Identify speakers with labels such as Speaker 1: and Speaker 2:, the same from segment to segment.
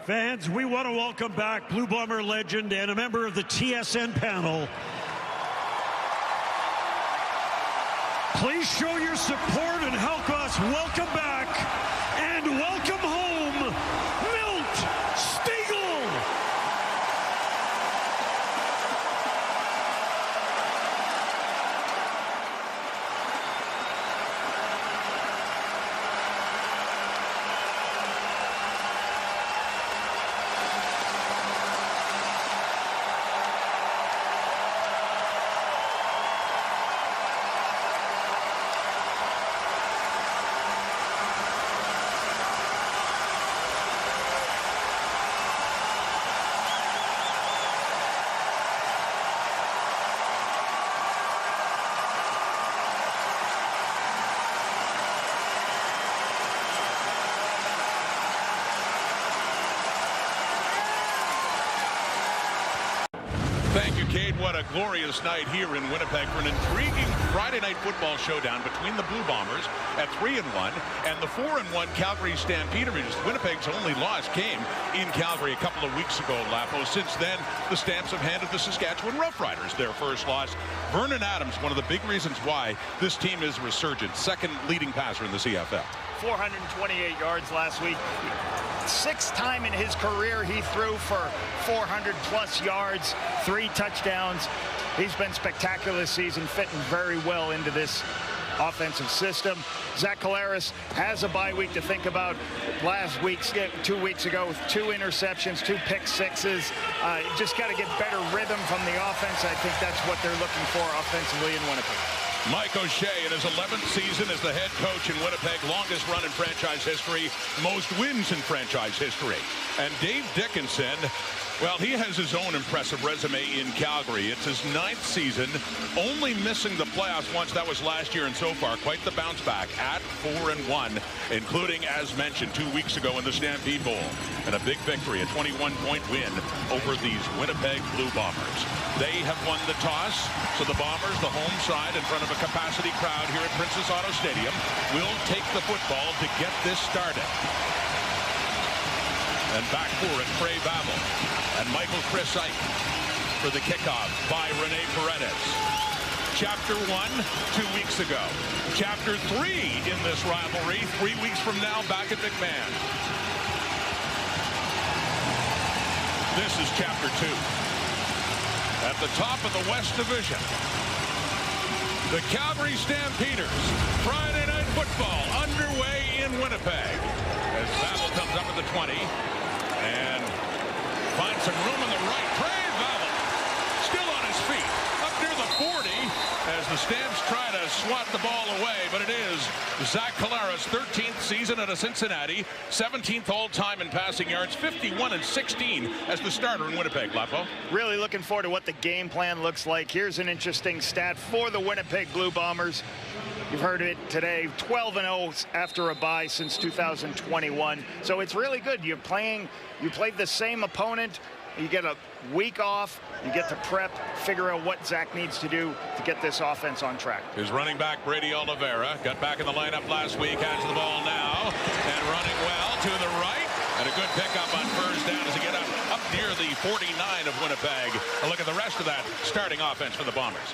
Speaker 1: Fans, we want to welcome back Blue Bomber legend and a member of the TSN panel. Please show your support and help us welcome back and welcome home Milt Stegall.
Speaker 2: Thank you, Cade. What a glorious night here in Winnipeg for an intriguing Friday night football showdown between the Blue Bombers at 3-1 and the 4-1 Calgary Stampeders. Winnipeg's only loss came in Calgary a couple of weeks ago, Lapo. Since then, the Stamps have handed the Saskatchewan Roughriders their first loss. Vernon Adams, one of the big reasons why this team is resurgent. Second leading passer in the CFL.
Speaker 3: 428 yards last week. Sixth time in his career he threw for 400+ yards, 3 touchdowns. He's been spectacular this season, fitting very well into this offensive system. Zach Collaros has a bye week to think about. Last week, 2 weeks ago, with 2 interceptions, 2 pick sixes. Just got to get better rhythm from the offense. I think that's what they're looking for offensively in Winnipeg.
Speaker 2: Mike O'Shea in his 11th season as the head coach in Winnipeg, longest run in franchise history, most wins in franchise history. And Dave Dickinson, well, he has his own impressive resume in Calgary. It's his 9th season, only missing the playoffs once. That was last year, and so far, quite the bounce back at 4-1, including, as mentioned, 2 weeks ago in the Stampede Bowl. And a big victory, a 21-point win over these Winnipeg Blue Bombers. They have won the toss, so the Bombers, the home side, in front of a capacity crowd here at Princess Auto Stadium, will take the football to get this started. And back for it, Trey Babel and Michael Chris Ike for the kickoff by Rene Paredes. Chapter 1, 2 weeks ago. Chapter 3 in this rivalry, 3 weeks from now, back at McMahon. This is Chapter 2. At the top of the West Division, the Calgary Stampeders, Friday Night Football underway in Winnipeg. As Babel comes up at the 20 and finds some room on the right. Trey Babel still on his feet up near the 40 as the Stamps try to swat the ball away, but it is Zach Collaros' 13th season at a Cincinnati, 17th all-time in passing yards, 51-16 as the starter in Winnipeg. Lapo.
Speaker 3: Really looking forward to what the game plan looks like. Here's an interesting stat for the Winnipeg Blue Bombers. You've heard it today, 12-0 after a bye since 2021. So it's really good. You played the same opponent. You get a week off. You get to prep, figure out what Zach needs to do to get this offense on track.
Speaker 2: His running back, Brady Oliveira, got back in the lineup last week, has the ball now, and running well to the right. And a good pickup on first down as he gets up near the 49 of Winnipeg. A look at the rest of that starting offense for the Bombers.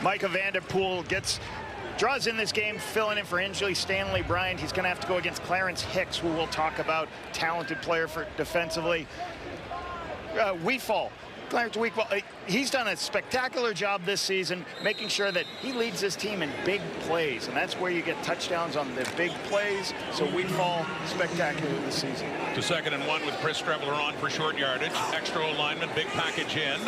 Speaker 3: Micah Vanderpool draws in this game, filling in for Injley Stanley Bryant. He's going to have to go against Clarence Hicks, who we'll talk about, talented player for defensively. Wheatfall, Clarence Wheatfall, he's done a spectacular job this season, making sure that he leads his team in big plays, and that's where you get touchdowns on the big plays. So Wheatfall, spectacular this season.
Speaker 2: To 2nd and 1 with Chris Strebler on for short yardage. Extra alignment, big package in.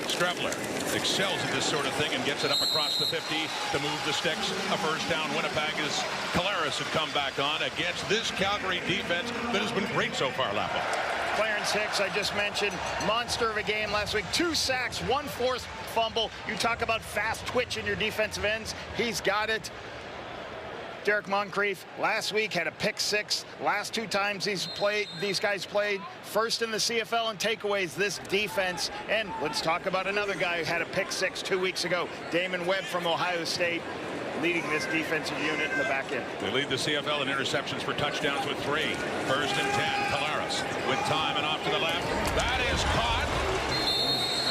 Speaker 2: Strebler excels at this sort of thing and gets it up across the 50 to move the sticks. A first down. Winnipeg as Collaros had come back on against this Calgary defense that has been great so far, Lapo.
Speaker 3: Clarence Hicks, I just mentioned, monster of a game last week. 2 sacks, 1 forced fumble. You talk about fast twitch in your defensive ends. He's got it. Derek Moncrief last week had a pick 6. Last 2 times these guys played, first in the CFL in takeaways, this defense. And let's talk about another guy who had a pick 6 2 weeks ago, Damon Webb from Ohio State, leading this defensive unit in the back end.
Speaker 2: They lead the CFL in interceptions for touchdowns with 3. First and 10, Collaros. Collaros with time and off to the left. That is caught.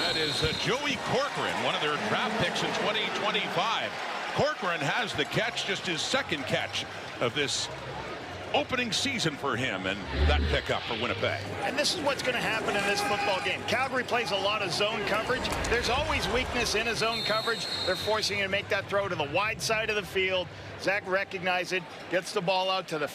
Speaker 2: That is Joey Corcoran, one of their draft picks in 2025. Corcoran has the catch, just his second catch of this opening season for him, and that pickup for Winnipeg.
Speaker 3: And this is what's going to happen in this football game. Calgary plays a lot of zone coverage. There's always weakness in a zone coverage. They're forcing you to make that throw to the wide side of the field. Zach recognizes it, gets the ball out to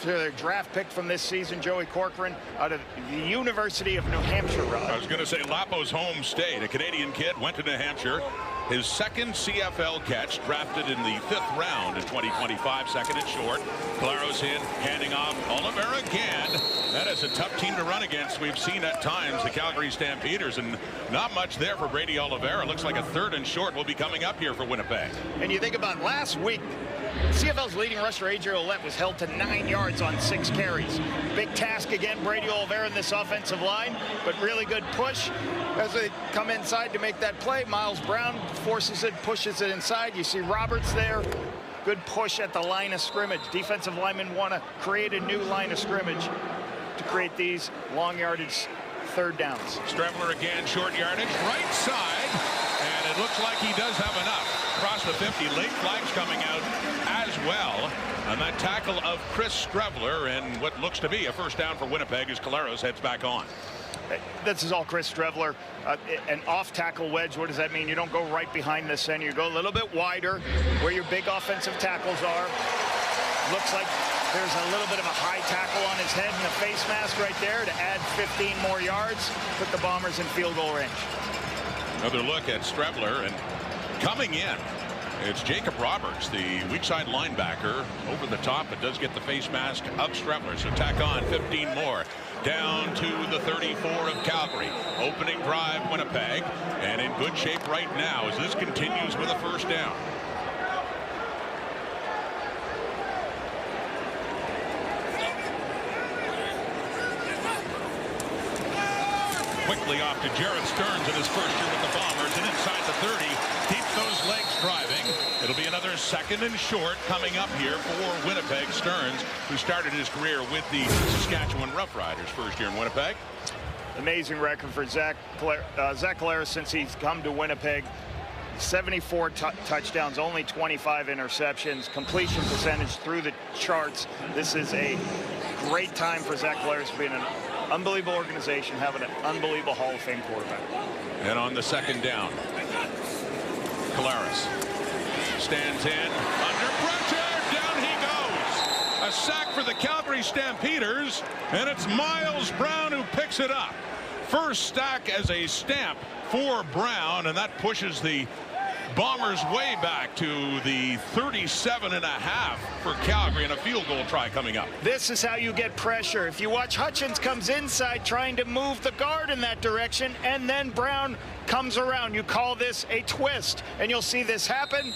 Speaker 3: their draft pick from this season, Joey Corcoran, out of the University of New Hampshire.
Speaker 2: I was going to say Lapo's home state. A Canadian kid went to New Hampshire. His second CFL catch, drafted in the 5th round in 2025, second and short. Collaros in, handing off. Oliveira again. That is a tough team to run against. We've seen at times the Calgary Stampeders, and not much there for Brady Oliveira. Looks like a 3rd and short will be coming up here for Winnipeg.
Speaker 3: And you think about last week, CFL's leading rusher A.J. Ouellette was held to 9 yards on 6 carries. Big task again, Brady Oliveira in this offensive line, but really good push as they come inside to make that play. Miles Brown forces it, pushes it inside. You see Roberts there. Good push at the line of scrimmage. Defensive linemen want to create a new line of scrimmage to create these long yardage 3rd downs.
Speaker 2: Strebler again, short yardage, right side, and it looks like he does have enough. Across the 50, late flags coming out as well. And that tackle of Chris Strebler, and what looks to be a 1st down for Winnipeg as Collaros heads back on.
Speaker 3: This is all Chris Strebler. An off-tackle wedge, what does that mean? You don't go right behind the center. You go a little bit wider where your big offensive tackles are. Looks like there's a little bit of a high tackle on his head and a face mask right there to add 15 more yards. Put the Bombers in field goal range.
Speaker 2: Another look at Strebler, and coming in, it's Jacob Roberts, the weak side linebacker, over the top, but does get the face mask of Strebler. So tack on 15 more. Down to the 34 of Calgary. Opening drive, Winnipeg, and in good shape right now as this continues with a 1st down. Quickly off to Jared Stearns in his 1st year with the Bombers, and inside the 30, keeps those legs driving. It'll be another 2nd and short coming up here for Winnipeg. Stearns, who started his career with the Saskatchewan Roughriders, 1st year in Winnipeg.
Speaker 3: Amazing record for Zach Collaros since he's come to Winnipeg. 74 touchdowns, only 25 interceptions, completion percentage through the charts. This is a great time for Zach Collaros, being an unbelievable organization, having an unbelievable Hall of Fame quarterback.
Speaker 2: And on the 2nd down, Collaros stands in, under pressure, down he goes. A sack for the Calgary Stampeders, and it's Miles Brown who picks it up. 1st sack as a stamp for Brown, and that pushes the Bombers way back to the 37.5 for Calgary, and a field goal try coming up.
Speaker 3: This is how you get pressure. If you watch, Hutchins comes inside trying to move the guard in that direction, and then Brown comes around. You call this a twist, and you'll see this happen.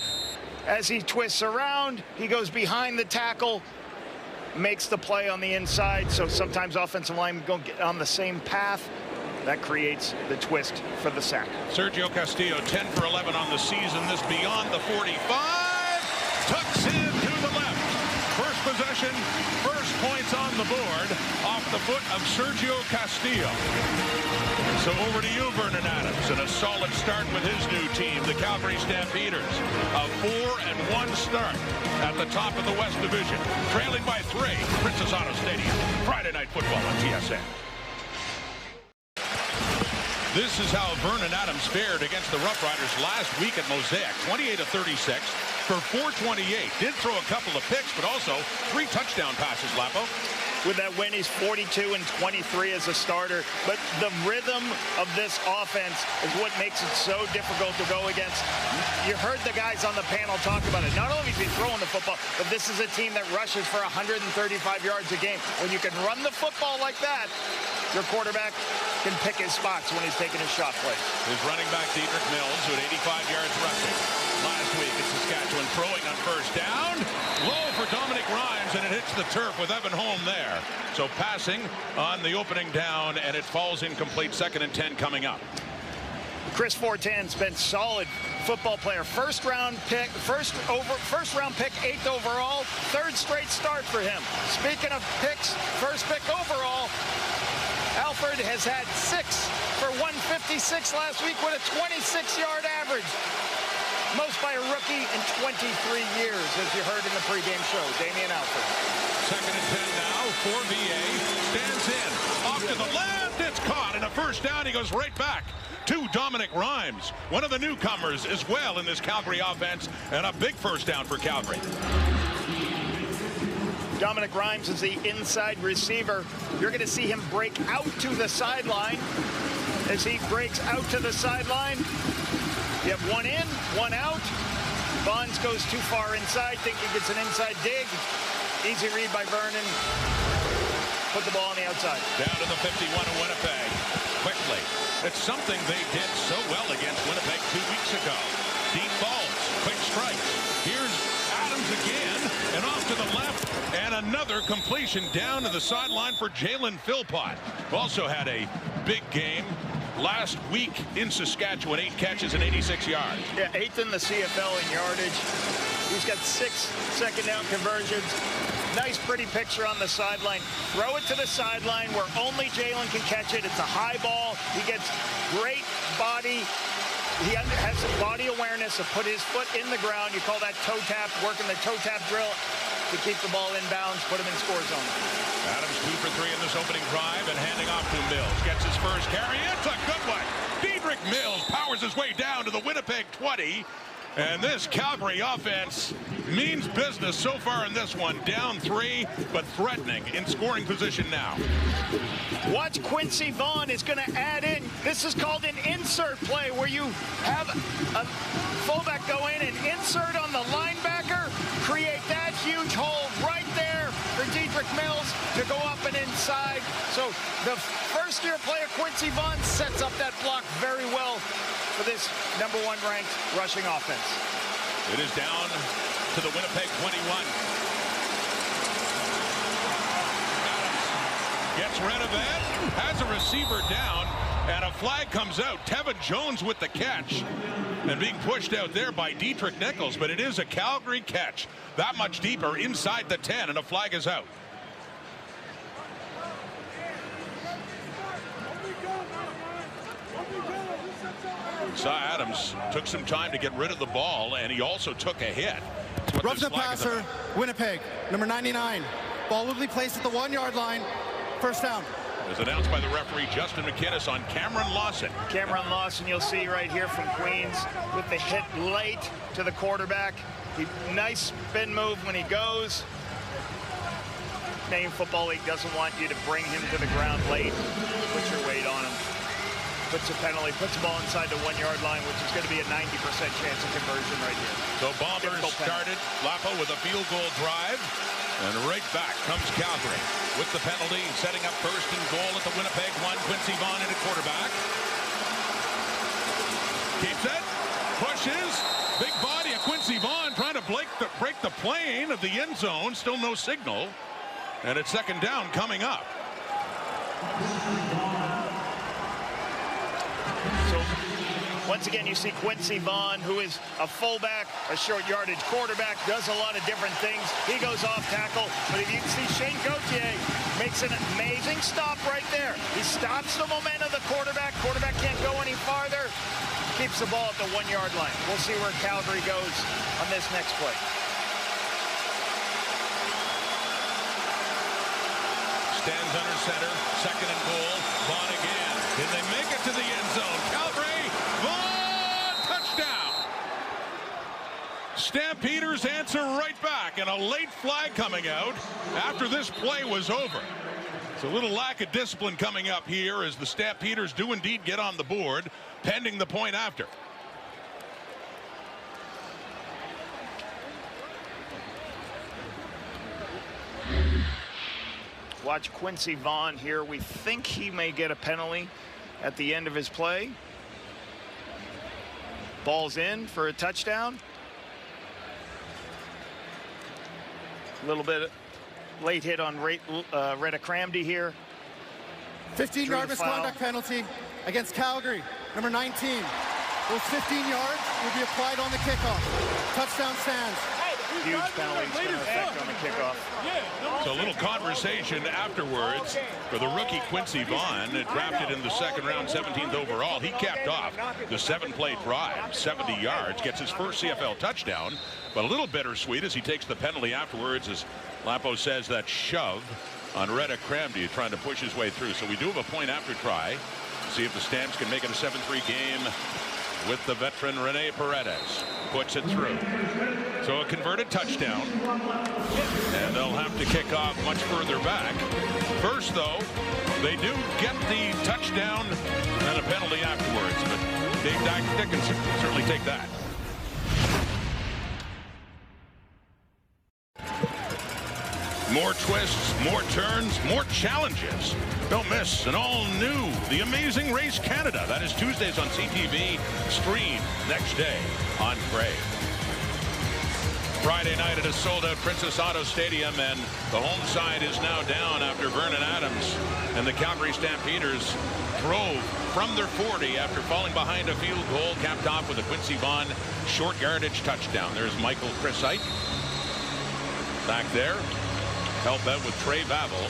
Speaker 3: As he twists around, he goes behind the tackle, makes the play on the inside. So sometimes offensive linemen go get on the same path. That creates the twist for the sack.
Speaker 2: Sergio Castillo, 10 for 11 on the season. This beyond the 45. Tucks in to the left. First possession, 1st points on the board off the foot of Sergio Castillo. So over to you, Vernon Adams, and a solid start with his new team, the Calgary Stampeders. A 4-1 start at the top of the West Division, trailing by 3. Princess Auto Stadium. Friday Night Football on TSN. This is how Vernon Adams fared against the Roughriders last week at Mosaic. 28 of 36 for 428. Did throw a couple of picks, but also 3 touchdown passes, Lapo.
Speaker 3: With that win, he's 42 and 23 as a starter. But the rhythm of this offense is what makes it so difficult to go against. You heard the guys on the panel talk about it. Not only is he throwing the football, but this is a team that rushes for 135 yards a game. When you can run the football like that, your quarterback can pick his spots when he's taking his shot play.
Speaker 2: His running back, Dedrick Mills, who had 85 yards rushing last week in Saskatchewan, throwing on 1st down. Low for Dominic Rhymes, and it hits the turf with Evan Holm there. So passing on the opening down, and it falls incomplete. 2nd and 10 coming up.
Speaker 3: Chris Fortin's been solid football player. First round pick, 8th overall, 3rd straight start for him. Speaking of picks, first pick overall, Alford has had 6 for 156 last week with a 26-yard average. Most by a rookie in 23 years, as you heard in the pregame show. Damian Alford.
Speaker 2: 2nd and 10 now for VA. Stands in. Off to the left. It's caught. And a first down. He goes right back to Dominic Rhymes, one of the newcomers as well in this Calgary offense, and a big first down for Calgary.
Speaker 3: Dominic Rhymes is the inside receiver. You're going to see him break out to the sideline. As he breaks out to the sideline, you have one in, one out. Bonds goes too far inside, thinking it's an inside dig. Easy read by Vernon. Put the ball on the outside. Down to the 51 of Winnipeg.
Speaker 2: Quickly. It's something they did so well against Winnipeg 2 weeks ago. Deep balls, quick strikes. Here's Adams again, and off to the left, and another completion down to the sideline for Jalen Philpott. Also had a big game last week in Saskatchewan, 8 catches and 86 yards.
Speaker 3: Yeah, 8th in the CFL in yardage. He's got 6 second down conversions. Nice, pretty picture on the sideline. Throw it to the sideline where only Jalen can catch it. It's a high ball. He gets great body. He has body awareness to put his foot in the ground. You call that toe tap, working the toe tap drill to keep the ball in bounds, put him in score zone.
Speaker 2: Adams 2 for 3 in this opening drive and handing off to Mills. Gets his first carry. It's a good one. Dedrick Mills powers his way down to the Winnipeg 20. And this Calgary offense means business so far in this one. Down 3, but threatening in scoring position now.
Speaker 3: Watch Quincy Vaughn is going to add in. This is called an insert play where you have a fullback go in and insert on the linebacker, create that huge hole right there for Dedrick Mills to go up and inside. So the first-year player, Quincy Vaughn, sets up that block very well for this #1 ranked rushing offense.
Speaker 2: It is down to the Winnipeg 21. Adams gets rid of it, has a receiver down, and a flag comes out. Tevin Jones with the catch, and being pushed out there by Dietrich Nichols, but it is a Calgary catch. That much deeper inside the 10, and a flag is out. Saw Adams took some time to get rid of the ball, and he also took a hit.
Speaker 4: Roughing the passer, Winnipeg, number 99. Ball will be placed at the 1-yard line. First down.
Speaker 2: As announced by the referee Justin McInnes on Cameron Lawson.
Speaker 3: Cameron Lawson, you'll see right here from Queens with the hit late to the quarterback. Nice spin move when he goes. Canadian Football League doesn't want you to bring him to the ground late. Put your weight on him. Puts a penalty, puts the ball inside the 1-yard line, which is going to be a 90% chance of conversion right here.
Speaker 2: So Bombers started Lapo with a field goal drive, and right back comes Calgary with the penalty, setting up 1st and goal at the Winnipeg 1. Quincy Vaughn in at quarterback. Keeps it, pushes, big body of Quincy Vaughn trying to break the plane of the end zone. Still no signal, and it's 2nd down coming up.
Speaker 3: Once again, you see Quincy Vaughn, who is a fullback, a short yardage quarterback, does a lot of different things. He goes off tackle, but if you see Shane Gauthier makes an amazing stop right there. He stops the momentum of the quarterback. Quarterback can't go any farther. Keeps the ball at the 1-yard line. We'll see where Calgary goes on this next play.
Speaker 2: Stands under center, 2nd and goal. Vaughn again. Can they make it to the end zone? Calgary, Vaughn, touchdown. Stampeders answer right back, and a late flag coming out after this play was over. It's a little lack of discipline coming up here as the Stampeders do indeed get on the board, pending the point after.
Speaker 3: Watch Quincy Vaughn here. We think he may get a penalty at the end of his play. Ball's in for a touchdown. A little bit late hit on Reda Cramdy here.
Speaker 4: 15-yard misconduct penalty against Calgary, number 19. Those 15 yards will be applied on the kickoff. Touchdown stands.
Speaker 3: Huge penalty is going to affect on the kickoff.
Speaker 2: So a little conversation afterwards for the rookie Quincy Vaughn, drafted in the second round, 17th overall. He capped off the 7-play drive, 70 yards, gets his first CFL touchdown, but a little bittersweet as he takes the penalty afterwards, as Lapo says, that shove on Reda Cramdy trying to push his way through. So we do have a point after try. See if the Stamps can make it a 7-3 game with the veteran Rene Paredes. Puts it through. So a converted touchdown. And they'll have to kick off much further back. First, though, they do get the touchdown and a penalty afterwards. But Dave Dickinson can certainly take that. More twists, more turns, more challenges. Don't miss an all-new The Amazing Race Canada. That is Tuesdays on CTV. Stream next day on Crave. Friday night at a sold-out Princess Auto Stadium, and the home side is now down after Vernon Adams and the Calgary Stampeders drove from their 40 after falling behind a field goal, capped off with a Quincy Vaughn short yardage touchdown. There's Michael Chrisite back there. Help out with Trey Bavel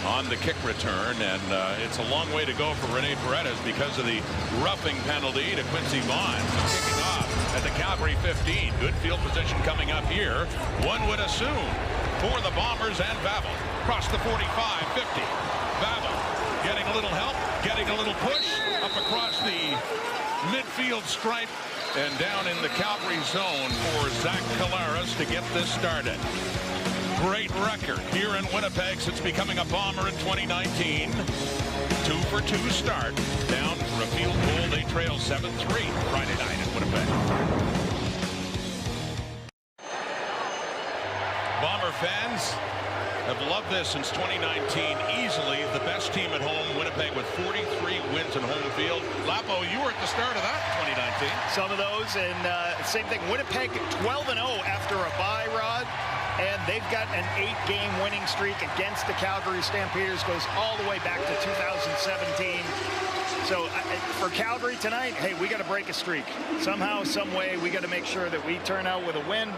Speaker 2: on the kick return, and it's a long way to go for Rene Paredes because of the roughing penalty to Quincy Vaughn. So kicking off at the Calgary 15. Good field position coming up here, one would assume, for the Bombers and Bavel. Across the 45, 50. Bavel getting a little help, getting a little push up across the midfield stripe and down in the Calgary zone for Zach Collaros to get this started. Great record here in Winnipeg since becoming a Bomber in 2019. 2-for-2 start. Down for a field goal. They trail 7-3 Friday night in Winnipeg. Bomber fans have loved this since 2019. Easily the best team at home. Winnipeg with 43 wins in home field. Lapo, you were at the start of that in 2019.
Speaker 3: Some of those, and same thing. Winnipeg 12-0 after a bye, Rod. And they've got an 8-game winning streak against the Calgary Stampeders. Goes all the way back to 2017. So for Calgary tonight, hey, we got to break a streak. Somehow, some way, we got to make sure that we turn out with a win.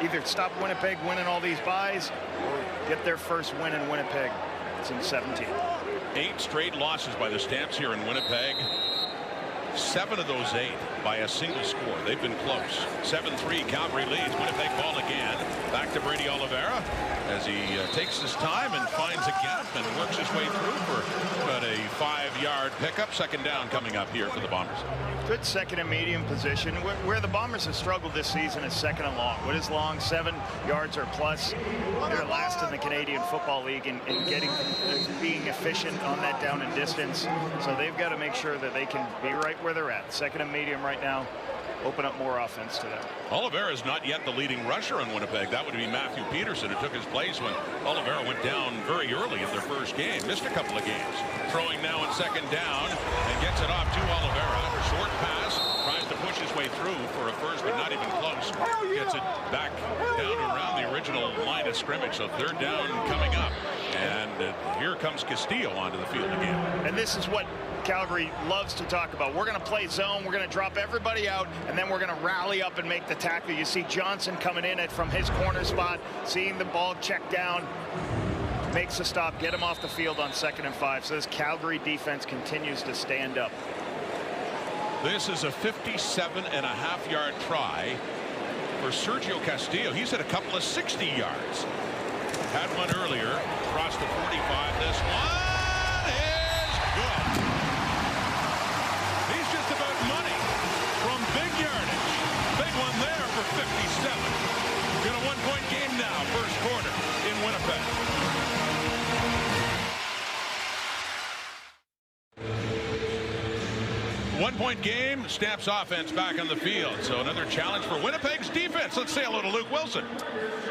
Speaker 3: Either stop Winnipeg winning all these byes or get their first win in Winnipeg since 17.
Speaker 2: 8 straight losses by the Stamps here in Winnipeg. 7 of those 8 by a single score. They've been close. 7-3 Calgary leads. Winnipeg ball again. Back to Brady Oliveira as he takes his time and finds a gap and works his way through for about a 5-yard pickup. Second down coming up here for the Bombers.
Speaker 3: Good second and medium position. Where the Bombers have struggled this season is second and long. What is long? 7 yards or plus. They're last in the Canadian Football League in being efficient on that down and distance. So they've got to make sure that they can be right where they're at. Second and medium right now. Open up more offense to them.
Speaker 2: Oliveira is not yet the leading rusher in Winnipeg. That would be Matthew Peterson, who took his place when Oliveira went down very early in their first game. Missed a couple of games. Throwing now in second down and gets it off to Oliveira. Short pass. Tries to push his way through for a first, but not even close. Gets it back down around the original line of scrimmage. So third down coming up. And here comes Castillo onto the field again.
Speaker 3: And this is what Calgary loves to talk about. We're going to play zone. We're going to drop everybody out, and then we're going to rally up and make the tackle. You see Johnson coming in from his corner spot, seeing the ball check down, makes the stop, get him off the field on 2nd and 5. So this Calgary defense continues to stand up.
Speaker 2: This is a 57.5-yard try for Sergio Castillo. He's at a couple of 60 yards. Had one earlier, across the 45. This one is good. He's just about money from big yardage. Big one there for 57. Got a 1-point game now, first quarter in Winnipeg. One-point game, Stamps offense back on the field. So another challenge for Winnipeg's defense. Let's say hello to Luke Wilson.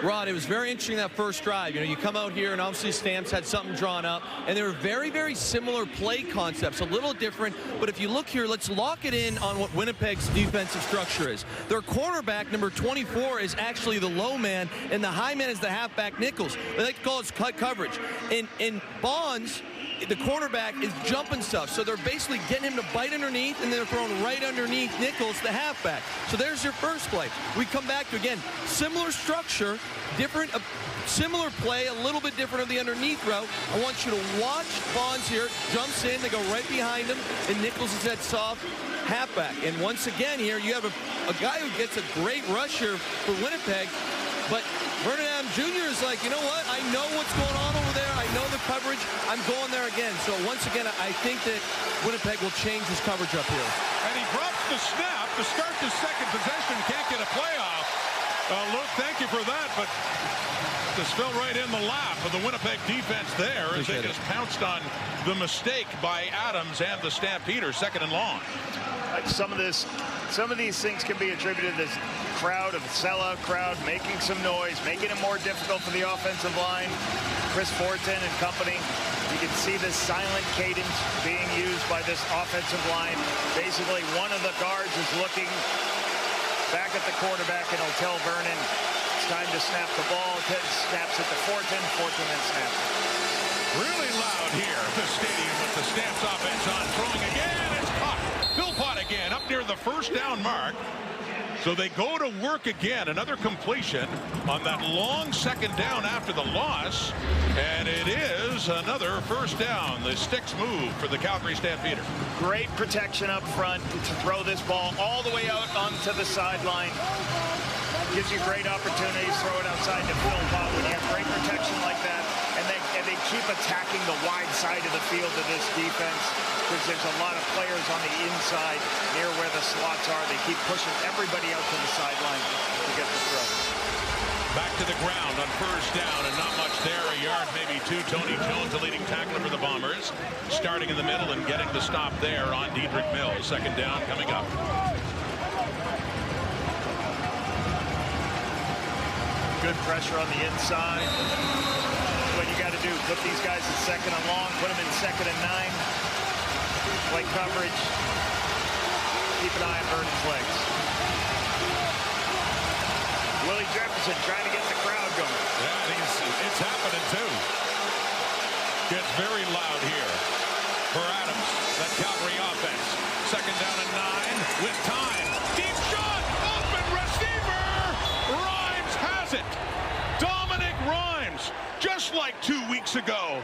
Speaker 5: Rod, it was very interesting that first drive. You know, you come out here and obviously Stamps had something drawn up, and they were very, very similar play concepts, a little different. But if you look here, let's lock it in on what Winnipeg's defensive structure is. Their cornerback, number 24, is actually the low man, and the high man is the halfback Nichols. They like to call it cut coverage. In Bonds, the cornerback is jumping stuff. So they're basically getting him to bite underneath, and then they're throwing right underneath Nichols, the halfback. So there's your first play. We come back to, again, similar structure, different, similar play, a little bit different of the underneath route. I want you to watch Bonds here. Jumps in, they go right behind him, and Nichols is that soft halfback. And once again here, you have a guy who gets a great rusher for Winnipeg, but Vernon Adams Jr. is like, you know what? I know what's going on over there. I know the coverage. I'm going there again. So once again, I think that Winnipeg will change his coverage up here.
Speaker 2: And he drops the snap to start the second possession. Can't get a play off. Luke, thank you for that, but just fell right in the lap of the Winnipeg defense there as they just pounced on the mistake by Adams and the Stampeders, second and long.
Speaker 3: Some of these things can be attributed to this crowd, of a sellout crowd, making some noise, making it more difficult for the offensive line. Chris Fortin and company. You can see this silent cadence being used by this offensive line. Basically, one of the guards is looking back at the quarterback, and he'll tell Vernon it's time to snap the ball. Snaps it to Fortin. Fortin then snaps it.
Speaker 2: Really loud here at the stadium with the Stamps offense on. Throwing again. It's caught. Philpott again up near the first down mark. So they go to work again. Another completion on that long second down after the loss. And it is another first down. The sticks move for the Calgary Stampeders.
Speaker 3: Great protection up front to throw this ball all the way out onto the sideline. Gives you great opportunities. Throw it outside to Philpott when you have great protection like that. And they keep attacking the wide side of the field of this defense, because there's a lot of players on the inside near where the slots are. They keep pushing everybody out to the sideline to get the throw.
Speaker 2: Back to the ground on first down, and not much there. A yard, maybe two. Tony Jones, the leading tackler for the Bombers, starting in the middle and getting the stop there on Dedrick Mills. Second down coming up.
Speaker 3: Good pressure on the inside. What you got to do, put these guys in second and long, put them in second and 9. Play coverage. Keep an eye on Vernon's legs. Willie Jefferson trying to get the crowd going.
Speaker 2: Yeah, it's happening too. Gets very loud here for Adams. That Calgary offense. Second down and 9 with time. Deep shot. Open receiver. Rhymes has it. Dominic Rhymes. Just like 2 weeks ago.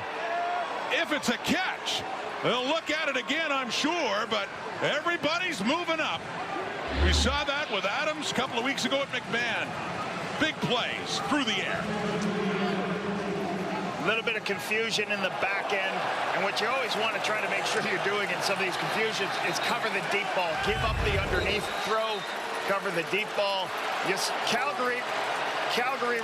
Speaker 2: If it's a catch, they'll look at it again, I'm sure, but everybody's moving up. We saw that with Adams a couple of weeks ago at McMahon. Big plays through the air.
Speaker 3: A little bit of confusion in the back end, and what you always want to try to make sure you're doing in some of these confusions is cover the deep ball. Give up the underneath throw, cover the deep ball. Yes, Calgary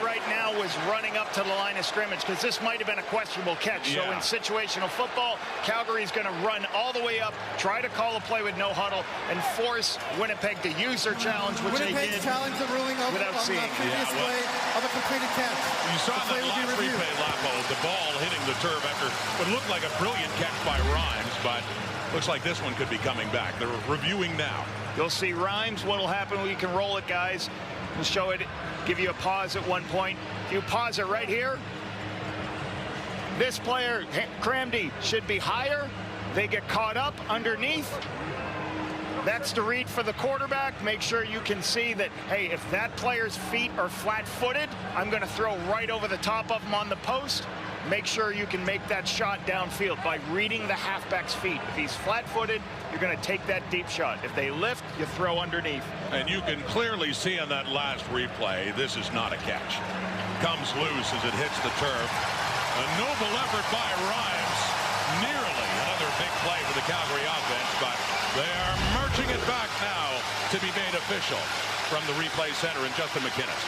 Speaker 3: right now was running up to the line of scrimmage because this might have been a questionable catch. Yeah. So in situational football, Calgary's going to run all the way up, try to call a play with no huddle, and force Winnipeg to use their challenge, which they did
Speaker 4: challenge the ruling of
Speaker 3: without seeing
Speaker 4: the previous play of a completed catch.
Speaker 2: You saw that last replay, Lapo, the ball hitting the turf after what looked like a brilliant catch by Rhymes, but looks like this one could be coming back. They're reviewing now.
Speaker 3: You'll see Rhymes. What will happen when you can roll it, guys? We'll show it, give you a pause at one point. If you pause it right here, this player, Cramdy, should be higher. They get caught up underneath. That's the read for the quarterback. Make sure you can see that, hey, if that player's feet are flat-footed, I'm going to throw right over the top of him on the post. Make sure you can make that shot downfield by reading the halfback's feet. If he's flat-footed, you're going to take that deep shot. If they lift, you throw underneath.
Speaker 2: And you can clearly see on that last replay, this is not a catch. Comes loose as it hits the turf. A noble effort by Rhymes. Nearly another big play for the Calgary offense, but they are marching it back now to be made official from the replay center in Justin McInnes.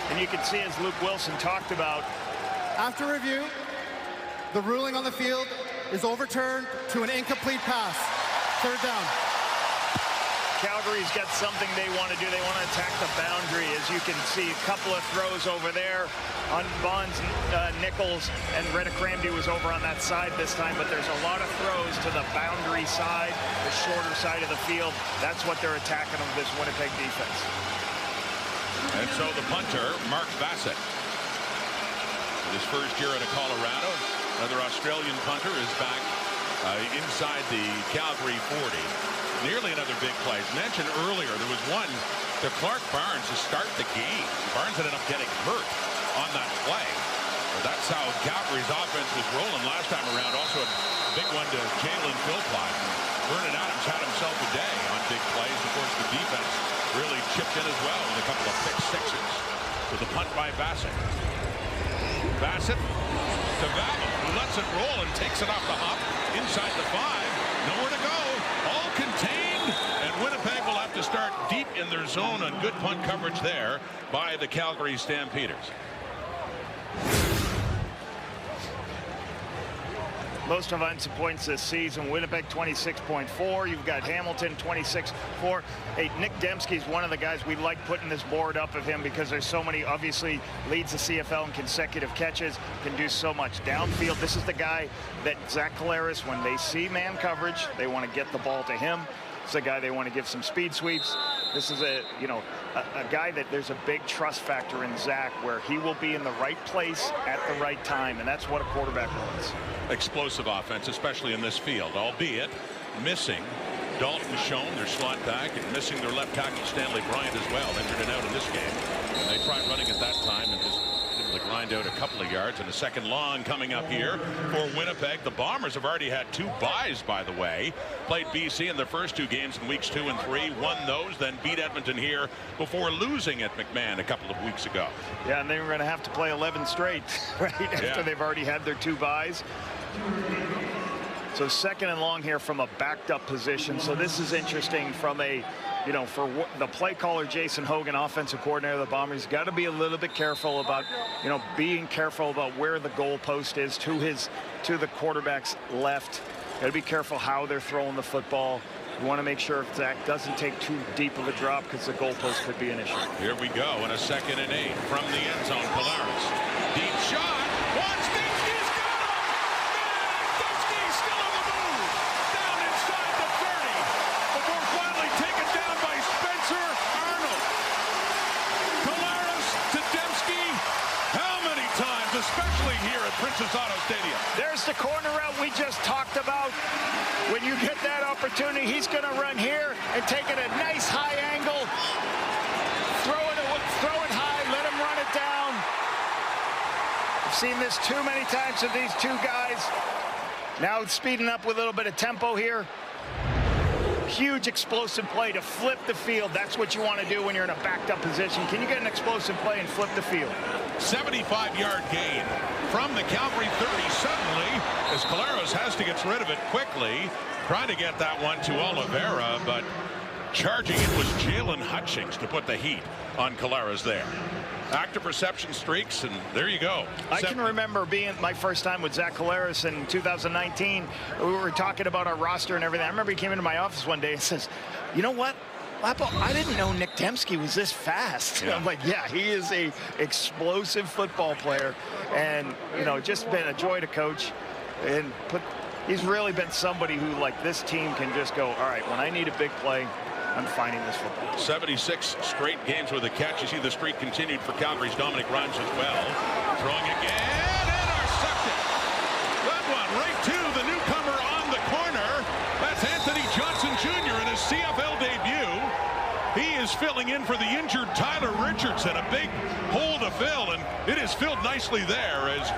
Speaker 3: And you can see, as Luke Wilson talked about,
Speaker 4: after review, the ruling on the field is overturned to an incomplete pass. Third down.
Speaker 3: Calgary's got something they want to do. They want to attack the boundary. As you can see, a couple of throws over there on Bonds, Nichols, and Retta Cramdy was over on that side this time, but there's a lot of throws to the boundary side, the shorter side of the field. That's what they're attacking of this Winnipeg defense.
Speaker 2: And so the punter, Mark Bassett. In his first year out of Colorado, another Australian punter is back inside the Calgary 40. Nearly another big play. As mentioned earlier, there was one to Clark Barnes to start the game. Barnes ended up getting hurt on that play. That's how Calgary's offense was rolling last time around. Also a big one to Jalen Philpott. Vernon Adams had himself a day on big plays. Of course, the defense really chipped in as well with a couple of pick sixes. With a punt by Bassett. Bassett to Vavin, who lets it roll and takes it off the hop inside the 5. Nowhere to go. All contained. And Winnipeg will have to start deep in their zone on good punt coverage there by the Calgary Stampeders.
Speaker 3: Most offensive points this season. Winnipeg 26.4. You've got Hamilton 26.4. Hey, Nick Dembski's one of the guys we like putting this board up of him because there's so many, obviously leads the CFL in consecutive catches, can do so much downfield. This is the guy that Zach Collaros, when they see man coverage, they want to get the ball to him. It's a guy they want to give some speed sweeps. This is a guy that there's a big trust factor in Zach, where he will be in the right place at the right time, and that's what a quarterback wants.
Speaker 2: Explosive offense, especially in this field, albeit missing Dalton Schoen, their slot back, and missing their left tackle Stanley Bryant as well, injured and out in this game. And they tried running at that time and just able to grind out a couple of yards. And a second long coming up here for Winnipeg. The Bombers have already had 2 byes, by the way. Played BC in their first 2 games in weeks 2 and 3, won those, then beat Edmonton here before losing at McMahon a couple of weeks ago.
Speaker 3: Yeah, and they were going to have to play 11 straight, right, after they've already had their 2 byes. So second and long here from a backed up position. So this is interesting from a, for the play caller, Jason Hogan, offensive coordinator of the Bombers, got to be a little bit careful about, being careful about where the goal post is to the quarterback's left. Got to be careful how they're throwing the football. You want to make sure Zach doesn't take too deep of a drop because the goalpost could be an issue.
Speaker 2: Here we go in a 2nd and 8 from the end zone. Collaros, deep shot. Dembski's got him. Dembski's still on the move. Down inside the 30 before finally taken down by Spencer Arnold. Collaros to Dembski. How many times, especially here at Princess Auto Stadium?
Speaker 3: There's the corner route we just talked about. When you get that opportunity, he's going to run here and take it a nice high angle. Throw it high, let him run it down. I've seen this too many times with these 2 guys. Now it's speeding up with a little bit of tempo here. Huge explosive play to flip the field. That's what you want to do when you're in a backed up position. Can you get an explosive play and flip the field?
Speaker 2: 75-yard gain from the Calgary 30 suddenly, as Collaros has to get rid of it quickly, trying to get that one to Oliveira, but charging it was Jalen Hutchings to put the heat on Collaros there. Active reception streaks, and there you go.
Speaker 3: I can remember being my first time with Zach Collaros in 2019. We were talking about our roster and everything. I remember he came into my office one day and says, "You know what, Lapo, I didn't know Nick Dembski was this fast." Yeah. I'm like, yeah, he is a explosive football player, and just been a joy to coach. And he's really been somebody who, like, this team can just go, all right, when I need a big play, I'm finding this football.
Speaker 2: 76 straight games with a catch. You see the streak continued for Calgary's Dominic Rhymes as well. Throwing again, intercepted. That one right to the newcomer on the corner. That's Anthony Johnson Jr. in his CFL debut. He is filling in for the injured Tyler Richardson. A big hole to fill, and it is filled nicely there as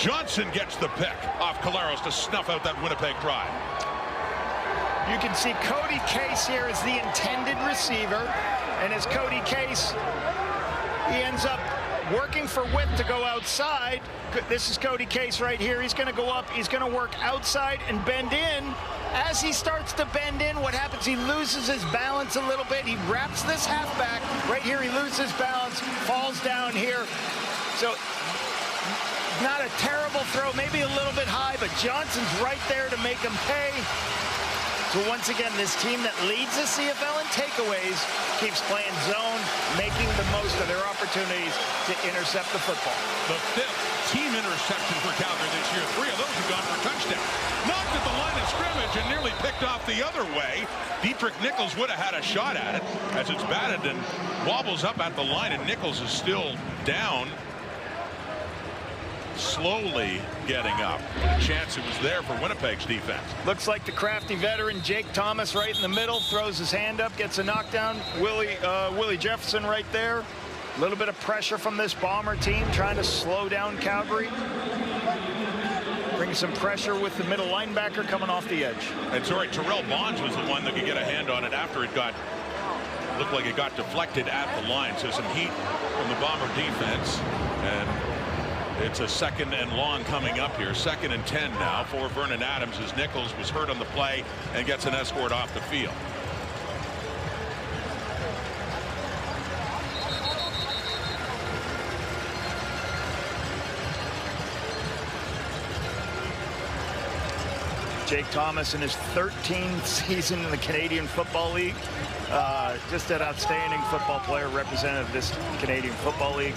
Speaker 2: Johnson gets the pick off Collaros to snuff out that Winnipeg drive.
Speaker 3: You can see Cody Case here as the intended receiver, and as Cody Case, he ends up working for width to go outside. This is Cody Case right here. He's going to go up. He's going to work outside and bend in. As he starts to bend in, what happens? He loses his balance a little bit. He wraps this halfback. Right here, he loses balance, falls down here. So not a terrible throw, maybe a little bit high, but Johnson's right there to make him pay. So once again, this team that leads the CFL in takeaways keeps playing zone, making the most of their opportunities to intercept the football.
Speaker 2: The 5th team interception for Calgary this year. 3 of those have gone for touchdowns. Knocked at the line of scrimmage and nearly picked off the other way. Dietrich Nichols would have had a shot at it as it's batted and wobbles up at the line, and Nichols is still down. Slowly getting up. Chance it was there for Winnipeg's defense.
Speaker 3: Looks like the crafty veteran Jake Thomas right in the middle, throws his hand up, gets a knockdown. Willie Jefferson right there. A little bit of pressure from this Bomber team trying to slow down Calgary. Bring some pressure with the middle linebacker coming off the edge.
Speaker 2: And sorry, Terrell Bonds was the one that could get a hand on it after it got, looked like it got deflected at the line. So some heat from the Bomber defense. And it's a 2nd and long coming up here. 2nd and 10 now for Vernon Adams as Nichols was hurt on the play and gets an escort off the field.
Speaker 3: Jake Thomas in his 13th season in the Canadian Football League. Just an outstanding football player, representative of this Canadian Football League.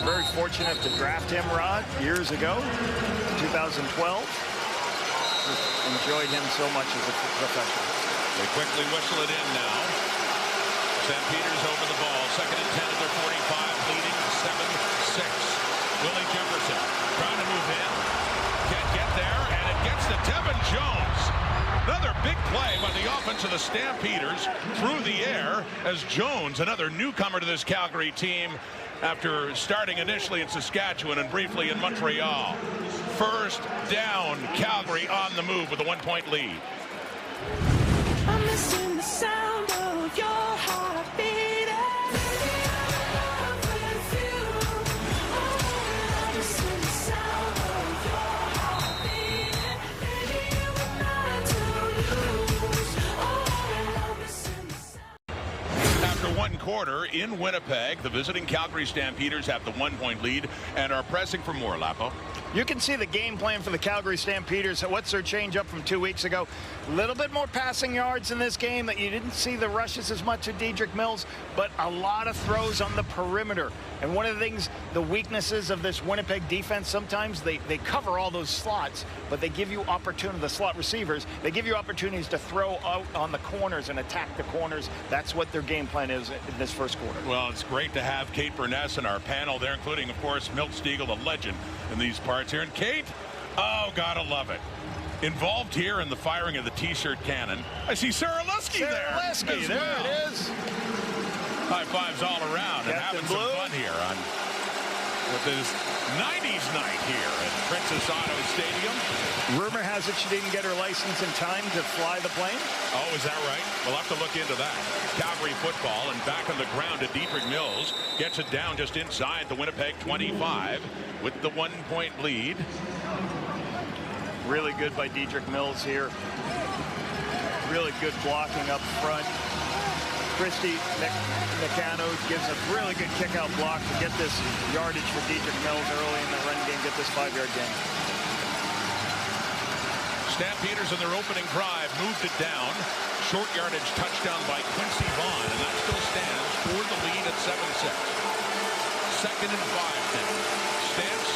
Speaker 3: Very fortunate to draft him, Rod, years ago, 2012. Just enjoyed him so much as a professional.
Speaker 2: They quickly whistle it in now. Stampeders over the ball. 2nd and 10 at their 45, leading 7-6. Willie Jefferson trying to move in. Can't get there, and it gets to Tevin Jones. Another big play by the offense of the Stampeders through the air as Jones, another newcomer to this Calgary team after starting initially in Saskatchewan and briefly in Montreal. First down, Calgary on the move with a 1-point lead.
Speaker 6: I'm missing the sound of your heart beating.
Speaker 2: After 1 quarter in Winnipeg, the visiting Calgary Stampeders have the 1-point lead and are pressing for more, Lapo.
Speaker 3: You can see the game plan for the Calgary Stampeders. What's their change up from 2 weeks ago? A little bit more passing yards in this game. That you didn't see the rushes as much of Dietrich Mills, but a lot of throws on the perimeter. And one of the things, the weaknesses of this Winnipeg defense, sometimes they cover all those slots, but they give you opportunity, the slot receivers, they give you opportunities to throw out on the corners and attack the corners. That's what their game plan is in this first quarter.
Speaker 2: Well, it's great to have Kate Burness in our panel there, including, of course, Milt Stiegel, a legend in these parts here. And Kate, oh, gotta love it. Involved here in the firing of the T-shirt cannon. I see Sarah Lusky there.
Speaker 3: Sarah Lusky, there it is.
Speaker 2: High fives all around and having some fun here on with this 90s night here at Princess Auto Stadium.
Speaker 3: Rumor has it she didn't get her license in time to fly the plane.
Speaker 2: Oh, is that right? We'll have to look into that. Calgary football, and back on the ground to Dietrich Mills. Gets it down just inside the Winnipeg 25 with the 1-point lead.
Speaker 3: Really good by Dietrich Mills here. Really good blocking up front. Christy McCanno gives a really good kick-out block to get this yardage for Dietrich Mills early in the run game, get this 5-yard gain.
Speaker 2: Stampeders in their opening drive moved it down. Short yardage touchdown by Quincy Vaughn, and that still stands for the lead at 7-6. 2nd and 5 now. Stamps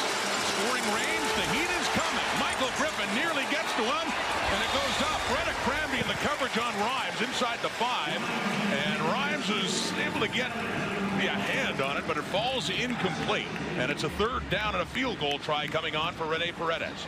Speaker 2: scoring range. The heat is coming. Michael Griffin nearly gets to him, and it goes up. Rhett Cramby in the coverage on Rhymes inside the 5, and Rhymes is able to get a hand on it, but it falls incomplete, and it's a 3rd down and a field goal try coming on for Rene Paredes.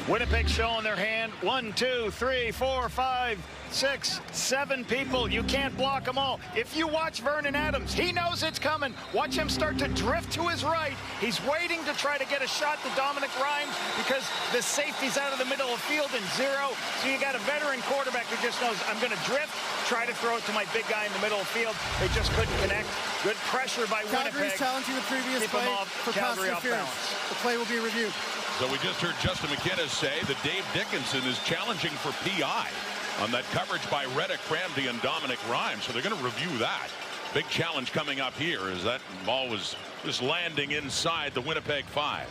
Speaker 3: Winnipeg showing their hand. 1, 2, 3, 4, 5, 6, 7 people. You can't block them all. If you watch Vernon Adams, he knows it's coming. Watch him start to drift to his right. He's waiting to try to get a shot to Dominic Rhymes because the safety's out of the middle of the field in 0. So you got a veteran quarterback who just knows, I'm going to drift, try to throw it to my big guy in the middle of the field. They just couldn't connect. Good pressure by
Speaker 4: Calgary's
Speaker 3: Winnipeg.
Speaker 4: challenging the previous play for pass interference. The play will be reviewed.
Speaker 2: So we just heard Justin McKinnis say that Dave Dickinson is challenging for PI on that coverage by Rhett Cramby and Dominic Rhymes. So they're going to review that. Big challenge coming up here as that ball was just landing inside the Winnipeg 5.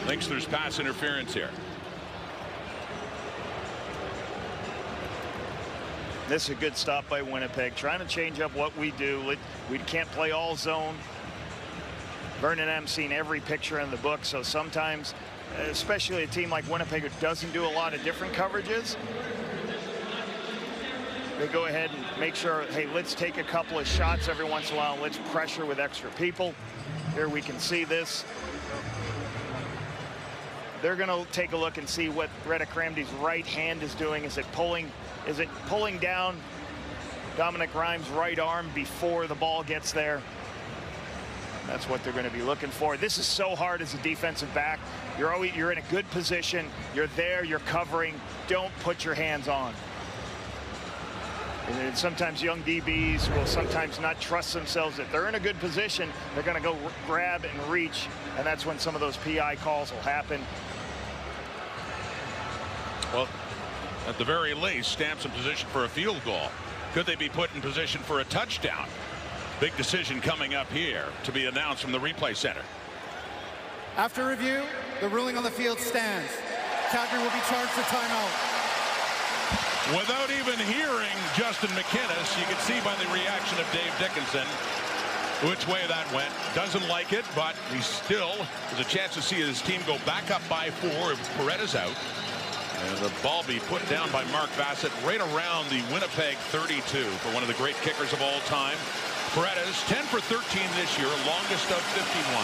Speaker 2: Thinks there's pass interference here.
Speaker 3: This is a good stop by Winnipeg, trying to change up what we do. We can't play all zone. Vernon M seen every picture in the book, so sometimes, especially a team like Winnipeg who doesn't do a lot of different coverages, they go ahead and make sure, hey, let's take a couple of shots every once in a while and let's pressure with extra people. Here we can see this. They're going to take a look and see what Reddick Ramsey's right hand is doing. Is it pulling down Dominic Rhymes' right arm before the ball gets there? That's what they're going to be looking for. This is so hard as a defensive back. You're in a good position. You're there. You're covering. Don't put your hands on. And sometimes young DBs will sometimes not trust themselves. If they're in a good position, they're going to go grab and reach, and that's when some of those PI calls will happen.
Speaker 2: Well, at the very least, Stamps in position for a field goal. Could they be put in position for a touchdown? Big decision coming up here to be announced from the replay center.
Speaker 4: After review, the ruling on the field stands. Calgary will be charged for timeout.
Speaker 2: Without even hearing Justin McInnes, you can see by the reaction of Dave Dickinson which way that went. Doesn't like it, but he still has a chance to see his team go back up by 4 if Paredes out. And the ball be put down by Mark Bassett right around the Winnipeg 32 for one of the great kickers of all time. Paredes 10 for 13 this year, longest of 51.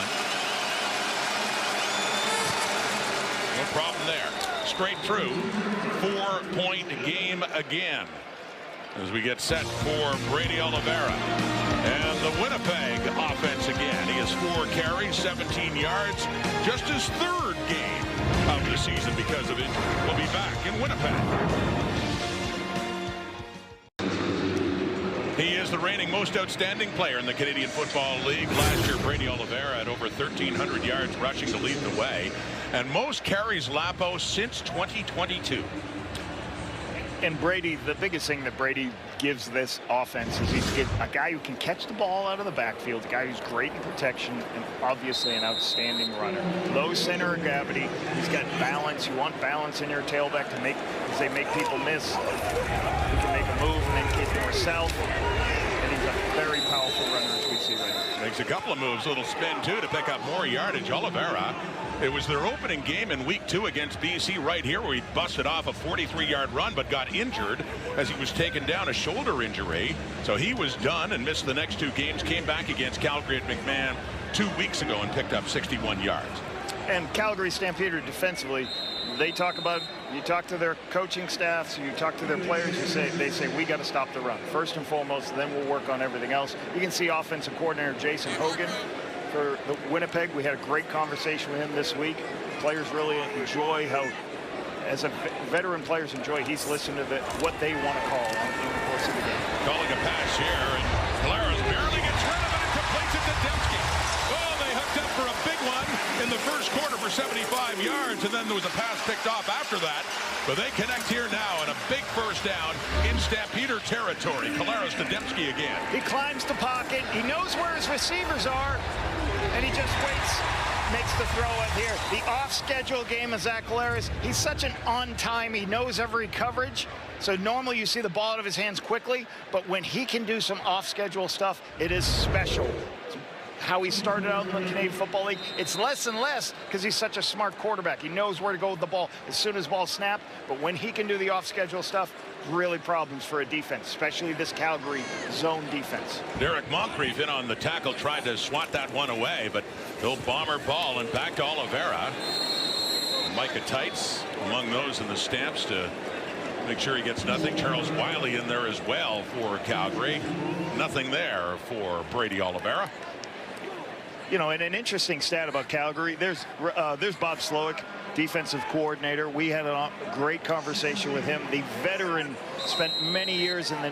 Speaker 2: No problem there. Straight through. 4-point game again as we get set for Brady Oliveira. And the Winnipeg offense again. He has 4 carries, 17 yards, just his 3rd game of the season because of it. We'll be back in Winnipeg. He is the reigning most outstanding player in the Canadian Football League. Last year, Brady Oliveira had over 1,300 yards rushing to lead the way, and most carries Lapo since 2022.
Speaker 3: And Brady, the biggest thing that Brady gives this offense is he's a guy who can catch the ball out of the backfield, a guy who's great in protection, and obviously an outstanding runner. Low center of gravity. He's got balance. You want balance in your tailback to make, as they make people miss. He can make a move and then get more south. And he's a very powerful runner, as we see right now.
Speaker 2: Makes a couple of moves, a little spin too to pick up more yardage. Oliveira, it was their opening game in week 2 against BC right here where he busted off a 43-yard run but got injured as he was taken down, a shoulder injury. So he was done and missed the next 2 games. Came back against Calgary at McMahon 2 weeks ago and picked up 61 yards.
Speaker 3: And Calgary Stampeder defensively, they talk about, you talk to their coaching staffs, you talk to their players, they say we got to stop the run first and foremost, then we'll work on everything else. You can see offensive coordinator Jason Hogan for the Winnipeg. We had a great conversation with him this week. Players really enjoy how, as a veteran players enjoy, he's listened to what they want to call in the course of the game.
Speaker 2: Calling a pass here, and Collaros barely gets rid of it and completes it to Dembski. Oh, they hooked up for a big one in the first quarter for 75 yards, and then there was a pass picked off after that. But they connect here now, and a big first down in Stampeder territory. Collaros to Dembski again.
Speaker 3: He climbs the pocket. He knows where his receivers are, and he just waits, makes the throw up here. The off-schedule game of Zach Collaros, he's such an on-time. He knows every coverage. So normally you see the ball out of his hands quickly, but when he can do some off-schedule stuff, it is special. How he started out in the Canadian Football League, it's less and less because he's such a smart quarterback. He knows where to go with the ball as soon as ball snapped, but when he can do the off-schedule stuff, really problems for a defense, especially this Calgary zone defense.
Speaker 2: Derek Moncrief in on the tackle, tried to swat that one away, but he'll bomber ball and back to Oliveira. Micah Tights among those in the Stamps to make sure he gets nothing. Charles Wiley in there as well for Calgary. Nothing there for Brady Oliveira.
Speaker 3: You know, and an interesting stat about Calgary, there's Bob Slowick, defensive coordinator. We had a great conversation with him. The veteran, spent many years in the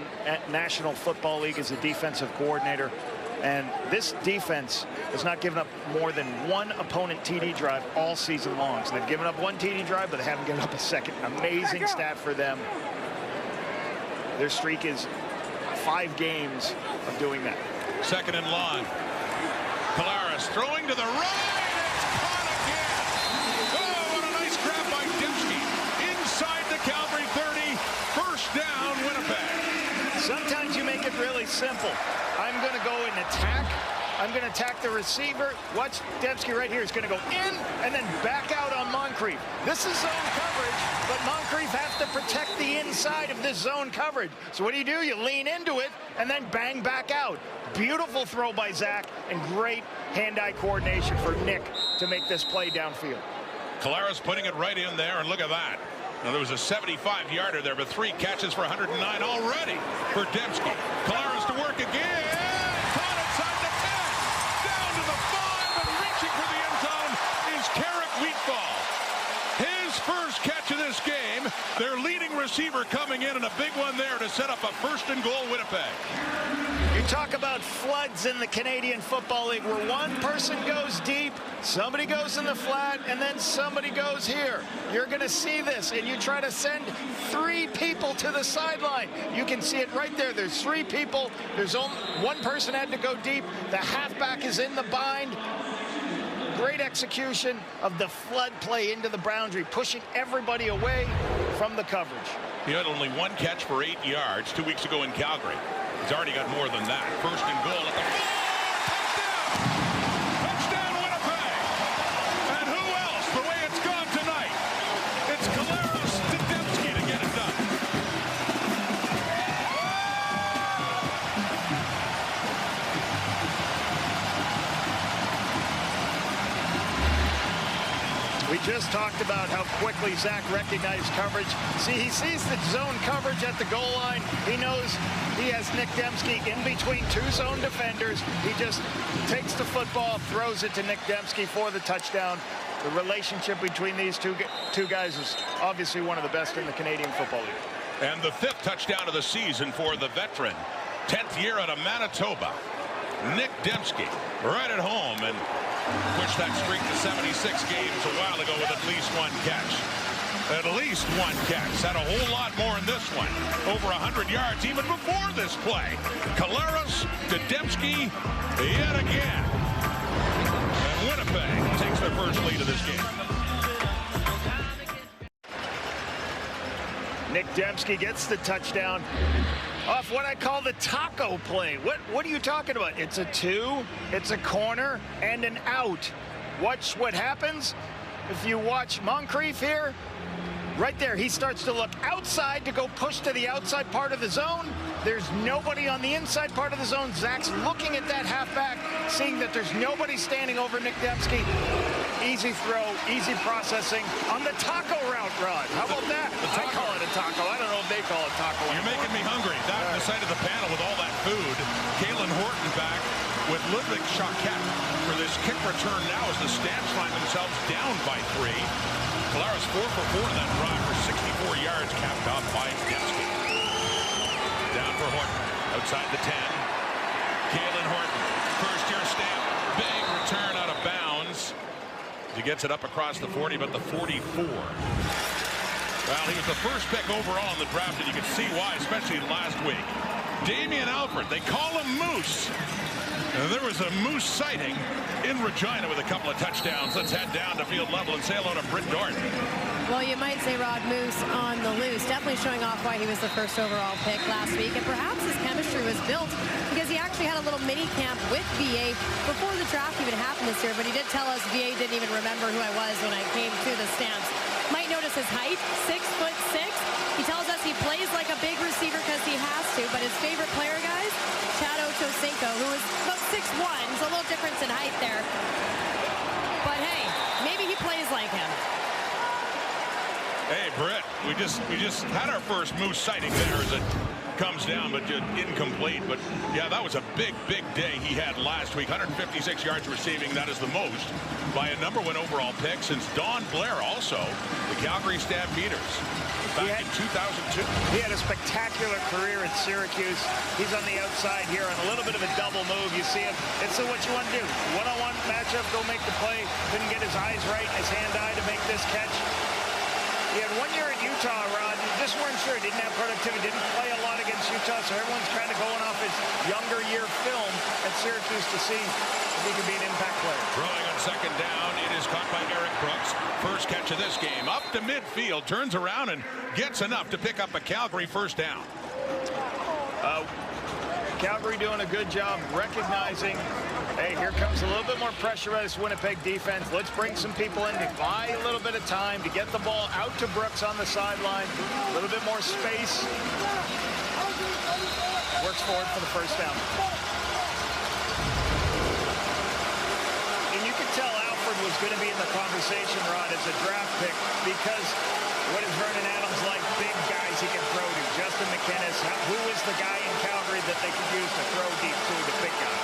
Speaker 3: National Football League as a defensive coordinator. And this defense has not given up more than 1 opponent TD drive all season long. So they've given up 1 TD drive, but they haven't given up a second. Amazing stat for them. Their streak is 5 games of doing that.
Speaker 2: Second and long. Collaros throwing to the right. It's caught again. Oh, what a nice grab by Dembski. Inside the Calgary 30. First down, Winnipeg.
Speaker 3: simple. I'm going to go and attack. I'm going to attack the receiver. Watch Dembski right here. He's going to go in and then back out on Moncrief. This is zone coverage, but Moncrief has to protect the inside of this zone coverage. So what do? You lean into it and then bang back out. Beautiful throw by Zach and great hand-eye coordination for Nick to make this play downfield.
Speaker 2: Collaros putting it right in there, and look at that. Now, there was a 75-yarder there, but 3 catches for 109 already for Dembski. Collaros to work again. Caught inside the 10. Down to the 5, and reaching for the end zone is Carrick Wheatfall. His first catch of this game. Their leading receiver coming in, and a big one there to set up a 1st and goal Winnipeg.
Speaker 3: You talk about floods in the Canadian Football League where one person goes deep, somebody goes in the flat, and then somebody goes here. You're going to see this, and you try to send 3 people to the sideline. You can see it right there. There's 3 people. There's only one person had to go deep. The halfback is in the bind. Great execution of the flood play into the boundary, pushing everybody away from the coverage.
Speaker 2: He had only 1 catch for 8 yards 2 weeks ago in Calgary. He's already got more than that. 1st and goal at the 4. Touchdown! Touchdown Winnipeg! And who else? The way it's gone tonight. It's Collaros to Dembski to get it done.
Speaker 3: We just talked about how quickly Zach recognized coverage. See, he sees the zone coverage at the goal line. He knows he has Nick Dembski in between 2 zone defenders. He just takes the football, throws it to Nick Dembski for the touchdown. The relationship between these two guys is obviously one of the best in the Canadian Football League.
Speaker 2: And the 5th touchdown of the season for the veteran. 10th year out of Manitoba. Nick Dembski right at home, and pushed that streak to 76 games a while ago with at least 1 catch. At least 1 catch. Had a whole lot more in this one. Over 100 yards even before this play. Collaros to Dembski yet again. And Winnipeg takes their first lead of this game.
Speaker 3: Nick Dembski gets the touchdown off what I call the taco play. What are you talking about? It's a 2, it's a corner, and an out. Watch what happens. If you watch Moncrief here, right there, he starts to look outside to go push to the outside part of the zone. There's nobody on the inside part of the zone. Zach's looking at that halfback, seeing that there's nobody standing over Nick Dembski. Easy throw, easy processing on the taco route, Rod. How about that? I call it a taco. I don't know if they call it taco.
Speaker 2: You're making me hungry. That on the side of the panel with all that food. Kalen Horton back with Ludwig Choquette for this kick return now as the Stamps find themselves down by 3. Collaros 4 for 4 in that drive for 64 yards, capped off by Dembski. Down for Horton, outside the 10. Kalen Horton, first-year Stamp, big return out of bounds. He gets it up across the 40, but the 44. Well, he was the first pick overall in the draft, and you can see why, especially last week. Damian Alford, they call him Moose. And there was a Moose sighting in Regina with a couple of touchdowns. Let's head down to field level and say hello to Britt Dort.
Speaker 7: Well, you might say Rod Moose on the loose, definitely showing off why he was the first overall pick last week. And perhaps his chemistry was built because he actually had a little mini camp with VA before the draft even happened this year. But he did tell us VA didn't even remember who I was when I came to the Stamps. Might notice his height, 6'6". He tells us he plays like a big receiver because he has to, but his favorite player, guys, Chad Ochocinco, who is about 6'1", so a little difference in height there. But hey, maybe he plays like him.
Speaker 2: Hey, Britt, we just had our first Moose sighting there as it comes down, but incomplete. But yeah, that was a big day he had last week. 156 yards receiving. That is the most by a #1 overall pick since Don Blair, also the Calgary Stampeders, back in 2002.
Speaker 3: He had a spectacular career at Syracuse. He's on the outside here on a little bit of a double move. You see him. It's what you want to do. One-on-one matchup, go make the play. Couldn't get his eyes right and his hand-eye to make this catch. He had 1 year at Utah, Rod. You just weren't sure. Didn't have productivity. Didn't play a lot against Utah, so everyone's kind of going off his younger year film at Syracuse to see if he could be an impact player.
Speaker 2: Throwing on second down. It is caught by Eric Brooks. First catch of this game. Up to midfield. Turns around and gets enough to pick up a Calgary first down.
Speaker 3: Calgary doing a good job recognizing, hey, here comes a little bit more pressure at this Winnipeg defense. Let's bring some people in to buy a little bit of time to get the ball out to Brooks on the sideline. A little bit more space. Works forward for the first down. And you could tell Alford was going to be in the conversation, Rod, as a draft pick, because what is Vernon Adams like? Big guys he can throw to. Justin McInnes, who is the guy in Calgary that they could use to throw deep to, the big guy?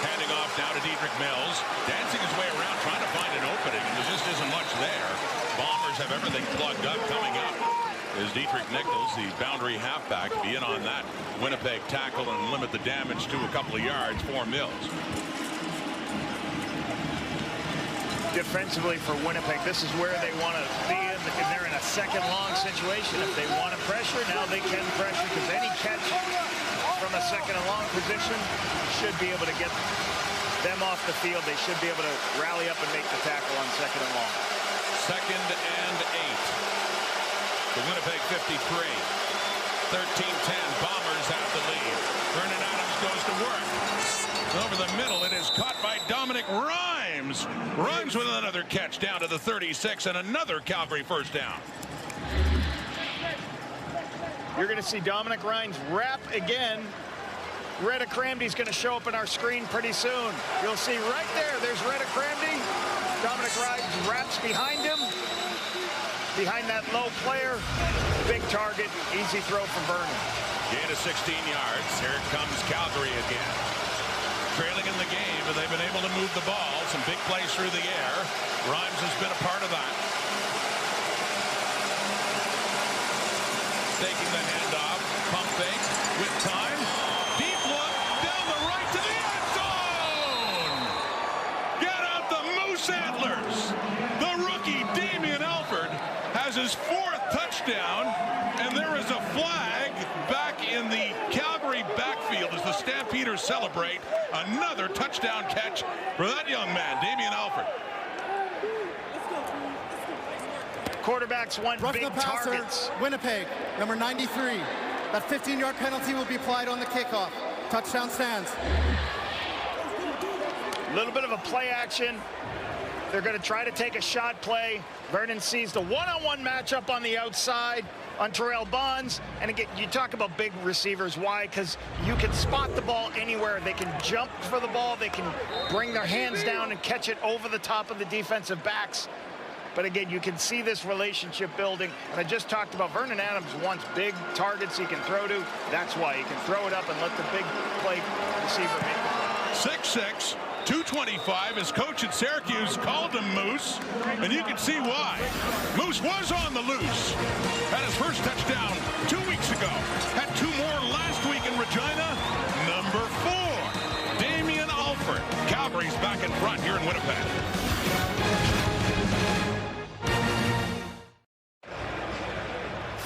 Speaker 2: Handing off now to Dietrich Mills, dancing his way around, trying to find an opening, and there just isn't much there. Bombers have everything plugged up. Coming up is Dietrich Nichols, the boundary halfback, to be in on that Winnipeg tackle and limit the damage to a couple of yards for Mills.
Speaker 3: Defensively for Winnipeg, this is where they want to be in. They're in a second long situation. If they want to pressure, now they can pressure, because any catch from a second and long position should be able to get them off the field. They should be able to rally up and make the tackle on second and long.
Speaker 2: 2nd and 8. The Winnipeg 53. 13-10. Bombers have the lead. Vernon Adams goes to work. Over the middle, it is caught by Dominic Rhymes. Runs with another catch down to the 36, and another Calgary first down.
Speaker 3: You're going to see Dominic Rhymes wrap again. Retta Cramdy's going to show up in our screen pretty soon. You'll see right there, there's Retta Cramdy. Dominic Rhymes wraps behind him. Behind that low player. Big target, easy throw from Vernon.
Speaker 2: Gain of 16 yards. Here comes Calgary again. Trailing in the game, and they've been able to move the ball. Some big plays through the air. Rhymes has been a part of that. Taking the handoff. Pump fake with time. Deep look down the right to the end zone. Get out the Moose Antlers. The rookie Damien Alford has his 4th touchdown, and there is a flag back in the Calgary backfield as the Stampeders celebrate another touchdown catch for that young man, Damien Alford.
Speaker 3: Quarterbacks want
Speaker 4: Rushing
Speaker 3: big
Speaker 4: the passer,
Speaker 3: targets.
Speaker 4: Winnipeg, number 93. That 15-yard penalty will be applied on the kickoff. Touchdown stands.
Speaker 3: A little bit of a play action. They're going to try to take a shot play. Vernon sees the one-on-one matchup on the outside on Terrell Bonds. And again, you talk about big receivers. Why? Because you can spot the ball anywhere. They can jump for the ball. They can bring their hands down and catch it over the top of the defensive backs. But again, you can see this relationship building. And I just talked about Vernon Adams wants big targets he can throw to. That's why he can throw it up and let the big play receiver make the play.
Speaker 2: 6'6", 225. His coach at Syracuse called him Moose, and you can see why. Moose was on the loose. Had his first touchdown 2 weeks ago. Had 2 more last week in Regina. Number 4, Damien Alford. Calgary's back in front here in Winnipeg.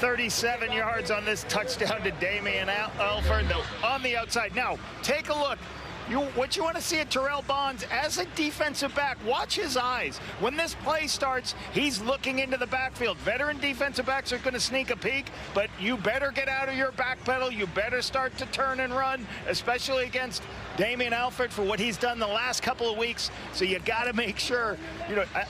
Speaker 3: 37 yards on this touchdown to Damien Alford on the outside. Now, take a look. What you want to see at Terrell Bonds as a defensive back, watch his eyes. When this play starts, he's looking into the backfield. Veteran defensive backs are going to sneak a peek, but you better get out of your back pedal. You better start to turn and run, especially against Damien Alford for what he's done the last couple of weeks. So you got to make sure,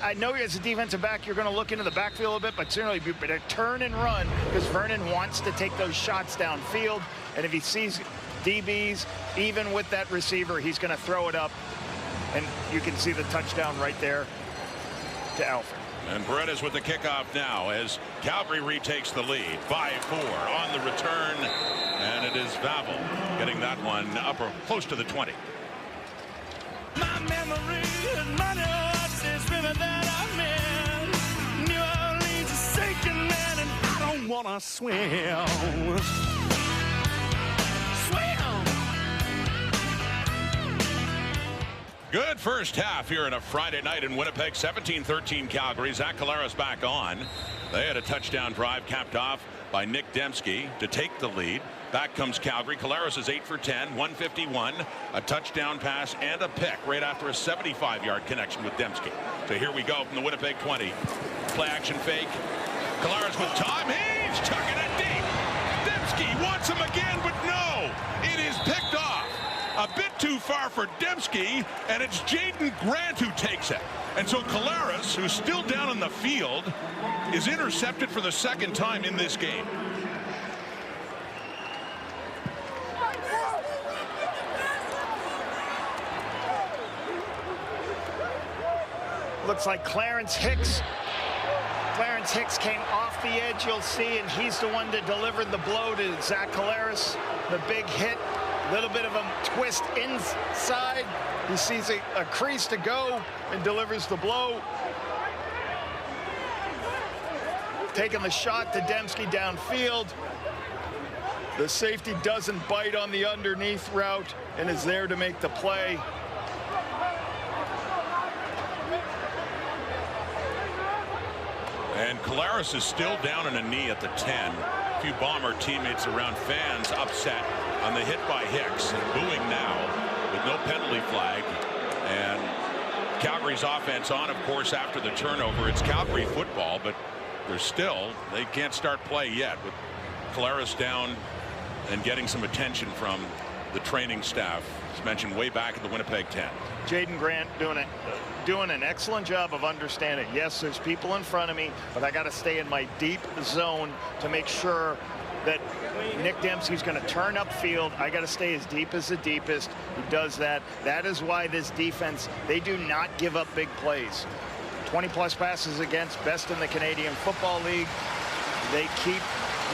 Speaker 3: I know as a defensive back, you're going to look into the backfield a bit, but certainly you better turn and run because Vernon wants to take those shots downfield. And if he sees DBs, even with that receiver, he's going to throw it up. And you can see the touchdown right there to Alford.
Speaker 2: And Beretta's with the kickoff now as Calgary retakes the lead. 5-4 on the return. And it is Vavel getting that one up or close to the 20.
Speaker 6: My memory is money watch this river that I'm in. New Orleans is sinking, man, and I don't want to swim.
Speaker 2: Good first half here in a Friday night in Winnipeg. 17-13 Calgary. Zach Collaros back on. They had a touchdown drive capped off by Nick Dembski to take the lead. Back comes Calgary. Collaros is 8 for 10, 151, a touchdown pass and a pick right after a 75-yard connection with Dembski. So here we go from the Winnipeg 20. Play action fake. Collaros with time. He's chucking it deep. Dembski wants him again, but no. It is picked off. a bit too far for Dembski, and it's Jaden Grant who takes it. And so Collaros, who's still down on the field, is intercepted for the second time in this game.
Speaker 3: Looks like Clarence Hicks came off the edge, you'll see, and he's the one that delivered the blow to Zach Collaros. The big hit, little bit of a twist inside. He sees a crease to go and delivers the blow. Taking the shot to Dembski downfield. The safety doesn't bite on the underneath route and is there to make the play.
Speaker 2: And Collaros is still down on a knee at the 10. A few Bomber teammates around, fans upset on the hit by Hicks and booing now with no penalty flag. And Calgary's offense on, of course, after the turnover. It's Calgary football, but they can't start play yet with Collaros down and getting some attention from the training staff. As mentioned, way back at the Winnipeg 10.
Speaker 3: Jaden Grant doing an excellent job of understanding. Yes, there's people in front of me, but I got to stay in my deep zone to make sure that Nick Dembski's going to turn upfield. I got to stay as deep as the deepest. He does that. That is why this defense, they do not give up big plays. 20-plus passes against, best in the Canadian Football League. They keep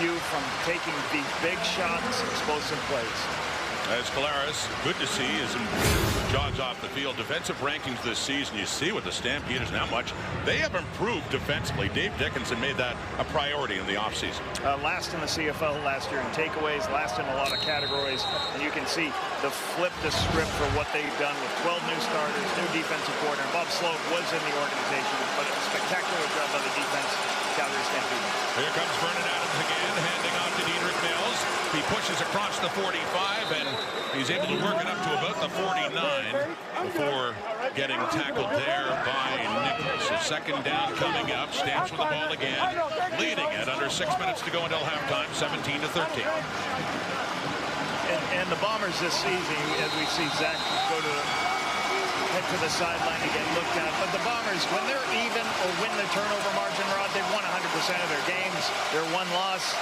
Speaker 3: you from taking these big shots, explosive plays.
Speaker 2: As Collaros, good to see, as he jogs off the field. Defensive rankings this season, you see with the Stampeders and how much they have improved defensively. Dave Dickinson made that a priority in the offseason.
Speaker 3: Last in the CFL last year in takeaways, last in a lot of categories. And you can see the flip the script for what they've done with 12 new starters, new defensive coordinator. Bob Sloat was in the organization, but a spectacular job by the defense. Calgary Stampeders.
Speaker 2: Here comes Vernon Adams again, handing off to Diedrich Mills. He pushes across the 45, and he's able to work it up to about the 49 before getting tackled there by Nichols. So second down coming up. Stamps with the ball again, leading it under 6 minutes to go until halftime, 17-13.
Speaker 3: And the Bombers this season, as we see Zach go to head to the sideline to get looked at. But the Bombers, when they're even or win the turnover margin, Rod, they've won 100% of their games. Their one loss,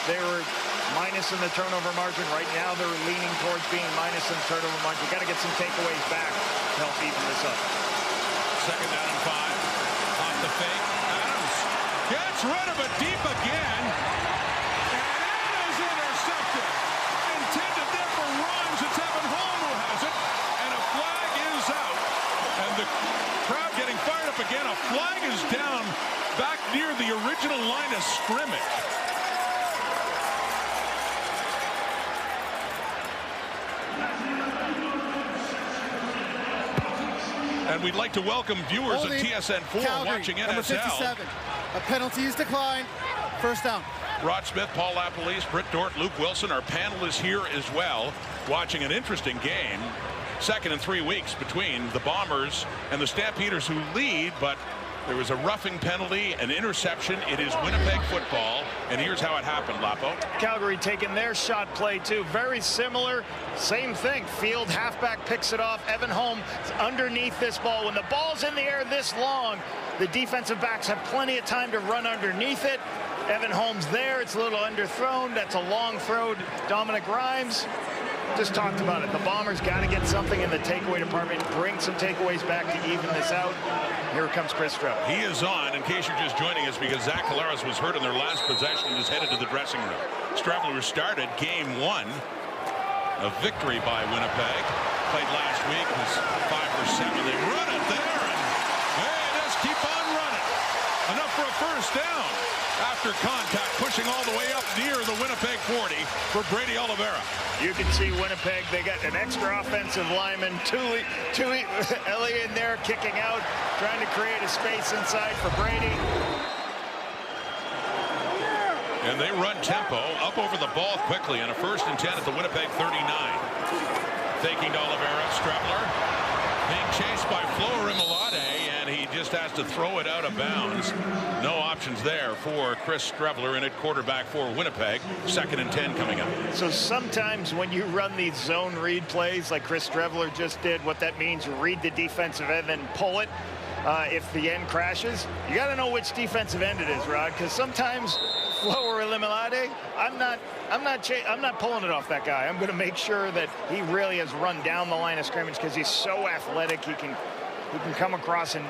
Speaker 3: they were minus in the turnover margin. Right now, they're leaning towards being minus in the turnover margin. You've got to get some takeaways back to help even this up.
Speaker 2: Second down and 5. Off the fake. Adams gets rid of it deep again. And it is intercepted. Intended there for Rhymes. It's Evan Holm who has it. And a flag is out. And the crowd getting fired up again. A flag is down back near the original line of scrimmage. And we'd like to welcome viewers of TSN4
Speaker 4: Calgary,
Speaker 2: watching
Speaker 4: number
Speaker 2: NSL.
Speaker 4: 57. A penalty is declined. First down.
Speaker 2: Rod Smith, Paul Lapalisse, Britt Dort, Luke Wilson, our panel is here as well, watching an interesting game. Second in 3 weeks between the Bombers and the Stampeders, who lead, but there was a roughing penalty, an interception. It is Winnipeg football, and here's how it happened, Lapo.
Speaker 3: Calgary taking their shot play, too. Very similar. Same thing. Field halfback picks it off. Evan Holm is underneath this ball. When the ball's in the air this long, the defensive backs have plenty of time to run underneath it. Evan Holm's there. It's a little underthrown. That's a long throw to Dominic Rhymes. Just talked about it. The Bombers got to get something in the takeaway department, bring some takeaways back to even this out. Here comes Chris Strabler.
Speaker 2: He is on, in case you're just joining us, because Zach Collaros was hurt in their last possession and is headed to the dressing room. Strabler started game 1. A victory by Winnipeg. Played last week, was 5 for 7. They run it there, and hey, just keep on running. Enough for a first down. After contact, pushing all the way up near the Winnipeg 40 for Brady Oliveira.
Speaker 3: You can see Winnipeg, they got an extra offensive lineman, Tuli Ellie in there kicking out, trying to create a space inside for Brady.
Speaker 2: And they run tempo up over the ball quickly on a 1st and 10 at the Winnipeg 39. Faking to Oliveira, Strabler being chased by Flo Rimolade, and he just just has to throw it out of bounds. No options there for Chris Streveler in at quarterback for Winnipeg. 2nd and 10 coming up.
Speaker 3: So sometimes when you run these zone read plays like Chris Streveler just did, what that means, you read the defensive end and pull it. If the end crashes, you got to know which defensive end it is, Rod, because sometimes Flo or Elimelade, I'm not pulling it off that guy. I'm going to make sure that he really has run down the line of scrimmage because he's so athletic. He can come across and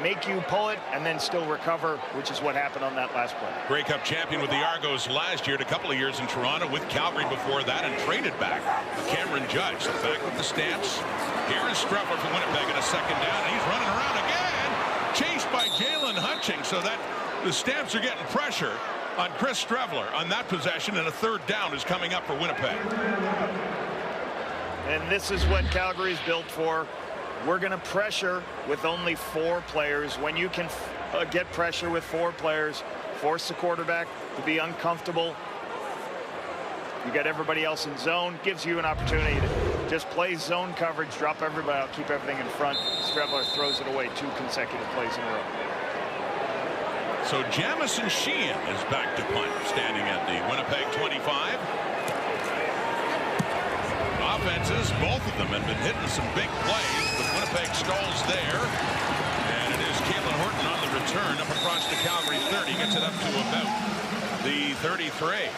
Speaker 3: make you pull it and then still recover, which is what happened on that last play.
Speaker 2: Grey Cup champion with the Argos last year, and a couple of years in Toronto with Calgary before that, and traded back Cameron Judge. So back with the Stamps. Here is Streveler for Winnipeg in a 2nd down, and he's running around again. Chased by Jalen Hutching, so that the Stamps are getting pressure on Chris Streveler on that possession, and a 3rd down is coming up for Winnipeg.
Speaker 3: And this is what Calgary's built for. We're going to pressure with only 4 players. When you can get pressure with 4 players, force the quarterback to be uncomfortable. You got everybody else in zone, gives you an opportunity to just play zone coverage, drop everybody out, keep everything in front. Streveler throws it away 2 consecutive plays in a row.
Speaker 2: So Jamison Sheehan is back to punt, standing at the Winnipeg 25. Offenses, both of them have been hitting some big plays, but Winnipeg stalls there. And it is Caitlin Horton on the return up across the Calgary 30, gets it up to about the 33.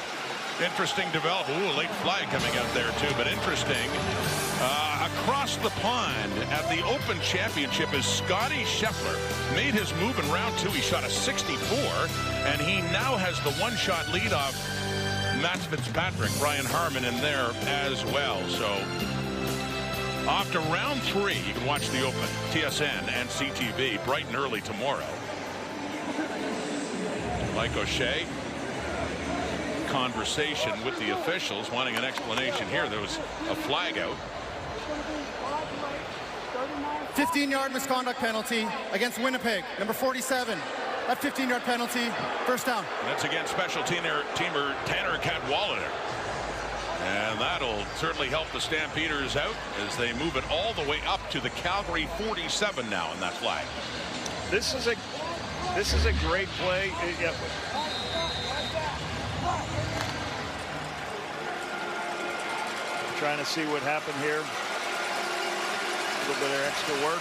Speaker 2: Interesting development. Ooh, a late flag coming out there too, but interesting. Across the pond at the Open Championship is Scotty Scheffler. Made his move in round 2. He shot a 64, and he now has the 1-shot lead off Matt Fitzpatrick. Brian Harmon in there as well. So off to round 3. You can watch the Open, TSN and CTV, bright and early tomorrow. Mike O'Shea. Conversation with the officials, wanting an explanation here. There was a flag out.
Speaker 4: 15-yard misconduct penalty against Winnipeg, number 47. That 15-yard penalty, 1st down.
Speaker 2: That's against special teamer Tanner Cadwallader. And that'll certainly help the Stampeders out as they move it all the way up to the Calgary 47 now in that flag.
Speaker 3: This is a great play. Trying to see what happened here. A little bit of extra work.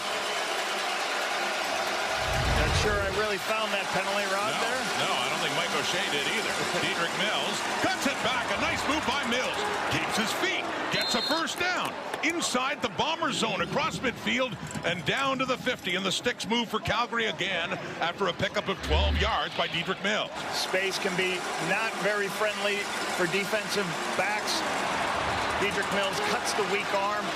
Speaker 3: Not sure I really found that penalty, Rod, there.
Speaker 2: No, I don't think Mike O'Shea did either. Dedrick Mills cuts it back. A nice move by Mills. Keeps his feet. Gets a 1st down. Inside the Bomber zone, across midfield, and down to the 50. And the sticks move for Calgary again after a pickup of 12 yards by Dedrick Mills.
Speaker 3: Space can be not very friendly for defensive backs. Dedrick Mills cuts the weak arm,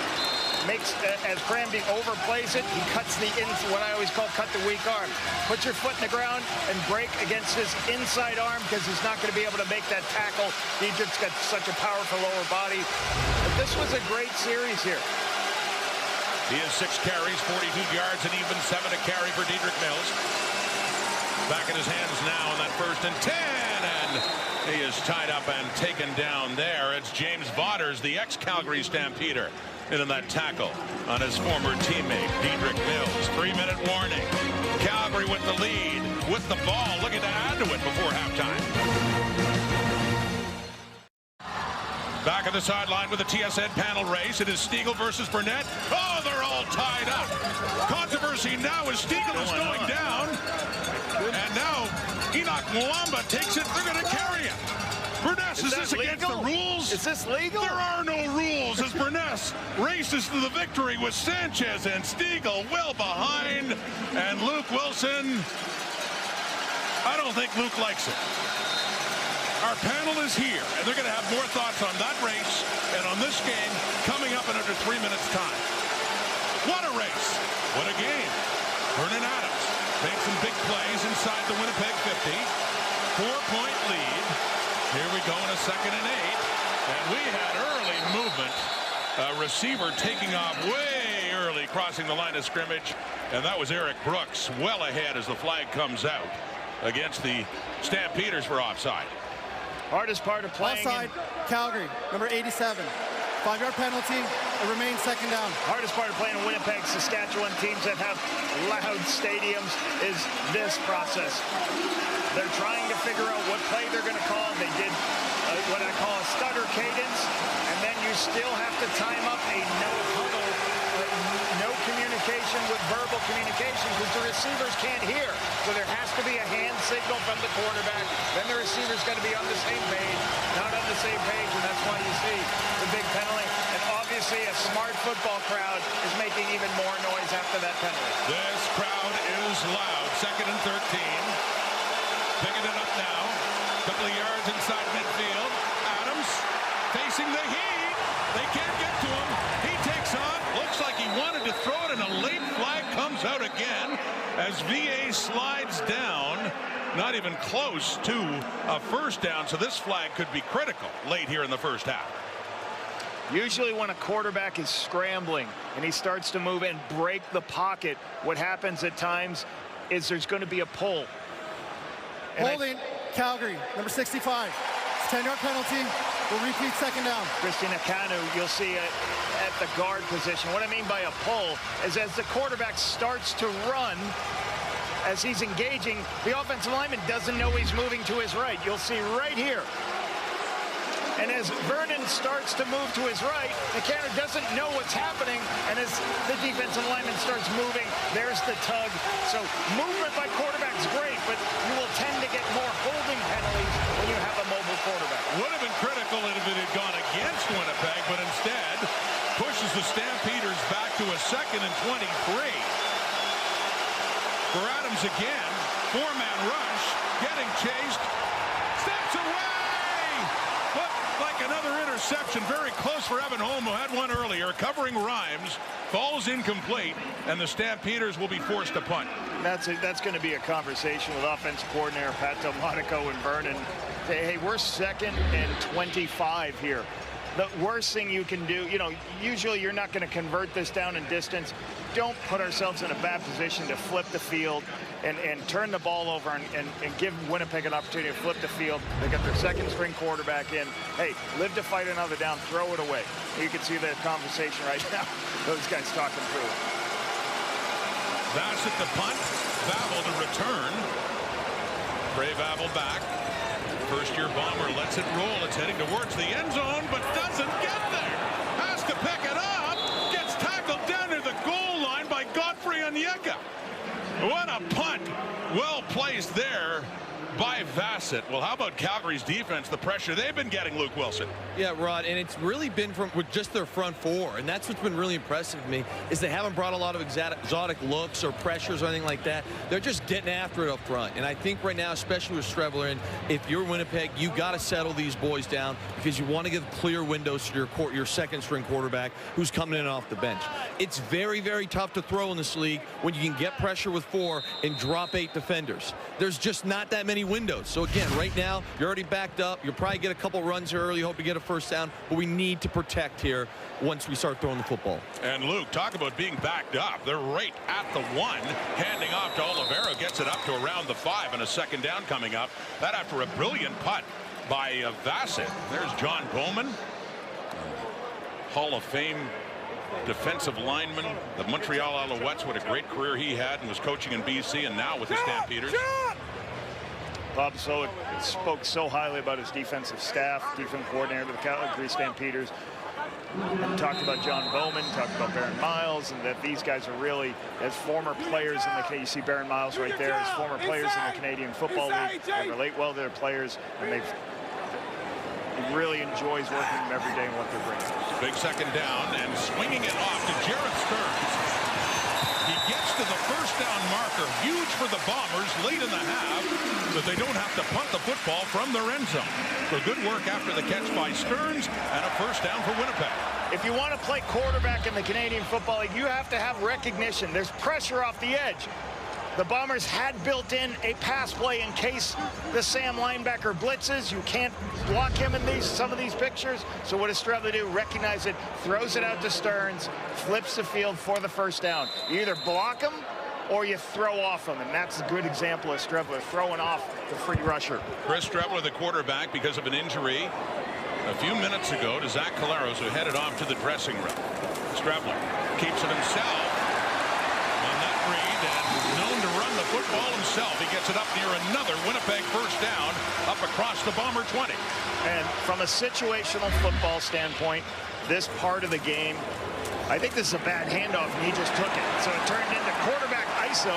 Speaker 3: makes, as Cranby overplays it, he cuts the what I always call cut the weak arm. Put your foot in the ground and break against his inside arm because he's not going to be able to make that tackle. Dedrick's got such a powerful lower body. But this was a great series here.
Speaker 2: He has 6 carries, 42 yards, and even 7 a carry for Dedrick Mills. Back in his hands now on that 1st and 10, and he is tied up and taken down there. It's James Vaughters, the ex-Calgary Stampeder, in that tackle on his former teammate, Dedrick Mills. 3-minute warning. Calgary with the lead, with the ball, looking to add to it before halftime. Back at the sideline with the TSN panel race. It is Stiegel versus Burnett. Oh, they're all tied up. Controversy now as Stiegel is going down. And now Enoch Mwamba takes it. They're going to carry it. Burness, is this legal? Against the rules?
Speaker 3: Is this legal?
Speaker 2: There are no rules as Burness races to the victory with Sanchez and Stiegel well behind. And Luke Wilson, I don't think Luke likes it. Our panel is here, and they're going to have more thoughts on that race and on this game coming up in under 3 minutes' time. What a race. What a game. Vernon Adams made some big plays inside the Winnipeg 50. 4-point lead. Here we go in a 2nd and 8. And we had early movement. A receiver taking off way early, crossing the line of scrimmage. And that was Eric Brooks well ahead as the flag comes out against the Stampeders for offside.
Speaker 3: Hardest part of playing.
Speaker 4: Offside, Calgary, number 87. 5-yard penalty. It remains second down.
Speaker 3: Hardest part of playing in Winnipeg, Saskatchewan, teams that have loud stadiums, is this process. They're trying to figure out what play they're going to call. They did what I call a stutter cadence, and then you still have to time up a no-huddle, no communication with verbal communication, because the receivers can't hear. So there has to be a hand signal from the quarterback. Then the receiver's got to be on the same page, not on the same page, and that's why you see the big penalty. And obviously a smart football crowd is making even more noise after that penalty.
Speaker 2: This crowd is loud. 2nd and 13. Picking it up now. Couple of yards inside midfield. Adams facing the heat. They can't get to him. He takes on. Looks like he wanted to throw it, and a late flag comes out again as VA slides down. Not even close to a first down, so this flag could be critical late here in the first half.
Speaker 3: Usually when a quarterback is scrambling and he starts to move and break the pocket, what happens at times is there's going to be a pull. And
Speaker 4: Holding, Calgary, number 65. It's 10-yard penalty. We'll repeat second down.
Speaker 3: Christian Akanu, you'll see it at the guard position. What I mean by a pull is as the quarterback starts to run, as he's engaging, the offensive lineman doesn't know he's moving to his right. You'll see right here. And as Vernon starts to move to his right, McCann doesn't know what's happening. And as the defensive lineman starts moving, there's the tug. So movement by quarterback's great, but you will tend to get more holding penalties when you have a mobile quarterback.
Speaker 2: Would have been critical if it had gone against Winnipeg, but instead pushes the Stampeders back to a 2nd and 23. For Adams again, 4-man rush, getting chased, steps away. Like another interception, very close for Evan Holm, who had one earlier. Covering Rhymes, falls incomplete, and the Stampeders will be forced to punt.
Speaker 3: That's going to be a conversation with offensive coordinator Pat Delmonico and Vernon. Hey, we're 2nd and 25 here. The worst thing you can do, usually you're not going to convert this down in distance. Don't put ourselves in a bad position to flip the field and turn the ball over and give Winnipeg an opportunity to flip the field. They got their 2nd-string quarterback in. Hey, live to fight another down, throw it away. You can see the conversation right now. Those guys talking through it.
Speaker 2: Bassett the punt, Vavel to return. Ray Vavel back. First-year Bomber lets it roll. It's heading towards the end zone, but doesn't get there. Has to pick it up. Gets tackled down near the goal line by Godfrey Onyeka. What a punt. Well placed there by Bassett. Well, how about Calgary's defense, the pressure they've been getting, Luke Wilson?
Speaker 5: Yeah, Rod, and it's really been with just their front four, and that's what's been really impressive to me, is they haven't brought a lot of exotic looks or pressures or anything like that. They're just getting after it up front, and I think right now, especially with Streveler, and if you're Winnipeg, you got to settle these boys down because you want to give clear windows to your 2nd-string quarterback who's coming in off the bench. It's very, very tough to throw in this league when you can get pressure with 4 and drop 8 defenders. There's just not that many windows. So again, right now, you're already backed up. You'll probably get a couple runs here early. Hope to get a first down, but we need to protect here once we start throwing the football.
Speaker 2: And Luke, talk about being backed up. They're right at the 1, handing off to Oliveira, gets it up to around the 5, and a 2nd down coming up. That after a brilliant punt by Bassett. There's John Bowman, Hall of Fame defensive lineman, the Montreal Alouettes. What a great career he had, and was coaching in BC, and now with the Stampeders.
Speaker 3: Bob Sowick spoke so highly about his defensive staff, defensive coordinator of the Calgary Stampeders. And talked about John Bowman, talked about Baron Miles, and that these guys are really, as former players in the, you see Baron Miles right there, as former players in the Canadian Football League. They relate well to their players, and he really enjoys working with them every day and what they're bringing.
Speaker 2: Big 2nd down, and swinging it off to Jared Stearns. He gets to the first down marker. Huge for the Bombers late in the half, but they don't have to punt the football from their end zone. So good work after the catch by Stearns, and a first down for Winnipeg.
Speaker 3: If you want to play quarterback in the Canadian Football League, you have to have recognition. There's pressure off the edge. The Bombers had built in a pass play in case the Sam linebacker blitzes. You can't block him in some of these pictures. So what does Streveler do? Recognize it, throws it out to Stearns, flips the field for the first down. You either block him or you throw off him, and that's a good example of Streveler throwing off the free rusher.
Speaker 2: Chris Streveler, the quarterback, because of an injury, a few minutes ago to Zach Collaros, who headed off to the dressing room. Strebler keeps it himself on that read, and known to run the football himself. He gets it up near another Winnipeg first down, up across the Bomber 20.
Speaker 3: And from a situational football standpoint, this part of the game, I think this is a bad handoff, and he just took it. So it turned into quarterback ISO.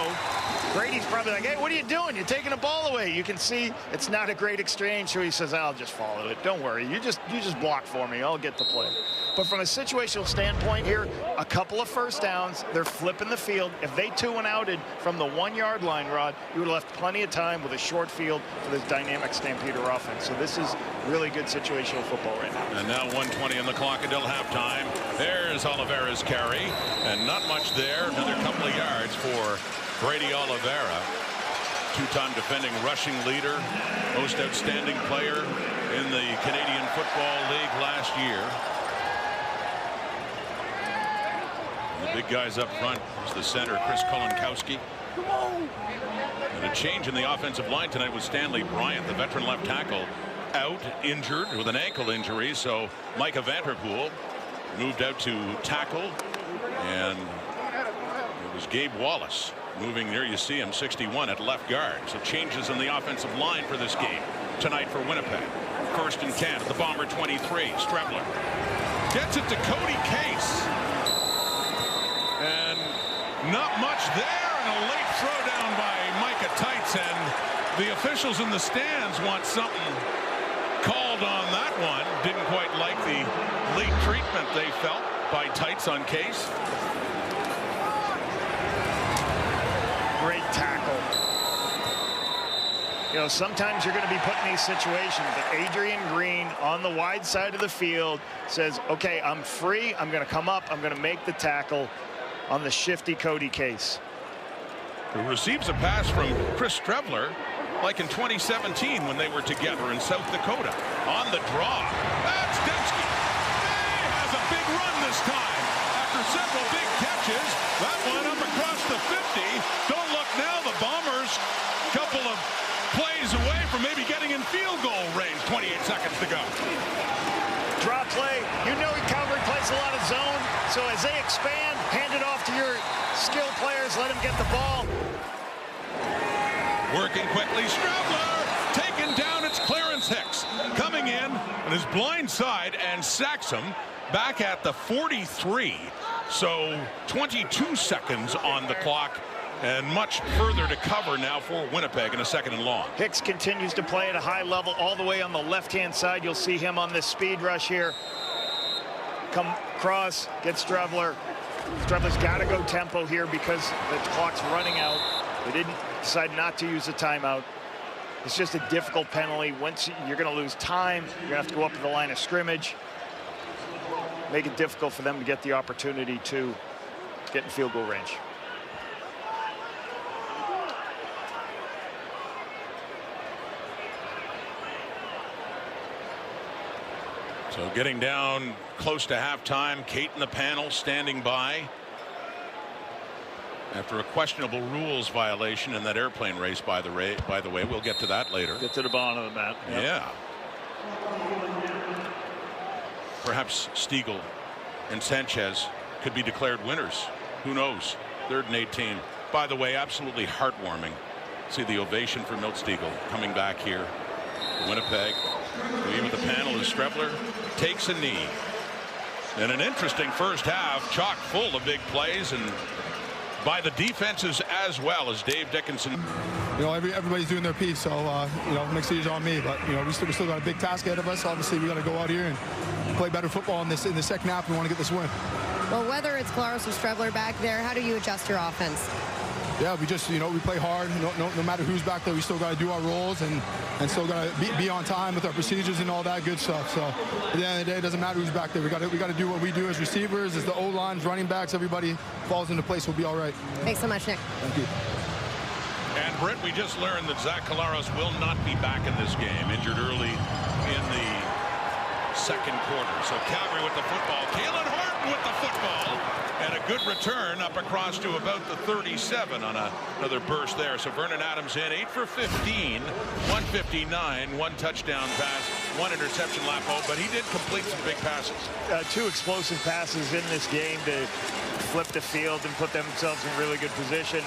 Speaker 3: Brady's probably like, hey, what are you doing? You're taking the ball away. You can see it's not a great exchange. So he says, I'll just follow it. Don't worry. You just block for me. I'll get the play. But from a situational standpoint here, a couple of first downs. They're flipping the field. If they 2-and-outed from the 1-yard line, Rod, you would have left plenty of time with a short field for this dynamic Stampeder offense. So this is really good situational football right now.
Speaker 2: And now 1:20 on the clock until halftime. There's Oliveira's carry, and not much there. Another couple of yards for Brady Oliveira, two-time defending rushing leader, most outstanding player in the Canadian Football League last year. The big guys up front is the center, Chris Kolonkowski. And a change in the offensive line tonight with Stanley Bryant, the veteran left tackle, out injured with an ankle injury. So Micah Vanterpool moved out to tackle, and it was Gabe Wallace moving there. You see him, 61 at left guard. So changes in the offensive line for this game tonight for Winnipeg. First and 10 at the Bomber 23. Strebler gets it to Cody Case, and not much there, and a late throwdown by Micah Tights, and the officials in the stands want something called on that one. Didn't quite like the late treatment they felt by Tights on Case.
Speaker 3: Great tackle. You know, sometimes you're going to be put in these situations, but Adrian Green on the wide side of the field says, okay, I'm free. I'm going to come up. I'm going to make the tackle on the shifty Cody Case.
Speaker 2: Who receives a pass from Chris Strebler like in 2017 when they were together in South Dakota. On the draw, that's Dembski. He has a big run this time after several big catches. That one up across the 50. Don't look now, the Bombers couple of plays away from maybe getting in field goal range. 28 seconds to go.
Speaker 3: Draw play. You know Calgary plays a lot of zone, so as they expand, hand it off to your skilled players, let them get the ball.
Speaker 2: Working quickly, Strebler taken down. It's Clarence Hicks coming in on his blind side and sacks him back at the 43. So 22 seconds on the clock, and much further to cover now for Winnipeg in a second and long.
Speaker 3: Hicks continues to play at a high level all the way on the left-hand side. You'll see him on this speed rush here. Come across, get Strebler. Strebler's got to go tempo here because the clock's running out. They didn't decide not to use the timeout. It's just a difficult penalty. Once you're going to lose time, you're going to have to go up to the line of scrimmage. Make it difficult for them to get the opportunity to get in field goal range.
Speaker 2: So getting down close to halftime, Kate in the panel standing by after a questionable rules violation in that airplane race, by the way. We'll get to that later.
Speaker 3: Get to the bottom of that. Yep.
Speaker 2: Yeah. Perhaps Stiegel and Sanchez could be declared winners. Who knows? 3rd and 18. By the way, absolutely heartwarming. See the ovation for Milt Stiegel coming back here. Winnipeg. We with the panel as Strebler takes a knee. And an interesting first half, chock full of big plays, and by the defenses as well, as Dave Dickinson.
Speaker 8: You know, everybody's doing their piece, so you know, it makes it easy on me. But you know, we still got a big task ahead of us. Obviously, we got to go out here and play better football in the second half. We want to get this win.
Speaker 7: Well, whether it's Collaros or Strebler back there, how do you adjust your offense?
Speaker 8: Yeah, we just, you know, we play hard. No matter who's back there, we still got to do our roles and still got to be on time with our procedures and all that good stuff. So at the end of the day, it doesn't matter who's back there. We got to do what we do as receivers, as the O-lines, running backs. Everybody falls into place. We'll be all right.
Speaker 7: Thanks so much, Nick.
Speaker 8: Thank you.
Speaker 2: And Britt, we just learned that Zach Collaros will not be back in this game, injured early in the second quarter. So Calgary with the football. Kalen Horton with the football. And a good return up across to about the 37 on another burst there. So Vernon Adams in 8 for 15, 159, 1 touchdown pass. one interception, Lapo, but he did complete some big passes.
Speaker 3: 2 explosive passes in this game to flip the field and put themselves in really good position.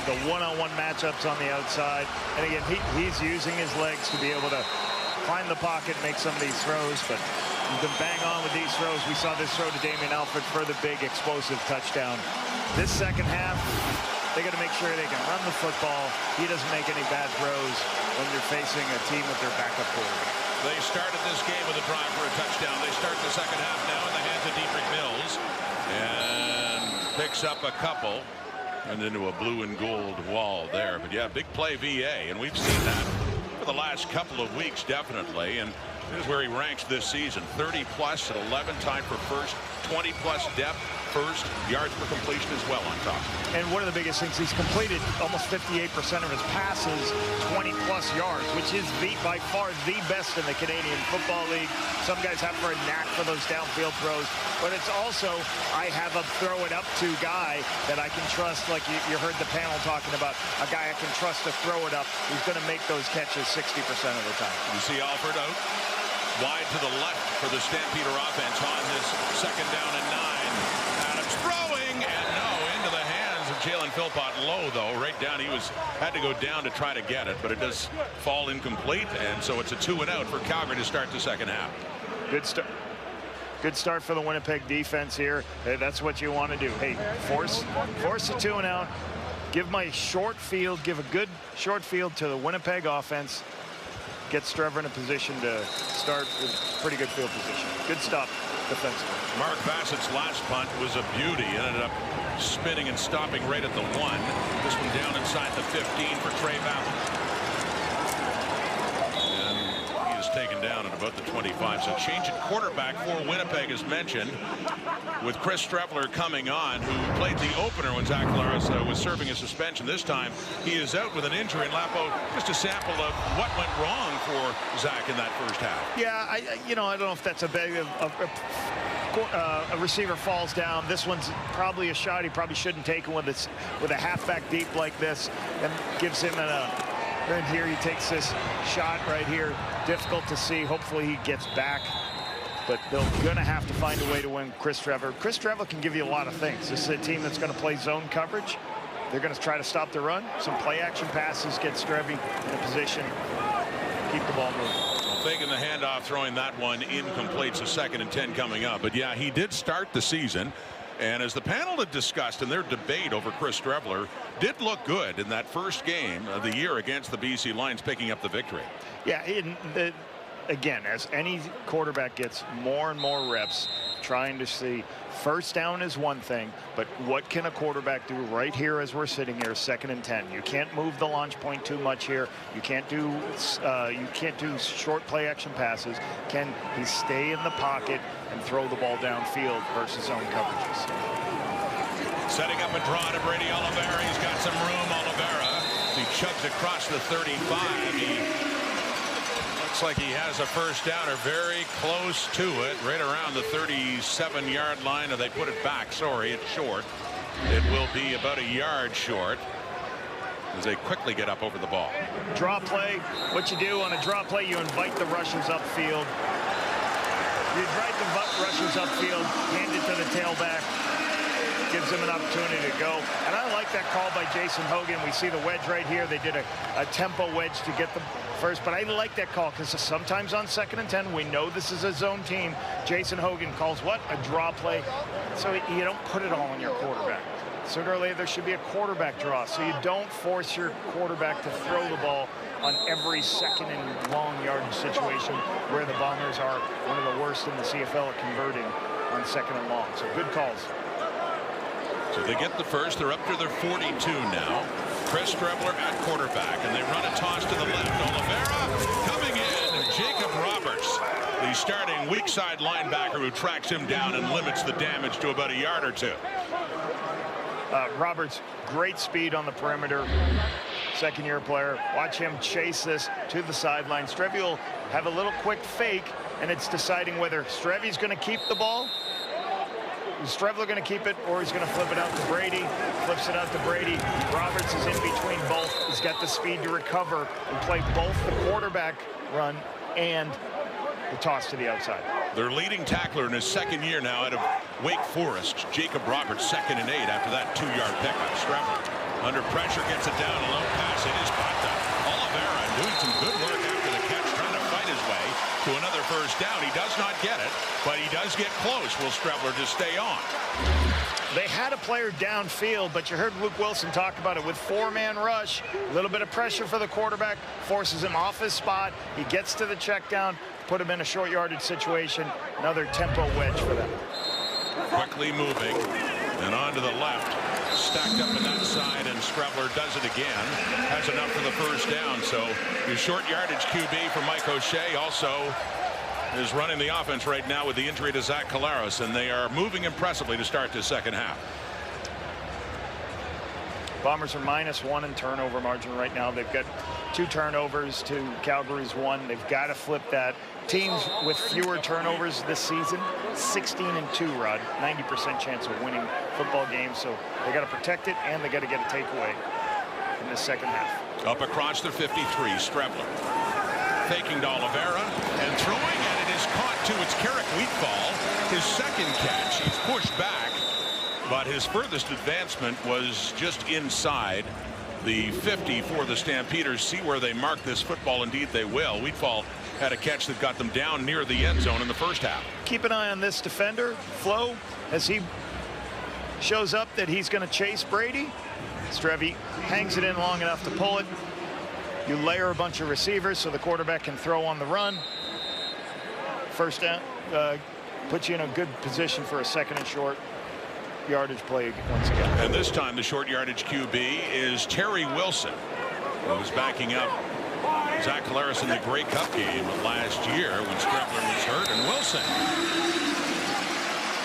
Speaker 3: The one-on-one matchups on the outside. And again, he's using his legs to be able to climb the pocket, make some of these throws, but you can bang on with these throws. We saw this throw to Damian Alford for the big explosive touchdown. This second half, they got to make sure they can run the football. He doesn't make any bad throws when you're facing a team with their backup quarterback.
Speaker 2: They started this game with a drive for a touchdown. They start the second half now in the hands of Dietrich Mills, and picks up a couple and into a blue and gold wall there. But yeah, big play VA, and we've seen that for the last couple of weeks, definitely. And here's where he ranks this season: 30+ at 11, tied for first, 20+ depth, first, yards per completion as well on top.
Speaker 3: And one of the biggest things, he's completed almost 58% of his passes, 20+ yards, which is by far the best in the Canadian Football League. Some guys have for a knack for those downfield throws, but it's also, I have a throw it up to guy that I can trust, like you heard the panel talking about, a guy I can trust to throw it up, who's going to make those catches 60% of the time.
Speaker 2: You see Alford out wide to the left for the Stampeder offense on this second down and 9. Adams throwing, and no, into the hands of Jalen Philpott. Low, though, right down. He had to go down to try to get it, but it does fall incomplete, and so it's a 2-and-out for Calgary to start the second half.
Speaker 3: Good start. Good start for the Winnipeg defense here. That's what you want to do. Hey, force a 2-and-out. Give my short field, give a good short field to the Winnipeg offense. Gets Trevor in a position to start with pretty good field position. Good stop defensively.
Speaker 2: Mark Bassett's last punt was a beauty. It ended up spinning and stopping right at the 1. This one down inside the 15 for Trey Ballard. And he is taken down at about the 25. So change at quarterback for Winnipeg, as mentioned, with Chris Streveler coming on, who played the opener when Zach Collaros was serving a suspension. This time he is out with an injury. And Lapo, just a sample of what went wrong for Zach in that first half.
Speaker 3: Yeah, I don't know if that's a big a receiver falls down. This one's probably a shot he probably shouldn't take with a halfback deep like this, and gives him right here. He takes this shot right here. Difficult to see. Hopefully he gets back. But they're going to have to find a way to win Chris Trevor. Chris Trevor can give you a lot of things. This is a team that's going to play zone coverage. They're going to try to stop the run. Some play action passes, get Strevy in a position, keep the ball moving.
Speaker 2: Well, faking the handoff, throwing that one incomplete. So 2nd and 10 coming up. But yeah, he did start the season. And as the panel had discussed in their debate over Chris Streveler, did look good in that first game of the year against the BC Lions, picking up the victory.
Speaker 3: Yeah, again, as any quarterback gets more and more reps, trying to see first down is one thing, but what can a quarterback do right here as we're sitting here, 2nd and 10? You can't move the launch point too much here. You can't do short play action passes. Can he stay in the pocket and throw the ball downfield versus zone coverages?
Speaker 2: Setting up a draw to Brady Oliveira. He's got some room. Oliveira, he chugs across the 35. He looks like he has a first down, or very close to it, right around the 37-yard line. Or they put it back. Sorry, it's short. It will be about a yard short as they quickly get up over the ball.
Speaker 3: Draw play. What you do on a draw play, you invite the rushers upfield. You invite the rushers upfield, hand it to the tailback. Gives him an opportunity to go. And I like that call by Jason Hogan. We see the wedge right here. They did a tempo wedge to get the first, but I like that call because sometimes on 2nd and 10, we know this is a zone team. Jason Hogan calls what? A draw play. So you don't put it all on your quarterback. Sooner or later, there should be a quarterback draw. So you don't force your quarterback to throw the ball on every 2nd and long yardage situation, where the Bombers are one of the worst in the CFL at converting on 2nd and long. So good calls.
Speaker 2: So they get the first. They're up to their 42 now. Chris Streveler at quarterback, and they run a toss to the left. Oliveira coming in, and Jacob Roberts, the starting weak side linebacker, who tracks him down and limits the damage to about a yard or two.
Speaker 3: Roberts, great speed on the perimeter. Second-year player. Watch him chase this to the sideline. Strevy will have a little quick fake, and it's deciding whether Strevy's going to keep the ball. Is Streveler going to keep it, or he's going to flip it out to Brady? Flips it out to Brady. Roberts is in between both. He's got the speed to recover and play both the quarterback run and the toss to the outside.
Speaker 2: Their leading tackler in his second year now out of Wake Forest, Jacob Roberts, 2nd and 8 after that 2-yard pickup. Strevler under pressure gets it down, a low pass. It is caught down. Oliveira doing some good work after the catch, trying to fight his way to another first down. He does not get it, but he does get close. Will Strevler just stay on?
Speaker 3: They had a player downfield, but you heard Luke Wilson talk about it with 4-man rush. A little bit of pressure for the quarterback, forces him off his spot. He gets to the check down, put him in a short yardage situation. Another tempo wedge for them.
Speaker 2: Quickly moving and on to the left. Stacked up in that side, and Strevler does it again. Has enough for the first down. So your short yardage QB for Mike O'Shea also is running the offense right now with the injury to Zach Collaros, and they are moving impressively to start the second half.
Speaker 3: Bombers are -1 in turnover margin right now. They've got 2 turnovers to Calgary's 1. They've got to flip that. Teams with fewer turnovers this season, 16-2, Rod. 90% chance of winning football games. So they got to protect it, and they got to get a takeaway in the second half.
Speaker 2: Up across the 53, Strevler faking to Oliveira and throwing, and it is caught too. It's Carrick Wheatfall, his second catch. He's pushed back, but his furthest advancement was just inside the 50 for the Stampeders. See where they mark this football. Indeed they will. Wheatfall had a catch that got them down near the end zone in the first half.
Speaker 3: Keep an eye on this defender, Flo, as he shows up that he's going to chase Brady. Strevy hangs it in long enough to pull it. You layer a bunch of receivers so the quarterback can throw on the run. First down, puts you in a good position for a 2nd and short yardage play once again.
Speaker 2: And this time the short yardage QB is Terry Wilson, who's backing up Zach Collaros in the Grey Cup game last year when Strevler was hurt, and Wilson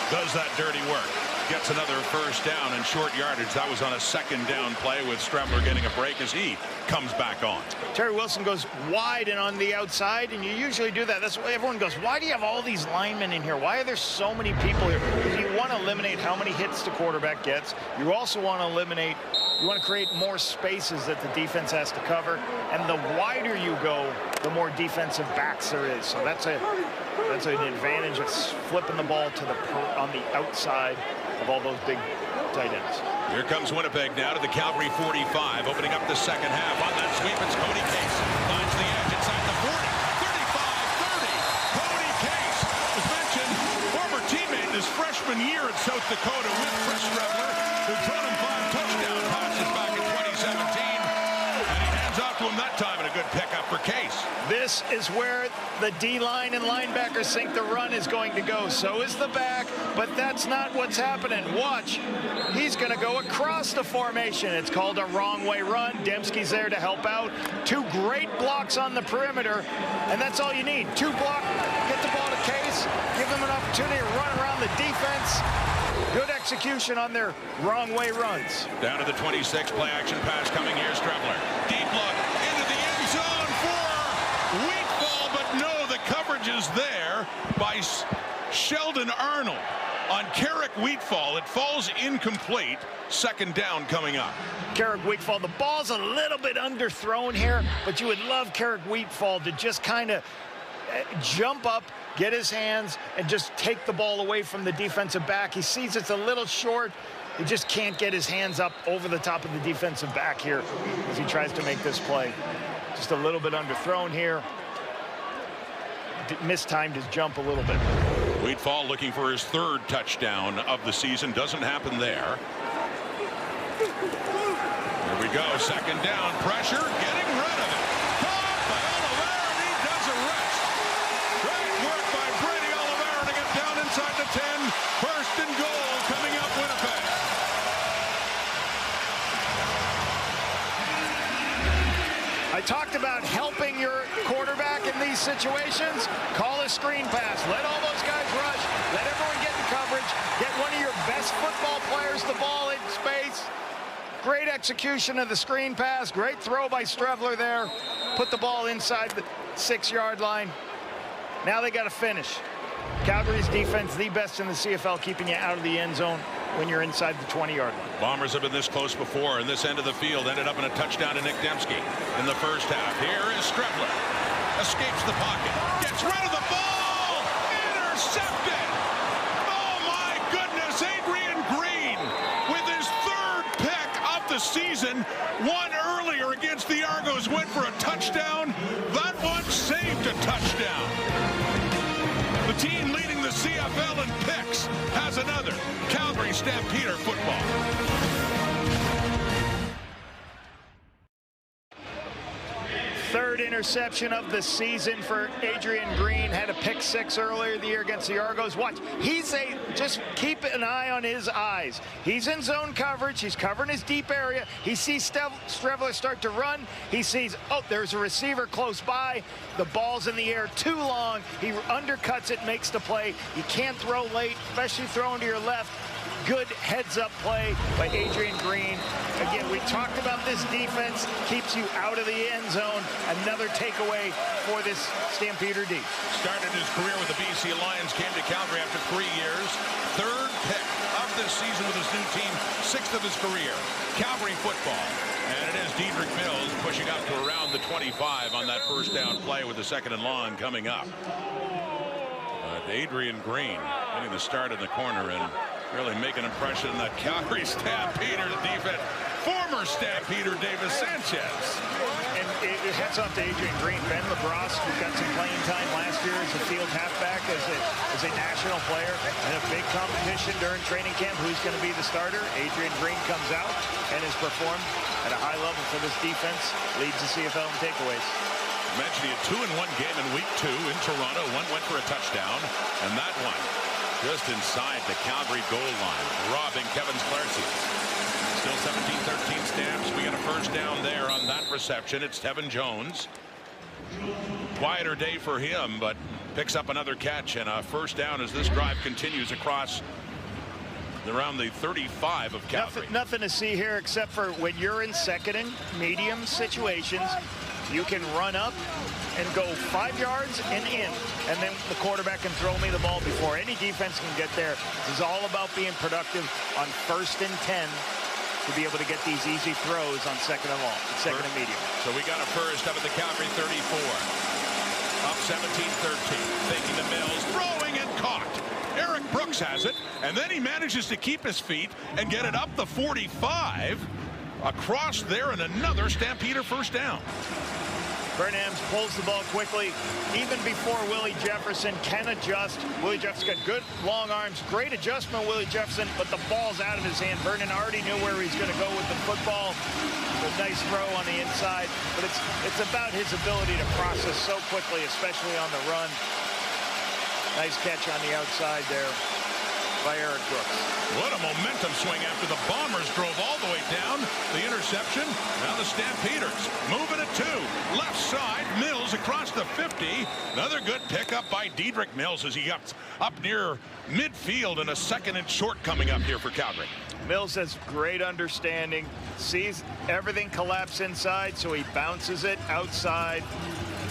Speaker 2: does that dirty work. Gets another first down and short yardage. That was on a 2nd down play with Strevler getting a break as he comes back on.
Speaker 3: Terry Wilson goes wide and on the outside, and you usually do that. That's why everyone goes, why do you have all these linemen in here? Why are there so many people here? Because you want to eliminate how many hits the quarterback gets. You also want to eliminate, you want to create more spaces that the defense has to cover. And the wider you go, the more defensive backs there is. So that's an advantage of flipping the ball to on the outside of all those big tight ends.
Speaker 2: Here comes Winnipeg now to the Calgary 45, opening up the second half. On that sweep, it's Cody Case. Finds the edge inside the 40, 35, 30. Cody Case was mentioned, former teammate in his freshman year at South Dakota with Chris Strevler, who thrown him 5 touchdown passes back in 2017. And he hands off to him that time, and a good pickup for Case.
Speaker 3: This is where the D-line and linebackers think the run is going to go. So is the back, but that's not what's happening. Watch. He's going to go across the formation. It's called a wrong way run. Dembski's there to help out. 2 great blocks on the perimeter, and that's all you need. 2 block, get the ball to Case, give them an opportunity to run around the defense. Good execution on their wrong way runs.
Speaker 2: Down to the 26, play action pass coming here. Strevler. Deep look into the end zone for Wheatfall, but no, the coverage is there by Sheldon Arnold on Carrick Wheatfall. It falls incomplete. 2nd down coming up.
Speaker 3: Carrick Wheatfall, the ball's a little bit underthrown here, but you would love Carrick Wheatfall to just kind of jump up, get his hands, and just take the ball away from the defensive back. He sees it's a little short. He just can't get his hands up over the top of the defensive back here as he tries to make this play. Just a little bit underthrown here. Mistimed his jump a little bit.
Speaker 2: Wheatfall looking for his 3rd touchdown of the season. Doesn't happen there. Here we go. 2nd down. Pressure. Getting rid of it. Caught by Oliveira, and he does a rest. Great work by Brady Oliveira to get down inside the 10. 1st and goal coming up Winnipeg.
Speaker 3: I talked about helping your quarterback in these situations. Call a screen pass. Let all those guys rush. Let everyone get in coverage. Get one of your best football players the ball in space. Great execution of the screen pass. Great throw by Strevler there. Put the ball inside the 6-yard line. Now they got to finish. Calgary's defense, the best in the CFL, keeping you out of the end zone when you're inside the 20-yard line.
Speaker 2: Bombers have been this close before, and this end of the field ended up in a touchdown to Nick Dembski in the first half. Here is Strevler. escapes the pocket, gets rid of the ball, intercepted. Oh my goodness, Adrian Green with his third pick of the season. One earlier against the Argos went for a touchdown. That one saved a touchdown. The team leading the CFL in picks has another. Calgary Stampeder football.
Speaker 3: Third interception of the season for Adrian Green. Had a pick 6 earlier in the year against the Argos. Watch, just keep an eye on his eyes. He's in zone coverage. He's covering his deep area. He sees Streveler start to run. He sees, oh, there's a receiver close by. The ball's in the air too long. He undercuts it, makes the play. You can't throw late, especially throwing to your left. Good heads-up play by Adrian Green. Again, we talked about this defense. Keeps you out of the end zone. Another takeaway for this Stampeder D.
Speaker 2: Started his career with the BC Lions, came to Calgary after 3 years. Third pick of this season with his new team, 6th of his career. Calgary football. And it is Diedrich Mills pushing up to around the 25 on that first down play with the 2nd and long coming up. Adrian Green getting the start in the corner and really make an impression in that Calgary Stampeder defense. Former Stampeder Davis Sanchez.
Speaker 3: And it heads off to Adrian Green. Ben LaBrosse, who got some playing time last year as a field halfback, as a national player, and a big competition during training camp. Who's going to be the starter? Adrian Green comes out and has performed at a high level for this defense. Leads the CFL in takeaways.
Speaker 2: I mentioned he had 2-in-1 game in week 2 in Toronto. One went for a touchdown, and that one just inside the Calgary goal line, robbing Kevin's Clarsies. Still 17-13 Stamps. We got a first down there on that reception. It's Tevin Jones. Quieter day for him, but picks up another catch and a first down as this drive continues across around the 35 of Calgary.
Speaker 3: Nothing to see here except for when you're in second and medium situations, you can run up and go 5 yards and in, and then the quarterback can throw me the ball before any defense can get there. This is all about being productive on 1st and 10 to be able to get these easy throws on 2nd and long, 2nd and medium.
Speaker 2: So we got a first up at the Calgary 34. Up 17-13. Taking to Mills, throwing and caught. Eric Brooks has it, and then he manages to keep his feet and get it up the 45. Across there and another Stampeder first down.
Speaker 3: Burnhams pulls the ball quickly, even before Willie Jefferson can adjust. Willie Jefferson got good long arms, great adjustment, Willie Jefferson, but the ball's out of his hand. Vernon already knew where he's going to go with the football. A nice throw on the inside, but it's about his ability to process so quickly, especially on the run. Nice catch on the outside there by Eric Brooks.
Speaker 2: What a momentum swing after the Bombers drove all the way down. The interception. Now the Stampeders moving it 2. Left side, Mills across the 50. Another good pickup by Diedrich Mills as he gets up near midfield, and a 2nd and short coming up here for Calgary.
Speaker 3: Mills has great understanding, sees everything collapse inside, so he bounces it outside.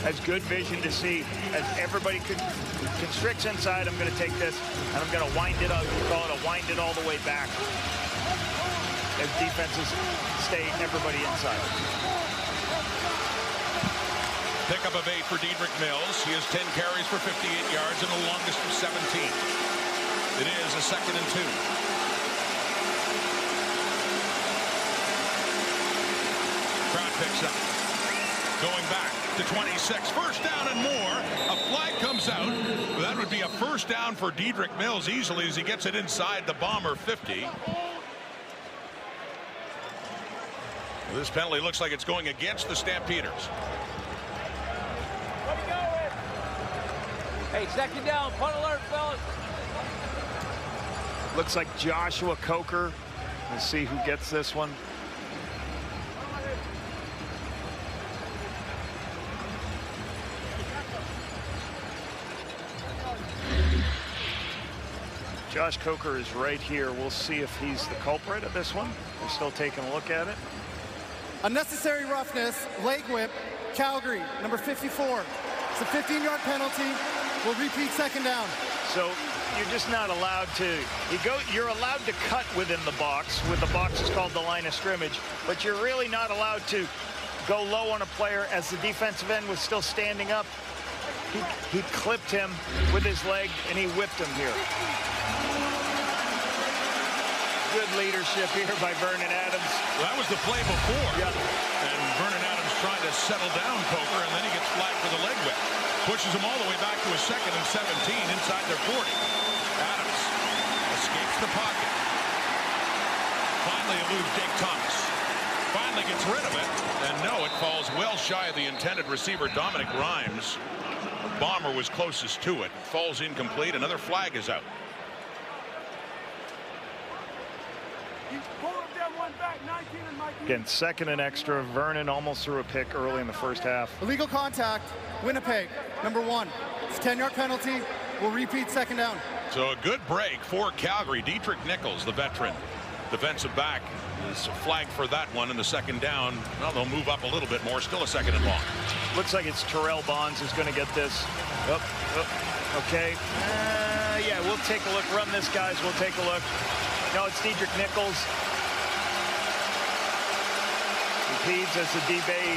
Speaker 3: Has good vision to see as everybody constricts inside. I'm going to take this and I'm going to wind it up. We call it a wind it all the way back as defenses stay everybody inside.
Speaker 2: Pickup of 8 for Diedrich Mills. He has 10 carries for 58 yards and the longest of 17. It is a 2nd and 2. Crowd picks up. Going back to 26. First down and more. A flag comes out. That would be a first down for Diedrich Mills easily as he gets it inside the Bomber 50. This penalty looks like it's going against the Stampeders.
Speaker 9: Hey, 2nd down. Punt alert, fellas.
Speaker 3: Looks like Joshua Coker. Let's see who gets this one. Josh Coker is right here. We'll see if he's the culprit of this one. We're still taking a look at it.
Speaker 4: Unnecessary roughness, leg whip, Calgary, number 54. It's a 15-yard penalty. We'll repeat 2nd down.
Speaker 3: So you're just not allowed to. You're allowed to cut within the box. With the box is called the line of scrimmage, but you're really not allowed to go low on a player as the defensive end was still standing up. He clipped him with his leg, and he whipped him here. Good leadership here by Vernon Adams.
Speaker 2: Well, that was the play before.
Speaker 3: Yeah.
Speaker 2: And Vernon Adams trying to settle down Coker, and then he gets flagged for the leg whip. Pushes him all the way back to a 2nd and 17 inside their 40. Adams escapes the pocket. Finally eludes Jake Thomas. Finally gets rid of it. And no, it falls well shy of the intended receiver, Dominic Rhymes. Bomber was closest to it. Falls incomplete. Another flag is out.
Speaker 3: Again, 2nd and extra. Vernon almost threw a pick early in the first half.
Speaker 4: Illegal contact, Winnipeg, number 1. It's a 10-yard penalty. We'll repeat 2nd down.
Speaker 2: So a good break for Calgary. Dietrich Nichols, the veteran defensive back, is flagged for that one in the 2nd down. Well, they'll move up a little bit more. Still a 2nd and long.
Speaker 3: Looks like it's Terrell Bonds who's going to get this. Okay. Yeah, we'll take a look. Run this, guys. We'll take a look. No, it's Dietrich Nichols. Impedes as the D-Bay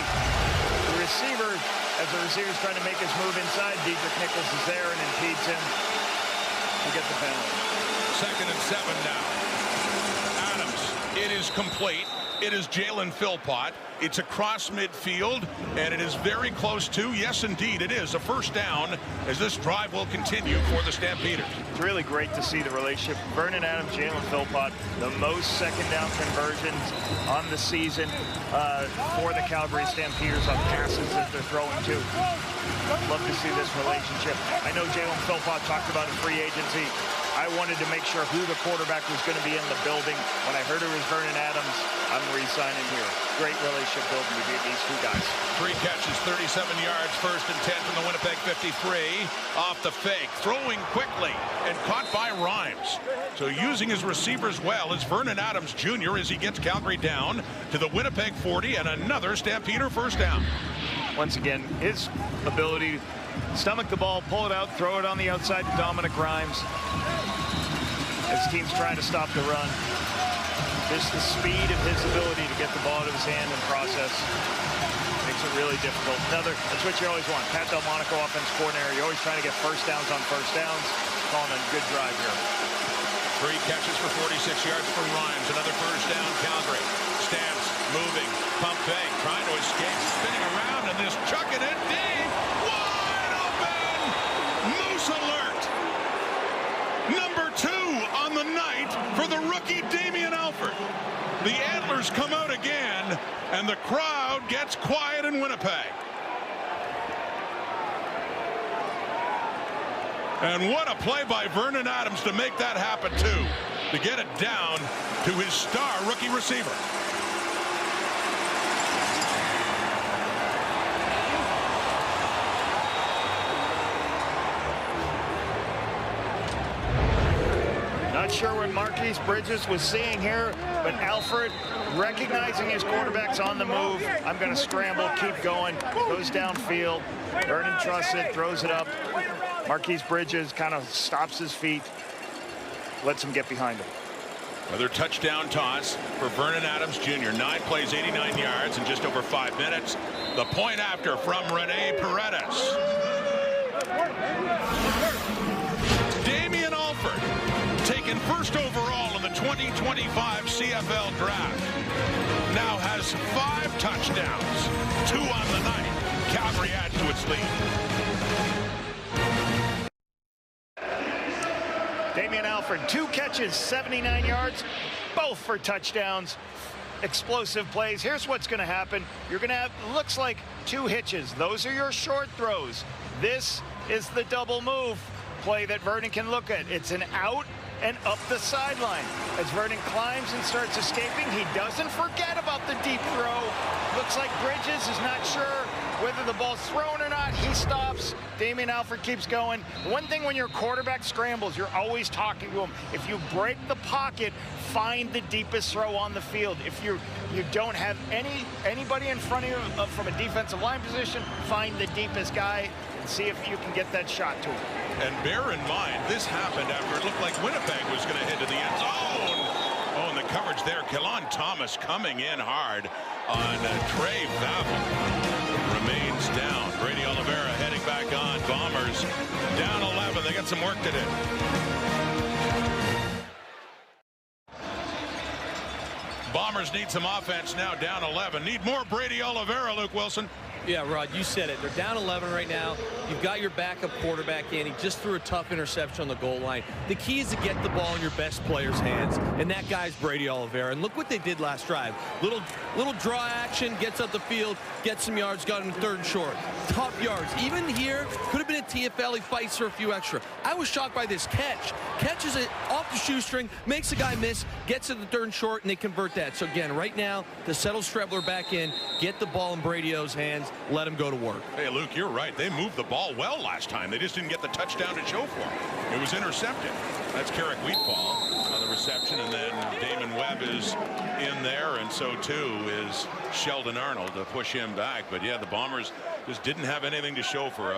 Speaker 3: receiver. As the receiver's trying to make his move inside, Dietrich Nichols is there and impedes him to get the penalty.
Speaker 2: 2nd and 7 now. Adams, it is complete. It is Jalen Philpott. It's across midfield, and it is very close to, yes, indeed, it is a 1st down as this drive will continue for the Stampeders.
Speaker 3: It's really great to see the relationship. Vernon Adams, Jalen Philpott, the most 2nd down conversions on the season for the Calgary Stampeders on passes that they're throwing to. Love to see this relationship. I know Jalen Philpott talked about in free agency. I wanted to make sure who the quarterback was going to be in the building. When I heard it was Vernon Adams, I'm re-signing here. Great relationship building between these two guys.
Speaker 2: 3 catches, 37 yards, 1st and 10 from the Winnipeg 53. Off the fake, throwing quickly, and caught by Rhymes. So using his receivers well is Vernon Adams Jr. as he gets Calgary down to the Winnipeg 40 and another Stampeder 1st down.
Speaker 3: Once again, his ability to stomach the ball, pull it out, throw it on the outside to Dominic Rhymes. As team's trying to stop the run. Just the speed of his ability to get the ball out of his hand and process makes it really difficult. That's what you always want. Pat Delmonico, offense coordinator. You're always trying to get 1st downs on 1st downs. Calling a good drive here.
Speaker 2: 3 catches for 46 yards for Rhymes. Another 1st down, Calgary. Stamps, moving, pump fake, trying to escape, spinning around, and this chucking it deep. Wide open! Moose alert! Number 2 on the night for the rookie Damian Alford. The Antlers come out again, and the crowd gets quiet in Winnipeg. And what a play by Vernon Adams to make that happen, too. To get it down to his star rookie receiver.
Speaker 3: Not sure what Marquise Bridges was seeing here, but Alfred, recognizing his quarterback's on the move, I'm going to scramble, keep going, goes downfield. Vernon trusts it, throws it up. Marquise Bridges kind of stops his feet, lets him get behind him.
Speaker 2: Another touchdown toss for Vernon Adams Jr. 9 plays, 89 yards in just over 5 minutes. The point after from Rene Paredes. Damian Alford, taken 1st overall in the 2025 CFL draft, now has 5 touchdowns, 2 on the night. Calgary adds to its lead.
Speaker 3: Damian Alford, 2 catches, 79 yards, both for touchdowns. Explosive plays. Here's what's going to happen. You're going to have, looks like 2 hitches. Those are your short throws. This is the double move play that Vernon can look at. It's an out and up the sideline. As Vernon climbs and starts escaping, he doesn't forget about the deep throw. Looks like Bridges is not sure whether the ball's thrown or not. He stops. Damian Alford keeps going. One thing when your quarterback scrambles, you're always talking to him. If you break the pocket, find the deepest throw on the field. If you don't have anybody in front of you from a defensive line position, find the deepest guy and see if you can get that shot to him.
Speaker 2: And bear in mind, this happened after it looked like Winnipeg was going to head to the end zone. Oh, and the coverage there. Kelon Thomas coming in hard on Trey Vavel. got some work to do. Bombers need some offense now, down 11. Need more Brady Oliveira, Luke Wilson.
Speaker 5: Yeah, Rod, you said it. They're down 11 right now. You've got your backup quarterback in. He just threw a tough interception on the goal line. The key is to get the ball in your best player's hands, and that guy's Brady Oliveira. And look what they did last drive. Little draw action, gets up the field, gets some yards, got him third and short. Tough yards. Even here, could have been a TFL. He fights for a few extra. I was shocked by this catch. Catches it off the shoestring, makes the guy miss, gets to the third and short, and they convert that. So again, right now, to settle Strebler back in, get the ball in Brady O's hands, let him go to work.
Speaker 2: Hey, Luke, you're right. They moved the ball well last time. They just didn't get the touchdown to show for it. It was intercepted. That's Carrick Wheatfall on the reception, and then Damon Webb is in there, and so too is Sheldon Arnold to push him back. But yeah, the Bombers just didn't have anything to show for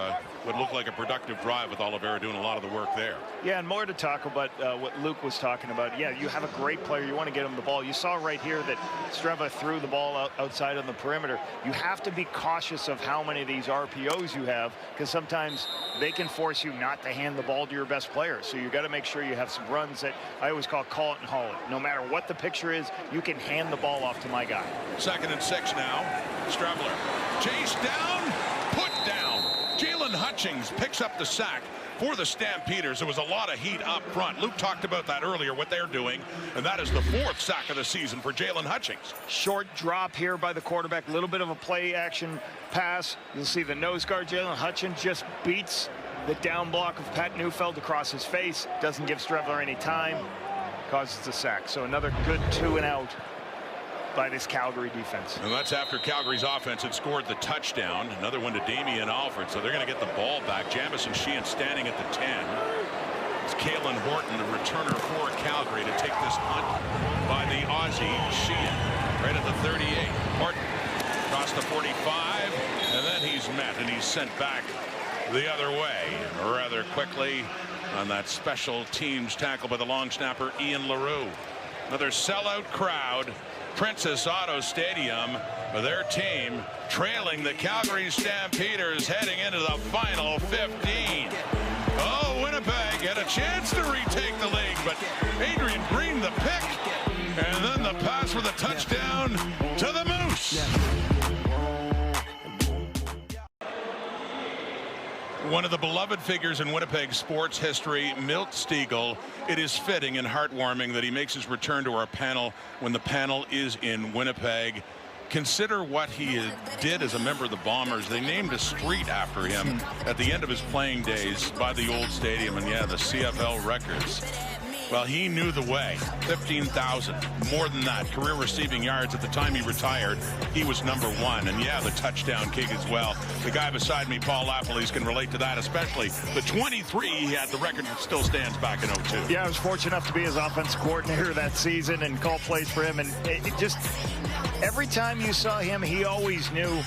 Speaker 2: what looked like a productive drive with Oliveira doing a lot of the work there.
Speaker 3: Yeah, and more to talk about what Luke was talking about. Yeah, you have a great player. You want to get him the ball. You saw right here that Streva threw the ball outside on the perimeter. You have to be cautious of how many of these RPOs you have, because sometimes they can force you not to hand the ball to your best player. So you got to make sure you have some runs that I always call it and haul it. No matter what the picture is, you can hand the ball off to my guy.
Speaker 2: 2nd and 6 now. Strebler chase down, put down. Jalen Hutchings picks up the sack for the Stampeders. There was a lot of heat up front. Luke talked about that earlier, what they're doing, and that is the 4th sack of the season for Jalen Hutchings.
Speaker 3: Short drop here by the quarterback, a little bit of a play action pass. You'll see the nose guard, Jalen Hutchings, just beats the down block of Pat Neufeld across his face. Doesn't give Strebler any time, causes the sack. So another good 2 and out by this Calgary defense.
Speaker 2: And that's after Calgary's offense had scored the touchdown. Another one to Damian Alford, so they're going to get the ball back. Jamison Sheehan standing at the 10. It's Kalen Horton, the returner for Calgary, to take this punt by the Aussie Sheehan right at the 38. Horton across the 45, and then he's met and he's sent back the other way rather quickly on that special teams tackle by the long snapper Ian LaRue. Another sellout crowd. Princess Auto Stadium, their team trailing the Calgary Stampeders heading into the final 15. Oh, Winnipeg had a chance to retake the lead, but Adrian Green the pick, and then the pass for the touchdown to the Moose. One of the beloved figures in Winnipeg sports history, Milt Stegall. It is fitting and heartwarming that he makes his return to our panel when the panel is in Winnipeg. Consider what he did as a member of the Bombers. They named a street after him at the end of his playing days by the old stadium, and yeah, the CFL records. Well, he knew the way. 15,000, more than that. Career receiving yards. At the time he retired, he was number 1. And yeah, the touchdown kick as well. The guy beside me, Paul Lapalese, can relate to that, especially the 23 he had. The record still stands back in 02.
Speaker 3: Yeah, I was fortunate enough to be his offensive coordinator that season and call plays for him. And it just, every time you saw him, he always knew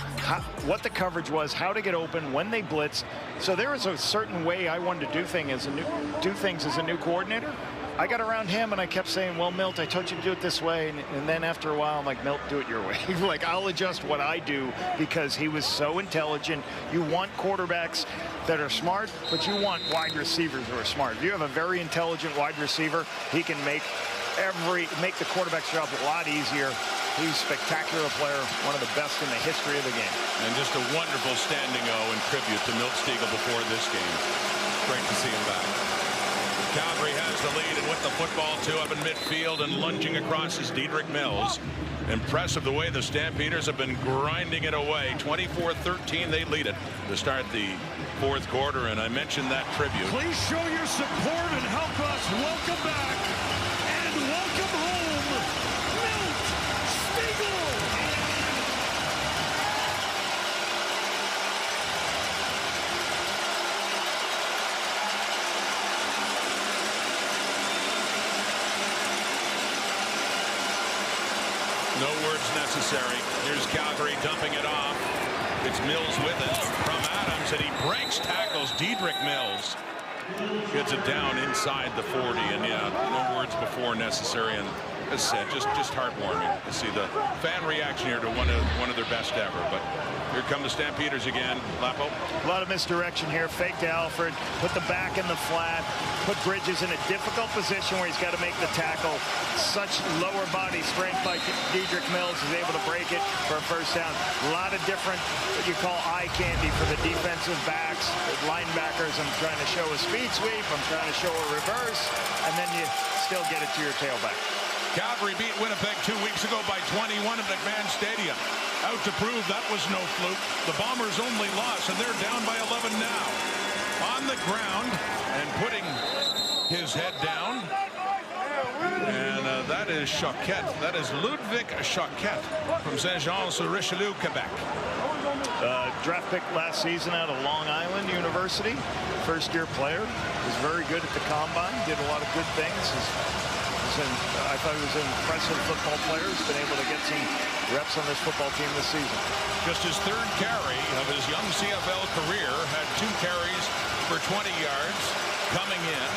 Speaker 3: what the coverage was, how to get open, when they blitzed. So there was a certain way I wanted to do things as a new coordinator. I got around him and I kept saying, well, Milt, I told you to do it this way. And then after a while, I'm like, Milt, do it your way. Like, I'll adjust what I do, because he was so intelligent. You want quarterbacks that are smart, but you want wide receivers who are smart. If you have a very intelligent wide receiver, he can make the quarterback's job a lot easier. He's a spectacular player, one of the best in the history of the game.
Speaker 2: And just a wonderful standing O and tribute to Milt Stegall before this game. Great to see him back. Calgary has the lead, and with the football too up in midfield and lunging across is Dedrick Mills. Impressive the way the Stampeders have been grinding it away. 24-13 they lead it to start the 4th quarter, and I mentioned that tribute.
Speaker 1: Please show your support and help us welcome back and welcome home Milt Stegall.
Speaker 2: No words necessary. Here's Calgary dumping it off. It's Mills with it from Adams, and he breaks tackles. Dedrick Mills gets it down inside the 40, and yeah, no words before necessary. And as I said, just heartwarming to see the fan reaction here to one of their best ever. But Here come the Stampeders again. Lapo.
Speaker 3: A lot of misdirection here. Fake to Alfred. Put the back in the flat. Put Bridges in a difficult position where he's got to make the tackle. Such lower body strength by Dedrick Mills is able to break it for a first down. A lot of different, what you call eye candy for the defensive backs, the linebackers. I'm trying to show a speed sweep. I'm trying to show a reverse. And then you still get it to your tailback.
Speaker 2: Calgary beat Winnipeg 2 weeks ago by 21 at McMahon Stadium. Out to prove that was no fluke. The Bombers only lost, and they're down by 11 now. On the ground and putting his head down. And that is Choquette. That is Ludwig Choquette from Saint-Jean-sur-Richelieu, Quebec.
Speaker 3: Draft pick last season out of Long Island University. First-year player. Was very good at the combine. Did a lot of good things. I thought he was an impressive football player. He's been able to get some reps on this football team this season.
Speaker 2: Just his third carry of his young CFL career. Had 2 carries for 20 yards coming in.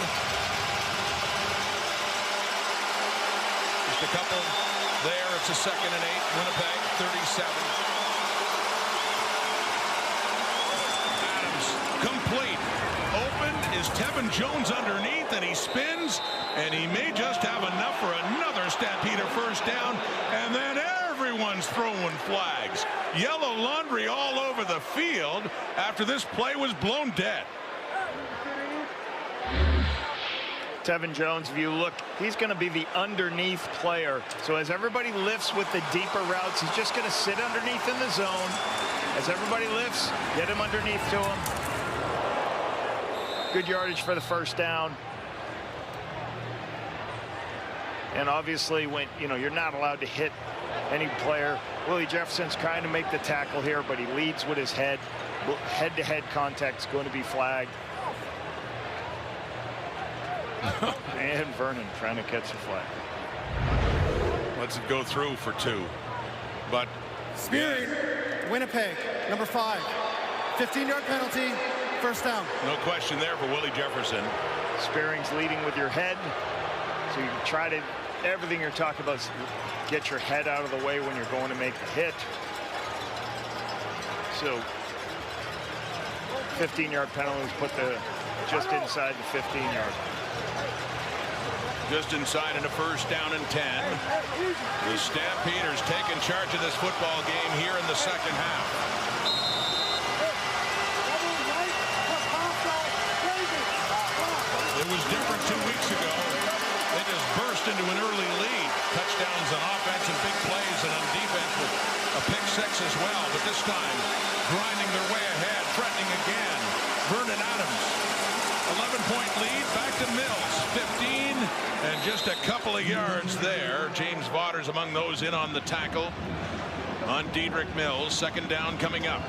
Speaker 2: Just a couple there. It's a 2nd and 8. Winnipeg 37. Adams complete. Open is Tevin Jones underneath, and he spins, and he may just have enough for another Stampeder first down, and then everyone's throwing flags. Yellow laundry all over the field after this play was blown dead.
Speaker 3: Tevin Jones, if you look, he's going to be the underneath player. So as everybody lifts with the deeper routes, he's just going to sit underneath in the zone. As everybody lifts, get him underneath to him. Good yardage for the first down. And obviously, when you're not allowed to hit any player. Willie Jefferson's trying to make the tackle here, but he leads with his head. Head-to-head contact's going to be flagged. And Vernon trying to catch the flag.
Speaker 2: Lets it go through for 2. But
Speaker 4: Spearing, Winnipeg, number 5. 15-yard penalty, first down.
Speaker 2: No question there for Willie Jefferson.
Speaker 3: Spearing's leading with your head. So you try to, everything you're talking about is get your head out of the way when you're going to make the hit. So 15-yard penalties put just inside the 15-yard.
Speaker 2: Just inside and a first down and 10. The Stampeders taking charge of this football game here in the second half. It was different 2 weeks ago. They just burst into an early lead. Touchdowns on offense and big plays, and on defense with a pick 6 as well. But this time, grinding their way ahead, threatening again. Vernon Adams, 11-point lead, back to Mills, 15, and just a couple of yards there. James Vaughters among those in on the tackle on Dedrick Mills. Second down coming up.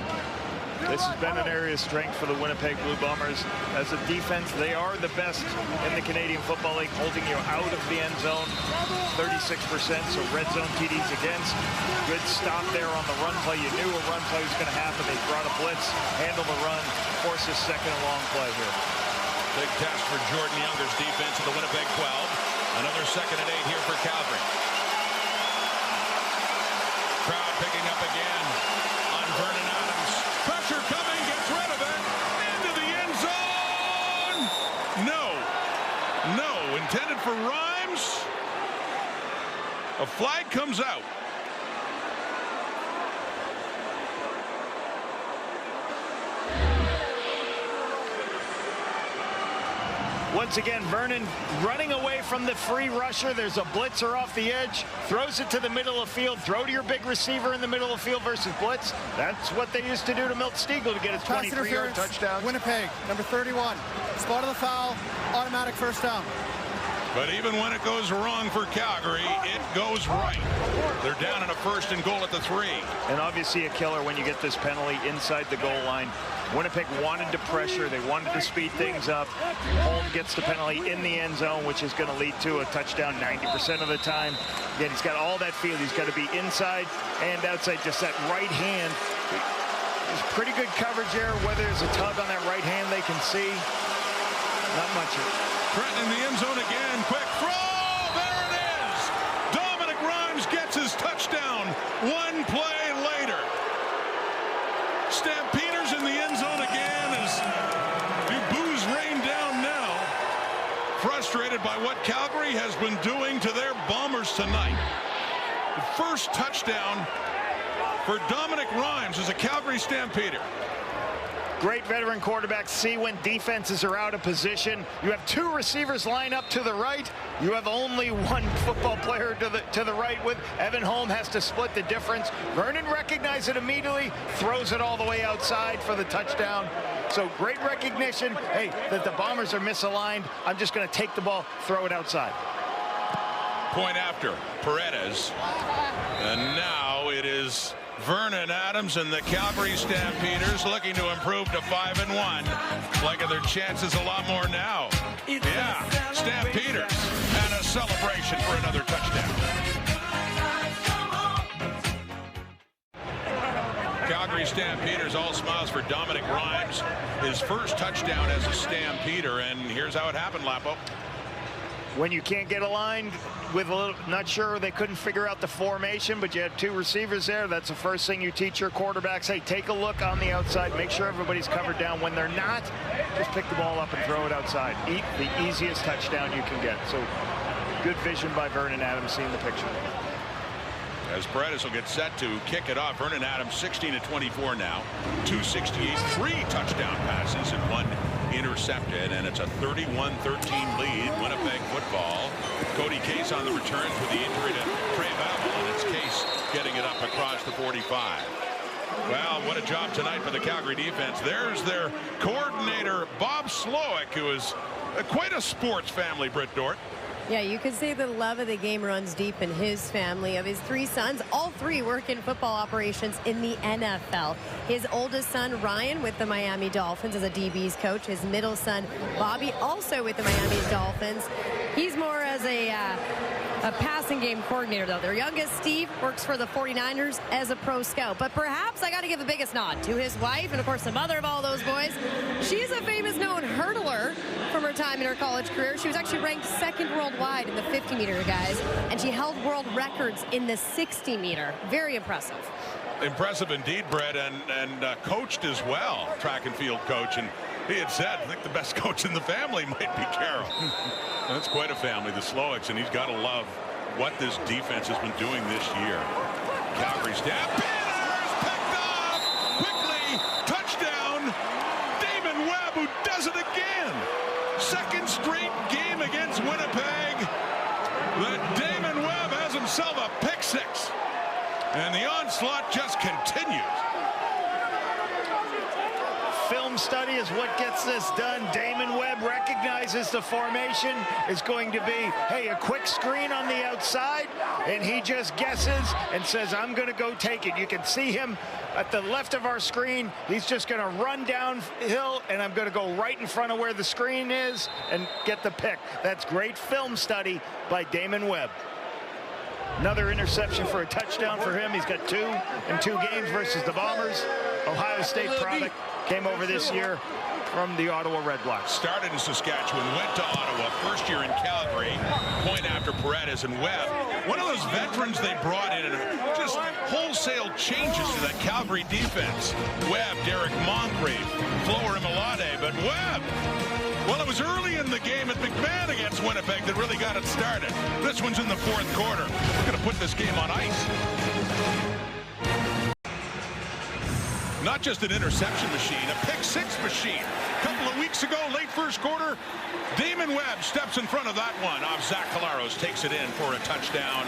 Speaker 3: This has been an area of strength for the Winnipeg Blue Bombers. As a defense, they are the best in the Canadian Football League, holding you out of the end zone, 36%, so red zone TDs against. Good stop there on the run play. You knew a run play was going to happen. They brought a blitz, handle the run, force a second and long play here.
Speaker 2: Big test for Jordan Younger's defense of the Winnipeg 12. Another 2nd and 8 here for Calgary. Crowd picking up again on Vernon Adams. Pressure coming, gets rid of it. Into the end zone. No. Intended for Rhymes. A flag comes out.
Speaker 3: Once again, Vernon running away from the free rusher. There's a blitzer off the edge. Throws it to the middle of the field. Throw to your big receiver in the middle of the field versus blitz. That's what they used to do to Milt Stegall to get his 23-yard touchdown.
Speaker 4: Winnipeg, number 31. Spot of the foul. Automatic first down.
Speaker 2: But even when it goes wrong for Calgary, it goes right. They're down in a 1st and goal at the 3.
Speaker 3: And obviously a killer when you get this penalty inside the goal line. Winnipeg wanted to pressure. They wanted to speed things up. Holm gets the penalty in the end zone, which is going to lead to a touchdown 90% of the time. Again, he's got all that field. He's got to be inside and outside. Just that right hand. There's pretty good coverage there. Whether there's a tug on that right hand they can see. Not much.
Speaker 2: Threatening the end zone again. Quick throw. There it is. Dominic Rhymes gets his touchdown 1 play later. Stampeders in the end zone again as the boos rain down now. Frustrated by what Calgary has been doing to their Bombers tonight. The first touchdown for Dominic Rhymes as a Calgary Stampeder.
Speaker 3: Great veteran quarterbacks see when defenses are out of position. You have two receivers line up to the right. You have only one football player to the right with. Evan Holm has to split the difference. Vernon recognizes it immediately, throws it all the way outside for the touchdown. So great recognition, hey, that the Bombers are misaligned. I'm just going to take the ball, throw it outside.
Speaker 2: Point after Paredes. And now it is Vernon Adams and the Calgary Stampeders looking to improve to 5-1. Liking their chances a lot more now. Yeah, Stampeders and a celebration for another touchdown. Calgary Stampeders, all smiles for Dominic Rhymes. His first touchdown as a Stampeder, and here's how it happened, Lapo.
Speaker 3: When you can't get aligned with a little, not sure, they couldn't figure out the formation, but you had two receivers there. That's the first thing you teach your quarterbacks. Hey, take a look on the outside, make sure everybody's covered down. When they're not, just pick the ball up and throw it outside. Eat the easiest touchdown you can get. So good vision by Vernon Adams, seeing the picture.
Speaker 2: As Paredes will get set to kick it off. Vernon Adams 16-24 now, 268, 3 touchdown passes and 1 intercepted, and it's a 31-13 lead. Winnipeg football. Cody Case on the returns with the injury to Trey Babel, and it's Case getting it up across the 45. Well, what a job tonight for the Calgary defense. There's their coordinator, Bob Slowick, who is quite a sports family, Britt Dort.
Speaker 7: Yeah, you could say the love of the game runs deep in his family. Of his 3 sons, all 3 work in football operations in the NFL. His oldest son, Ryan, with the Miami Dolphins as a DB's coach. His middle son, Bobby, also with the Miami Dolphins. He's more as a passing game coordinator, though. Their youngest, Steve, works for the 49ers as a pro scout. But perhaps I got to give the biggest nod to his wife and, of course, the mother of all those boys. She's a famous known hurdler from her time in her college career. She was actually ranked 2nd worldwide in the 50-meter, guys, and she held world records in the 60-meter. Very impressive.
Speaker 2: Impressive indeed, Brett, and coached as well, track and field coach. And he had said, I think the best coach in the family might be Carroll. That's quite a family, the Slowicks, and he's got to love what this defense has been doing this year. Calgary Stampeders picked off quickly, touchdown. Damon Webb, who does it again. 2nd straight game against Winnipeg that Damon Webb has himself a pick 6, and the onslaught just continues.
Speaker 3: Film study is what gets this done. Damon Webb recognizes the formation is going to be, hey, a quick screen on the outside, and he just guesses and says, I'm going to go take it. You can see him at the left of our screen. He's just going to run downhill, and I'm going to go right in front of where the screen is and get the pick. That's great film study by Damon Webb. Another interception for a touchdown for him. He's got 2 in 2 games versus the Bombers. Ohio State product, came over this year from the Ottawa Redblacks.
Speaker 2: Started in Saskatchewan, went to Ottawa, first year in Calgary. Point after Paredes and Webb. One of those veterans they brought in and just wholesale changes to that Calgary defense. Webb, Derek Moncrief, Flower Imolade, but Webb, well, it was early in the game at McMahon against Winnipeg that really got it started. This one's in the 4th quarter. We're going to put this game on ice. Not just an interception machine, a pick 6 machine. A couple of weeks ago, late 1st quarter, Damon Webb steps in front of that one. Off Zach Collaros, takes it in for a touchdown.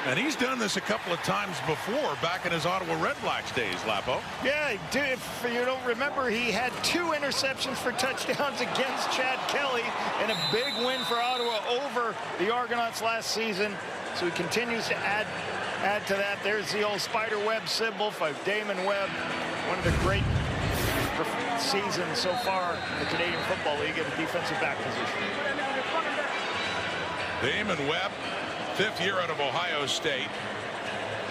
Speaker 2: And he's done this a couple of times before, back in his Ottawa Redblacks days, Lapo.
Speaker 3: Yeah, if you don't remember, he had 2 interceptions for touchdowns against Chad Kelly in a big win for Ottawa over the Argonauts last season. So he continues to add to that. There's the old spider web symbol for Damon Webb. One of the great seasons so far in the Canadian Football League at a defensive back position.
Speaker 2: Damon Webb, 5th year out of Ohio State,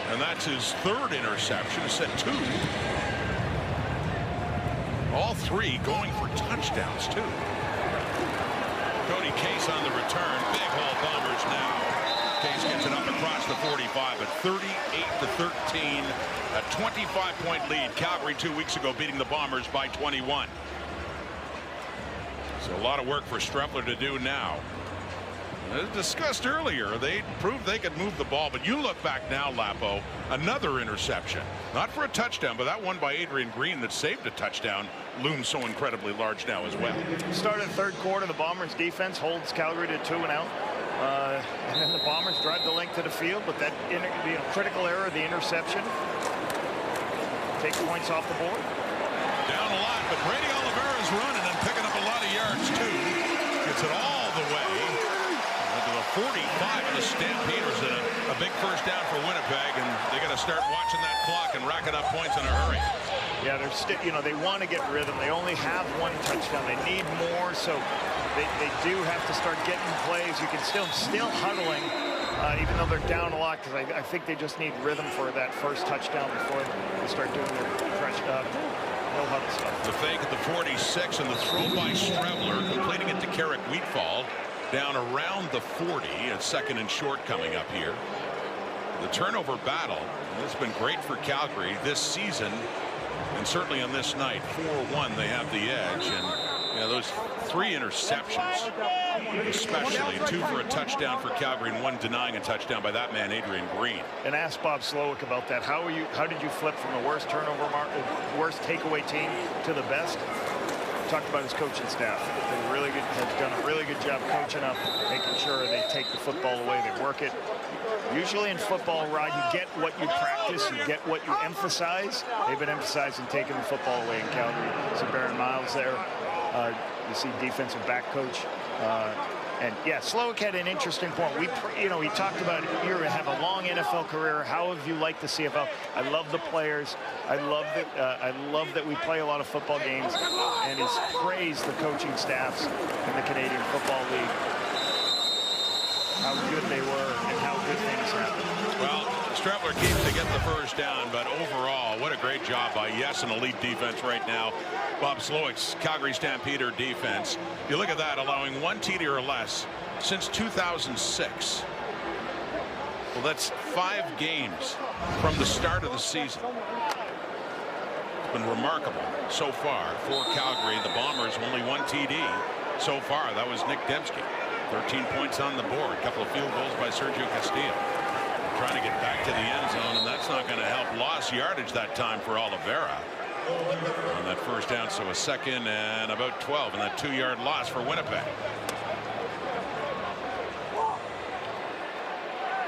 Speaker 2: and that's his 3rd interception. He's set 2. All 3 going for touchdowns too. Cody Case on the return. Big hole Bombers now. Case gets it up across the 45 at 38-13. A 25-point lead. Calgary 2 weeks ago beating the Bombers by 21. So a lot of work for Strepler to do now. As discussed earlier, they proved they could move the ball, but you look back now, Lapo, another interception. Not for a touchdown, but that one by Adrian Green that saved a touchdown looms so incredibly large now as well.
Speaker 3: Start of the third quarter, the Bombers defense holds Calgary to 2 and out. And then the Bombers drive the length of the field, but that critical error, the interception, takes points off the board.
Speaker 2: Down a lot, but Brady Oliveira's running and picking up a lot of yards too. Gets it all the way to the 45 of the Stampeders, and a big first down for Winnipeg, and they got to start watching that clock and racking up points in a hurry.
Speaker 3: Yeah, they're still, they want to get rhythm. They only have 1 touchdown. They need more, so they do have to start getting plays. You can still huddling, even though they're down a lot, because I think they just need rhythm for that first touchdown before they start doing their no huddle stuff.
Speaker 2: The fake at the 46 and the throw by Strevler, completing it to Carrick Wheatfall down around the 40. A 2nd and short coming up here. The turnover battle has been great for Calgary this season, and certainly on this night. 4-1, they have the edge, and those 3 interceptions, especially 2 for a touchdown for Calgary and 1 denying a touchdown by that man Adrian Green.
Speaker 3: And ask Bob Slowick about that. How did you flip from the worst worst takeaway team to the best? Talked about his coaching staff. Has done a really good job coaching up, making sure they take the football away, they work it. Usually in football, Rod, you get what you practice, you get what you emphasize. They've been emphasizing taking the football away in Calgary. So Baron Miles there. You see defensive back coach. And yeah, Slowick had an interesting point. He talked about you have a long NFL career. How have you liked the CFL? I love the players. I love that we play a lot of football games. And he's praised the coaching staffs in the Canadian Football League. How good they were and how good things happened.
Speaker 2: Well, Strepler keeps to get the first down, but overall, what a great job by an elite defense right now. Bob Slowick's Calgary Stampeder defense. You look at that, allowing 1 TD or less since 2006. Well, that's 5 games from the start of the season. It's been remarkable so far for Calgary. The Bombers only 1 TD so far. That was Nick Dembski. 13 points on the board. A couple of field goals by Sergio Castillo. Trying to get back to the end zone, and that's not going to help. Lost yardage that time for Oliveira on that first down, so a 2nd and about 12, and that 2-yard loss for Winnipeg.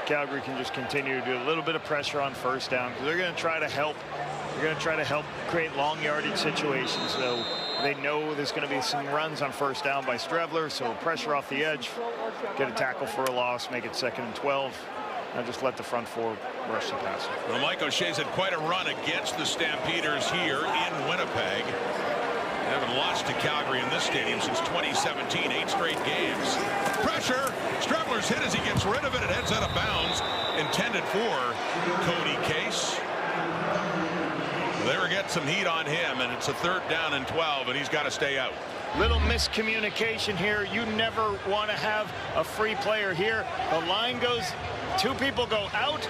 Speaker 3: Calgary can just continue to do a little bit of pressure on first down, because they're going to try to help. They're going to try to help create long yardage situations. So they know there's going to be some runs on first down by Strevler, so pressure off the edge, get a tackle for a loss, make it 2nd and 12. And just let the front 4 rush the passer.
Speaker 2: Well, Mike O'Shea's had quite a run against the Stampeders here in Winnipeg. They haven't lost to Calgary in this stadium since 2017, 8 straight games. Pressure. Strevler's hit as he gets rid of it. It heads out of bounds. Intended for Cody Case. They'll get some heat on him, and it's a 3rd down and 12, and he's got to stay out.
Speaker 3: Little miscommunication here. You never want to have a free player here. The line goes, 2 people go out.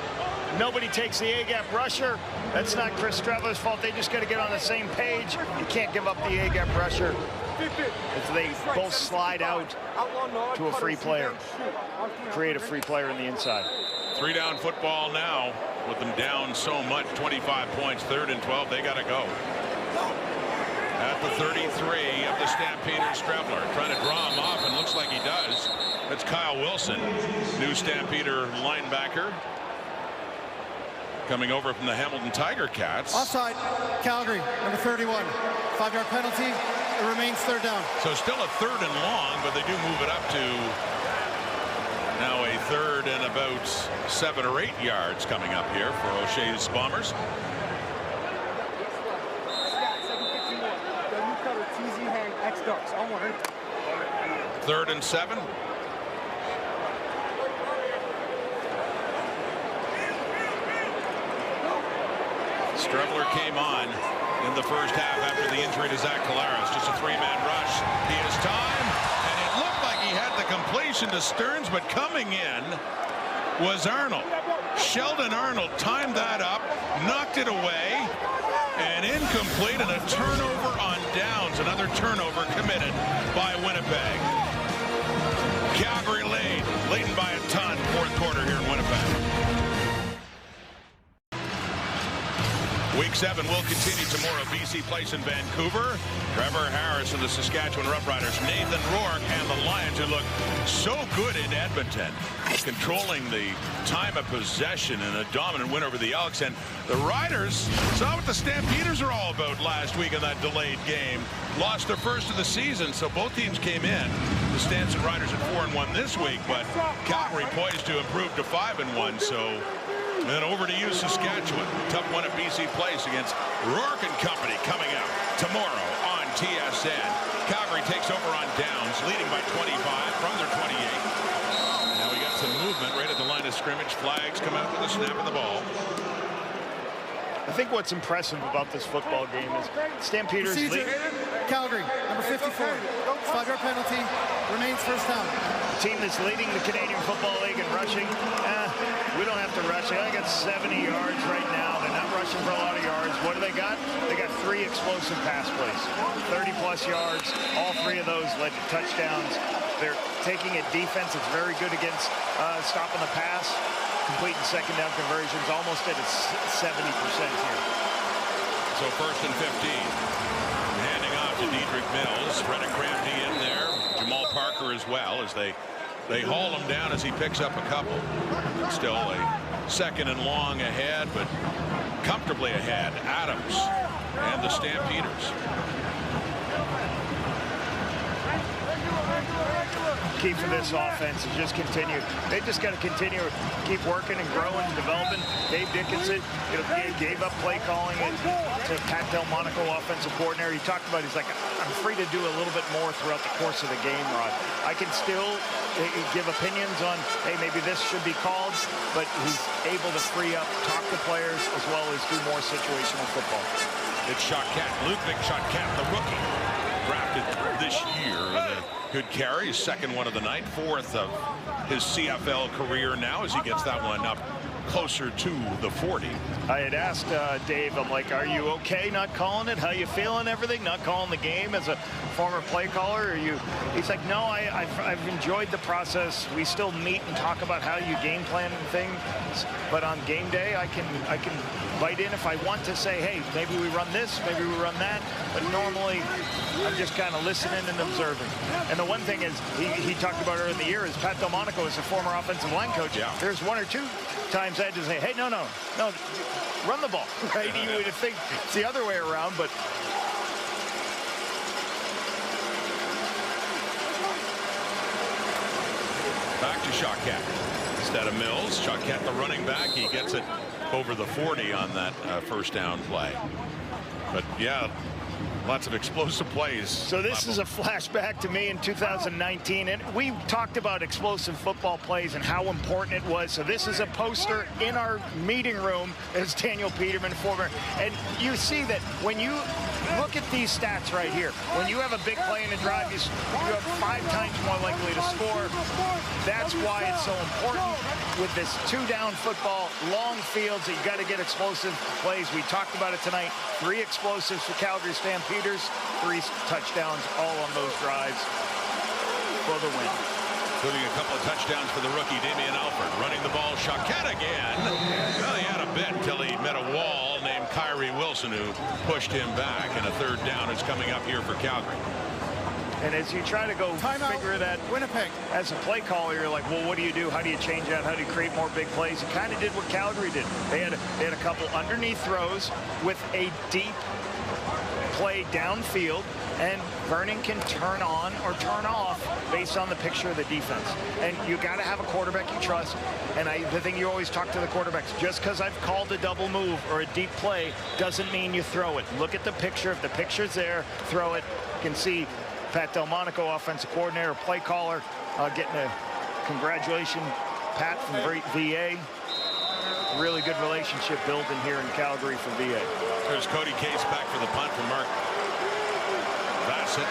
Speaker 3: Nobody takes the A-gap rusher. That's not Chris Strevler's fault. They just got to get on the same page. You can't give up the A-gap rusher if they both slide out to a free player. Create a free player in the inside.
Speaker 2: 3-down football now with them down so much. 25 points, 3rd and 12. They got to go. At the 33 of the Stampeders, Strevler trying to draw him off, and looks like he does. That's Kyle Wilson, new Stampeder linebacker, coming over from the Hamilton Tiger Cats.
Speaker 4: Offside, Calgary, number 31. 5-yard penalty. It remains 3rd down.
Speaker 2: So still a 3rd and long, but they do move it up to now a 3rd and about 7 or 8 yards coming up here for O'Shea's Bombers. 3rd and 7. Strevler came on in the first half after the injury to Zach Collaros. Just a 3-man rush. He has time, and it looked like he had the completion to Stearns, but coming in was Arnold. Sheldon Arnold timed that up, knocked it away, and incomplete, and a turnover on downs. Another turnover committed by Winnipeg. Calgary leading by a ton, fourth quarter here in Winnipeg. Week 7 will continue tomorrow. BC plays in Vancouver. Trevor Harris and the Saskatchewan Roughriders. Nathan Rourke and the Lions, who look so good in Edmonton, controlling the time of possession in a dominant win over the Elks. And the Riders saw what the Stampeders are all about last week in that delayed game. Lost their first of the season, so both teams came in. The Stamps and Riders at 4-1 this week, but Calgary poised to improve to 5-1. So then over to you, Saskatchewan. Tough one at BC Place against Rourke and company coming out tomorrow on TSN. Calgary takes over on downs, leading by 25 from their 28. Now we got some movement right at the line of scrimmage. Flags come out with a snap of the ball.
Speaker 3: I think what's impressive about this football game is Stampeders lead.
Speaker 4: Calgary, number 54, 5-yard penalty, remains first down.
Speaker 3: The team that's leading the Canadian Football League in rushing. We don't have to rush. They got 70 yards right now. They're not rushing for a lot of yards. What do they got? They got 3 explosive pass plays, 30-plus yards. All 3 of those led to touchdowns. They're taking a defense that's very good against stopping the pass, completing second down conversions, almost at a 70% here.
Speaker 2: So first and 15. Handing off to Dedrick Mills. Reddick Crampney in there. Jamal Parker as well, as they haul him down as he picks up a couple. Still a second and long ahead, but comfortably ahead. Adams and the Stampeders.
Speaker 3: Key for this offense is just continue. They just got to continue, keep working and growing and developing. Dave Dickinson gave up play calling to Pat Delmonico, offensive coordinator. He talked about, he's like, I'm free to do a little bit more throughout the course of the game, Rod. I can still give opinions on, hey, maybe this should be called, but he's able to free up, talk to players, as well as do more situational football.
Speaker 2: It's Choquette, Ludwig Choquette, the rookie, drafted this year. Good carry, his second one of the night, 4th of his CFL career now, as he gets that one up closer to the 40.
Speaker 3: I had asked Dave, I'm like, are you okay not calling it? How you feeling, everything? Not calling the game as a former play caller? Are you? He's like, no, I've enjoyed the process. We still meet and talk about how you game plan and things, but on game day, I can bite in if I want to say, hey, maybe we run this, maybe we run that, but normally I'm just kind of listening and observing. And the one thing is, he talked about earlier in the year, is Pat Delmonico is a former offensive line coach.
Speaker 2: Yeah.
Speaker 3: There's 1 or 2 times I had to say, hey, no, run the ball, right? You would think it's the other way around, but
Speaker 2: back to Choquette instead of Mills. Choquette, the running back, he gets it over the 40 on that first down play. But yeah, lots of explosive plays.
Speaker 3: So this is a flashback to me in 2019, and we talked about explosive football plays and how important it was. So this is a poster in our meeting room as Daniel Peterman, former, and you see that when you look at these stats right here, when you have a big play in a drive, you have 5 times more likely to score. That's why it's so important with this 2-down football, long fields, that you got to get explosive plays. We talked about it tonight. 3 explosives for Calgary Stampeders, 3 touchdowns, all on those drives for the win.
Speaker 2: Including a couple of touchdowns for the rookie, Damian Alford. Running the ball, Choquette again. Well, he had a bit until he met a wall named Kyrie Wilson, who pushed him back, and a 3rd down is coming up here for Calgary.
Speaker 3: And as you try to go figure that,
Speaker 4: Winnipeg,
Speaker 3: as a play caller, you're like, well, what do you do? How do you change that? How do you create more big plays? You kind of did what Calgary did. They had a couple underneath throws with a deep play downfield, and Vernon can turn on or turn off based on the picture of the defense. And you got to have a quarterback you trust. And the thing you always talk to the quarterbacks, just because I've called a double move or a deep play doesn't mean you throw it. Look at the picture. If the picture's there, throw it. You can see Pat Delmonico, offensive coordinator, play caller, getting a congratulations, Pat from VA. Really good relationship building here in Calgary for VA.
Speaker 2: There's Cody Case back for the punt from Mark Bassett.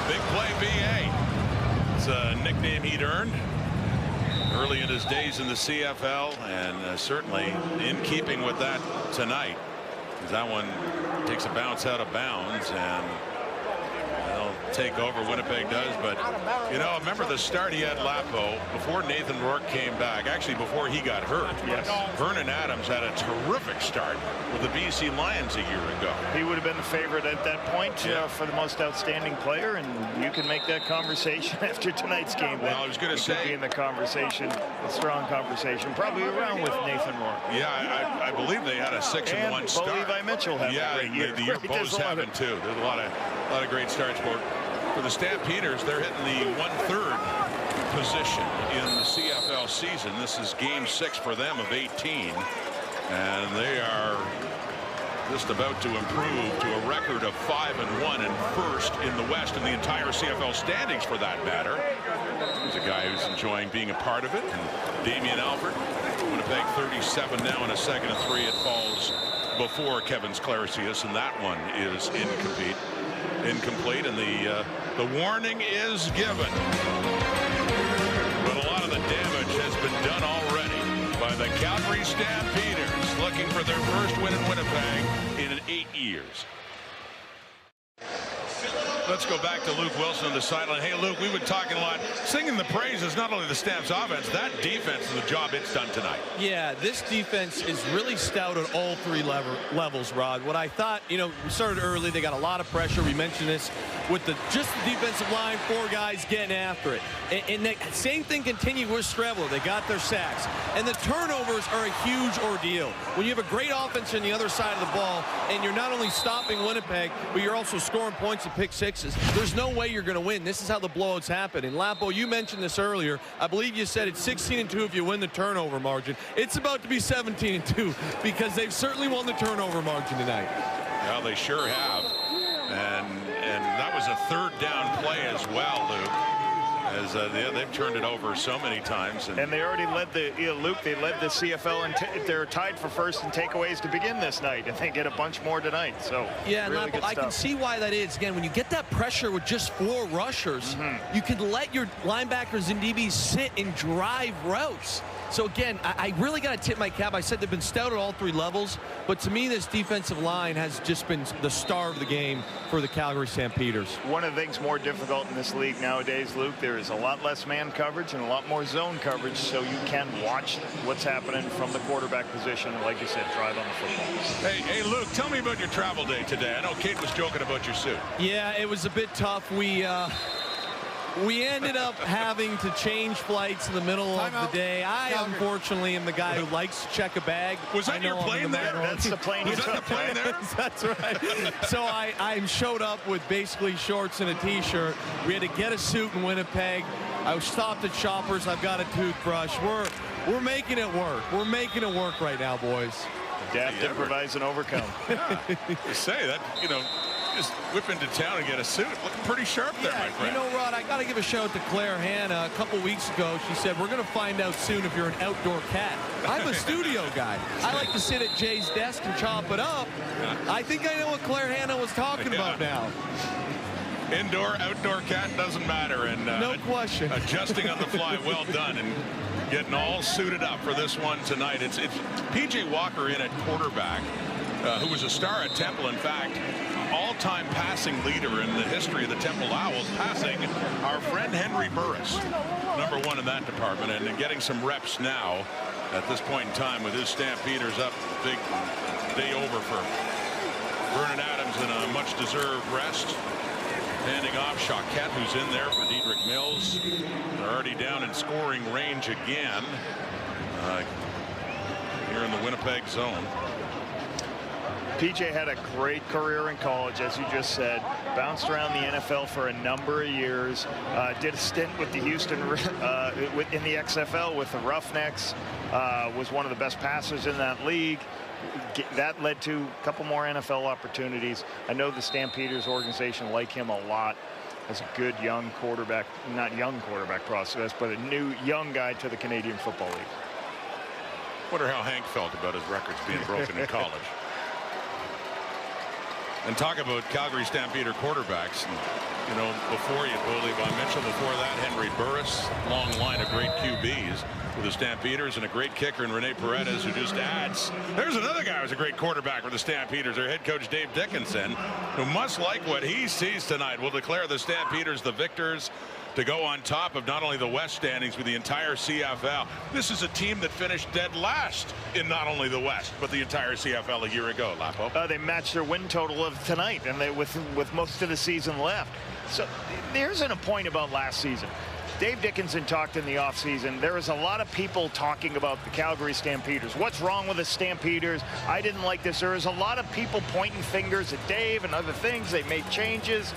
Speaker 2: Big play, VA. was a nickname he'd earned early in his days in the CFL, and certainly in keeping with that tonight, because that one takes a bounce out of bounds, and they'll take over. Winnipeg does. But you know, remember the start he had Lapo before Nathan Rourke came back, actually before he got hurt.
Speaker 3: Yes.
Speaker 2: Vernon Adams had a terrific start with the BC Lions a year ago.
Speaker 3: He would have been the favorite at that point for the most outstanding player, and you can make that conversation after tonight's game.
Speaker 2: Well, I was going to say,
Speaker 3: be in the conversation, a strong conversation, probably around with Nathan Rourke.
Speaker 2: Yeah, I believe they had a 6-1 start.
Speaker 3: Levi Mitchell had a great year.
Speaker 2: The year Bo's having too. There's a lot of great starts for the Stampeders. They're hitting the 1/3 position in the CFL season. This is game 6 for them of 18, and they are just about to improve to a record of 5-1 and first in the West in the entire CFL standings, for that matter. He's a guy who's enjoying being a part of it. And Damian Alford, Winnipeg 37 now in a 2nd and 3. It falls before Kevin's Claricius, and that one is incomplete, and the warning is given. But a lot of the damage has been done already by the Calgary Stampeders, looking for their first win in Winnipeg in 8 years. Let's go back to Luke Wilson on the sideline. Hey, Luke, we've been talking a lot, singing the praises, not only the Stamps offense, that defense and the job it's done tonight.
Speaker 5: Yeah, this defense is really stout at all 3 levels, Rod. What I thought, you know, we started early. They got a lot of pressure. We mentioned this with just the defensive line, 4 guys getting after it. And the same thing continued with Strebler. They got their sacks. And the turnovers are a huge ordeal. When you have a great offense on the other side of the ball, and you're not only stopping Winnipeg, but you're also scoring points and pick sixes, there's no way you're going to win. This is how the blowouts happen. And Lapo, you mentioned this earlier. I believe you said it's 16-2 if you win the turnover margin. It's about to be 17-2 because they've certainly won the turnover margin tonight.
Speaker 2: Well, they sure have. And that was a 3rd down play as well, Luke. As they've turned it over so many times,
Speaker 3: and they already led the Luke. They led the CFL, and they're tied for first in takeaways to begin this night, and they get a bunch more tonight. So
Speaker 5: yeah,
Speaker 3: really
Speaker 5: I can see why that is. Again, when you get that pressure with just 4 rushers, you can let your linebackers and DBs sit and drive routes. So again, I really got to tip my cap. I said they've been stout at all 3 levels, but to me, this defensive line has just been the star of the game for the Calgary Stampeders.
Speaker 3: One of the things more difficult in this league nowadays, Luke, there is a lot less man coverage and a lot more zone coverage, so you can watch what's happening from the quarterback position, and like you said, drive on the football.
Speaker 2: Hey, Luke, tell me about your travel day today. I know Kate was joking about your suit.
Speaker 5: Yeah, it was a bit tough. We ended up having to change flights in the middle of the day. I unfortunately am the guy who likes to check a bag.
Speaker 2: Was that your plane there?
Speaker 3: That's the plane.
Speaker 2: Was that the plane there?
Speaker 5: That's right. So I showed up with basically shorts and a t-shirt. We had to get a suit in Winnipeg. I was stopped at Shoppers. I've got a toothbrush. We're making it work. We're making it work right now, boys.
Speaker 3: Adapt, improvise, and overcome.
Speaker 2: Yeah. You say that, you know, just whip into town and get a suit. Looking pretty sharp there, my friend.
Speaker 5: You know, Rod, I got to give a shout out to Claire Hanna. A couple weeks ago, she said, we're going to find out soon if you're an outdoor cat. I'm a studio guy. I like to sit at Jay's desk and chop it up. I think I know what Claire Hanna was talking about now.
Speaker 2: Indoor, outdoor cat, doesn't matter. And
Speaker 5: no question.
Speaker 2: Adjusting on the fly, well done. And getting all suited up for this one tonight. It's P.J. Walker in at quarterback, who was a star at Temple. In fact, all-time passing leader in the history of the Temple Owls, passing our friend Henry Burris, #1 in that department, and getting some reps now at this point in time with his Stampeders up. Big day over for Vernon Adams in a much-deserved rest. Handing off Choquette, who's in there for Dedrick Mills. They're already down in scoring range again here in the Winnipeg zone.
Speaker 3: PJ had a great career in college, as you just said. Bounced around the NFL for a number of years. Did a stint with the Houston in the XFL with the Roughnecks. Was one of the best passers in that league. That led to a couple more NFL opportunities. I know the Stampeders organization like him a lot as a good young quarterback, not young quarterback process, but a new young guy to the Canadian Football League.
Speaker 2: Wonder how Hank felt about his records being broken in college. And talk about Calgary Stampeder quarterbacks. And, you know, before you had Levi Mitchell, before that Henry Burris, long line of great QBs with the Stampeders, and a great kicker in Rene Paredes, who just adds. There's another guy who's a great quarterback with the Stampeders. Their head coach Dave Dickinson, who must like what he sees tonight, will declare the Stampeders the victors to go on top of not only the West standings but the entire CFL. This is a team that finished dead last in not only the West but the entire CFL a year ago. Lapo.
Speaker 3: They matched their win total of tonight, and they with most of the season left. So there isn't a point about last season. Dave Dickinson talked in the offseason. There was a lot of people talking about the Calgary Stampeders. What's wrong with the Stampeders? I didn't like this. There was a lot of people pointing fingers at Dave and other things. They made changes,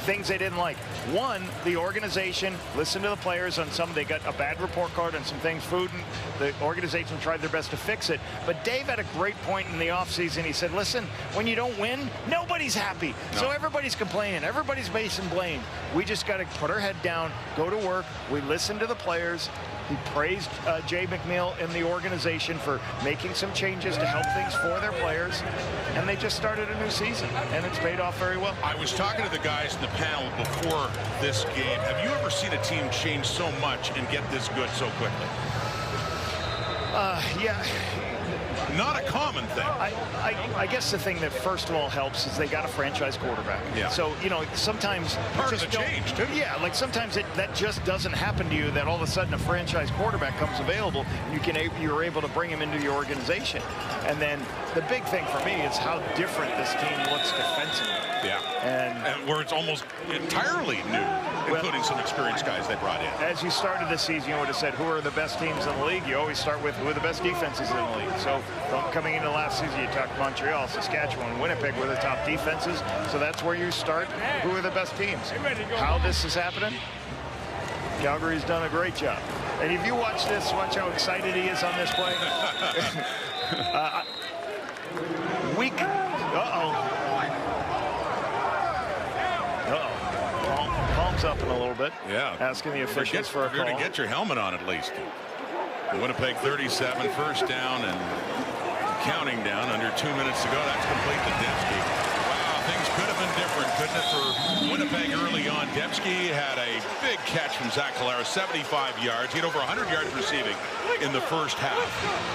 Speaker 3: things they didn't like. One, the organization listened to the players on some. They got a bad report card on some things. Food, and the organization tried their best to fix it. But Dave had a great point in the offseason. He said, listen, when you don't win, nobody's happy. No. So everybody's complaining. Everybody's basing blame. We just got to put our head down, go to work. We listened to the players. He praised Jay McNeil and the organization for making some changes to help things for their players, and they just started a new season, and it's paid off very well.
Speaker 2: I was talking to the guys in the panel before this game. Have you ever seen a team change so much and get this good so quickly?
Speaker 3: Yeah.
Speaker 2: Not a common thing.
Speaker 3: I guess the thing that first of all helps is they got a franchise quarterback.
Speaker 2: Yeah.
Speaker 3: So, you know, sometimes
Speaker 2: part of the change too.
Speaker 3: Yeah, like sometimes that just doesn't happen to you, that all of a sudden a franchise quarterback comes available and you're able to bring him into your organization. And then the big thing for me is how different this team looks defensively.
Speaker 2: Yeah. And where it's almost entirely new, including some experienced guys they brought in.
Speaker 3: As you started the season, you would have said, who are the best teams in the league? You always start with who are the best defenses in the league. So coming into last season, you talked Montreal, Saskatchewan, Winnipeg were the top defenses. So that's where you start. Who are the best teams? How this is happening? Calgary's done a great job. And if you watch this, watch how excited he is on this play. Palms up in a little bit.
Speaker 2: Yeah.
Speaker 3: Asking the officials for a call.
Speaker 2: To get your helmet on at least. Winnipeg 37, first down and counting down, under 2 minutes to go. That's complete to Dembski. Wow, things could have been different, couldn't it, for Winnipeg early on. Dembski had a big catch from Zach Collaros, 75 yards. He had over 100 yards receiving in the first half.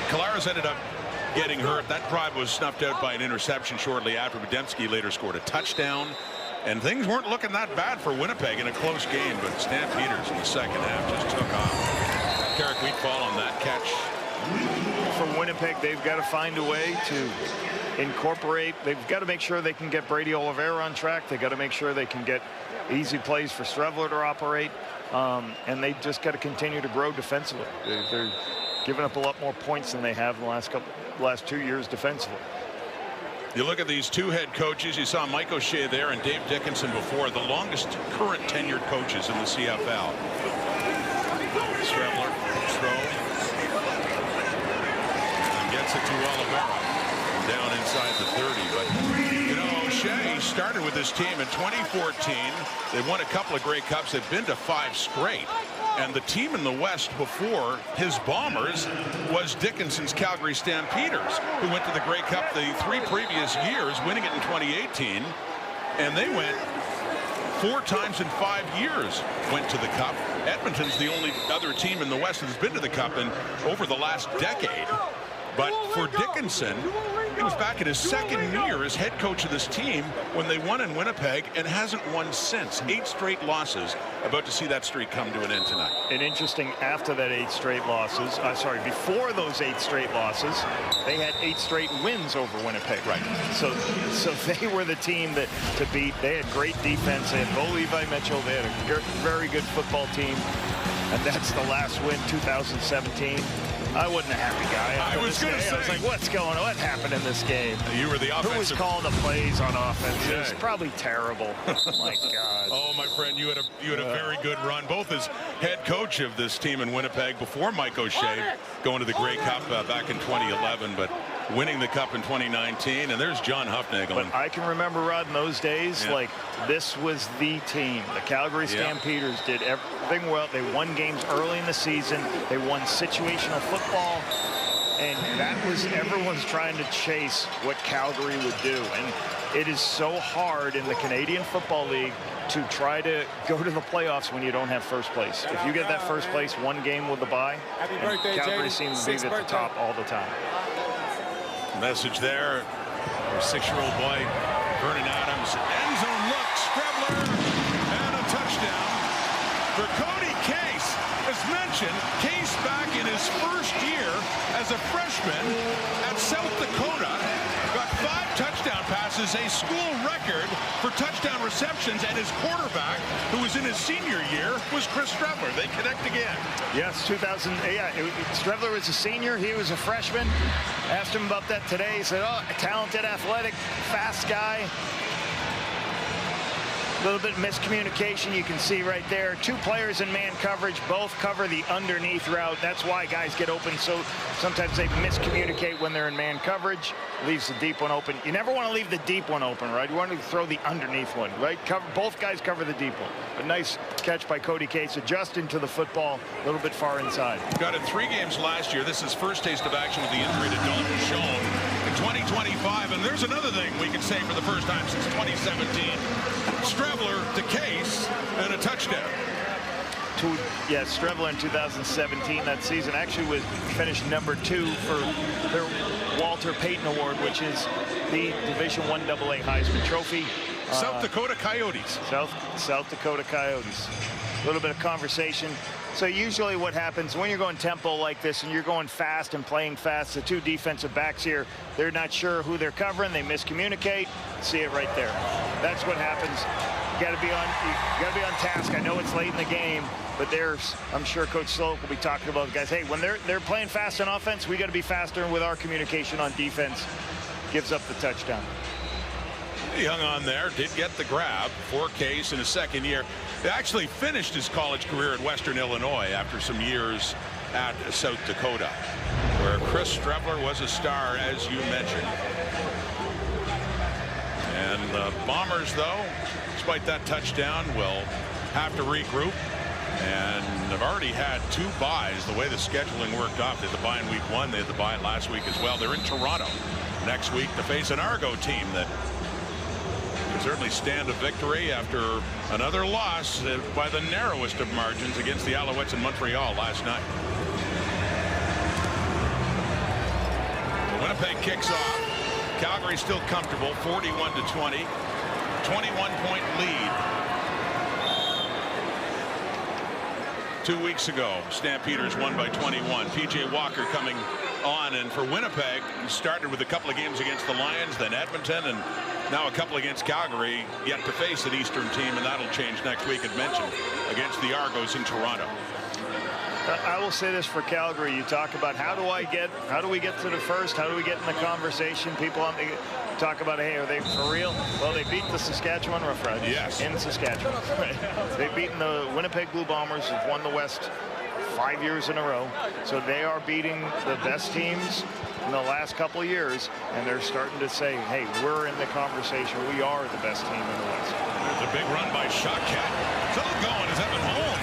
Speaker 2: Collaros ended up getting hurt. That drive was snuffed out by an interception shortly after, but Dembski later scored a touchdown. And things weren't looking that bad for Winnipeg in a close game, but Stampeders in the second half just took off. Carrick Wheatfall on that catch.
Speaker 3: For Winnipeg, they've got to find a way to incorporate. They've got to make sure they can get Brady Oliveira on track. They've got to make sure they can get easy plays for Strevler to operate. And they just got to continue to grow defensively. They're giving up a lot more points than they have in the last 2 years defensively.
Speaker 2: You look at these two head coaches. You saw Mike O'Shea there and Dave Dickinson before, the longest current tenured coaches in the CFL. Strevler, throw, and gets it to Oliveira down inside the 30. But you know, O'Shea started with this team in 2014. They won a couple of Grey Cups. They've been to 5 straight. And the team in the West before his Bombers was Dickinson's Calgary Stampeders, who went to the Grey Cup the 3 previous years, winning it in 2018. And they went 4 times in 5 years, went to the Cup. Edmonton's the only other team in the West that's been to the Cup in over the last decade. But for Dickinson, it was back in his second year as head coach of this team when they won in Winnipeg and hasn't won since. 8 straight losses. About to see that streak come to an end tonight.
Speaker 3: And interesting, after that 8 straight losses, before those 8 straight losses, they had 8 straight wins over Winnipeg.
Speaker 2: Right.
Speaker 3: So they were the team to beat. They had great defense. They had Bo Levi Mitchell. They had a very good football team. And that's the last win, 2017. I wasn't a happy guy.
Speaker 2: I was going to say.
Speaker 3: I was like, what's going on? What happened in this game?
Speaker 2: You were the offensive.
Speaker 3: Who was calling the plays on offense?
Speaker 2: Yeah.
Speaker 3: It was probably terrible. My God.
Speaker 2: Oh, my friend, you had a very good run. Both as head coach of this team in Winnipeg before Mike O'Shea going to the Grey Cup back in 2011, but winning the Cup in 2019. And there's John Huffnagel.
Speaker 3: But I can remember, Rod, in those days, like, this was the team. The Calgary Stampeders did everything well. They won games early in the season. They won situational football. And that was everyone's trying to chase what Calgary would do. And it is so hard in the Canadian Football League to try to go to the playoffs when you don't have first place. If you get that first place, one game with the bye, Calgary seems to be at the top all the time.
Speaker 2: Message there. Our 6-year-old boy, Vernon Adams. End zone look, Strebler, and a touchdown for Cody Case. As mentioned, Case back in his first year as a freshman at South Dakota. Got 5 touchdown passes, a school record for touchdown receptions, and his quarterback, who was in his senior year, was Chris Strebler. They connect again.
Speaker 3: Yes, 2008. Yeah, Strebler was a senior. He was a freshman. Asked him about that today. He said, oh, a talented, athletic, fast guy. A little bit of miscommunication you can see right there. 2 players in man coverage, both cover the underneath route. That's why guys get open. So sometimes they miscommunicate when they're in man coverage. Leaves the deep one open. You never want to leave the deep one open, right? You want to throw the underneath one, right? Both guys cover the deep one. But nice catch by Cody Case, adjusting to the football a little bit far inside.
Speaker 2: Got in 3 games last year. This is first taste of action with the injury to Dalton Schoen in 2025. And there's another thing we can say for the first time since 2017. Strebler to Case and a touchdown.
Speaker 3: Yeah, Strebler in 2017, that season actually finished number 2 for their Walter Payton Award, which is the Division I AA Heisman Trophy.
Speaker 2: South Dakota Coyotes.
Speaker 3: South Dakota Coyotes. A little bit of conversation. So usually what happens when you're going tempo like this and you're going fast and playing fast, the 2 defensive backs here, they're not sure who they're covering. They miscommunicate. See it right there. That's what happens. You got to be on task. I know it's late in the game, but I'm sure Coach Sloak will be talking about the guys. Hey, when they're playing fast on offense, we got to be faster with our communication on defense. Gives up the touchdown.
Speaker 2: He hung on there, did get the grab for Case in his second year. He actually finished his college career at Western Illinois after some years at South Dakota, where Chris Strebler was a star, as you mentioned. And the Bombers, though, despite that touchdown, will have to regroup. And they've already had 2 byes the way the scheduling worked off. They had the bye in week 1. They had the bye last week as well. They're in Toronto next week to face an Argo team that can certainly stand a victory after another loss by the narrowest of margins against the Alouettes in Montreal last night. Winnipeg kicks off. Calgary still comfortable, 41-20. 21-point lead. 2 weeks ago, Stampeders won by 21. P.J. Walker coming on, and for Winnipeg, started with a couple of games against the Lions, then Edmonton, and now a couple against Calgary, yet to face an Eastern team, and that'll change next week, as mentioned, against the Argos in Toronto.
Speaker 3: I will say this for Calgary. You talk about how do we get to the first? How do we get in the conversation? People talk about, hey, are they for real? Well, they beat the Saskatchewan Roughriders.
Speaker 2: Yes.
Speaker 3: In Saskatchewan. They've beaten the Winnipeg Blue Bombers, who've won the West 5 years in a row. So they are beating the best teams in the last couple of years, and they're starting to say, hey, we're in the conversation. We are the best team in the West.
Speaker 2: There's a big run by Shotcat. Still going as Evan Holm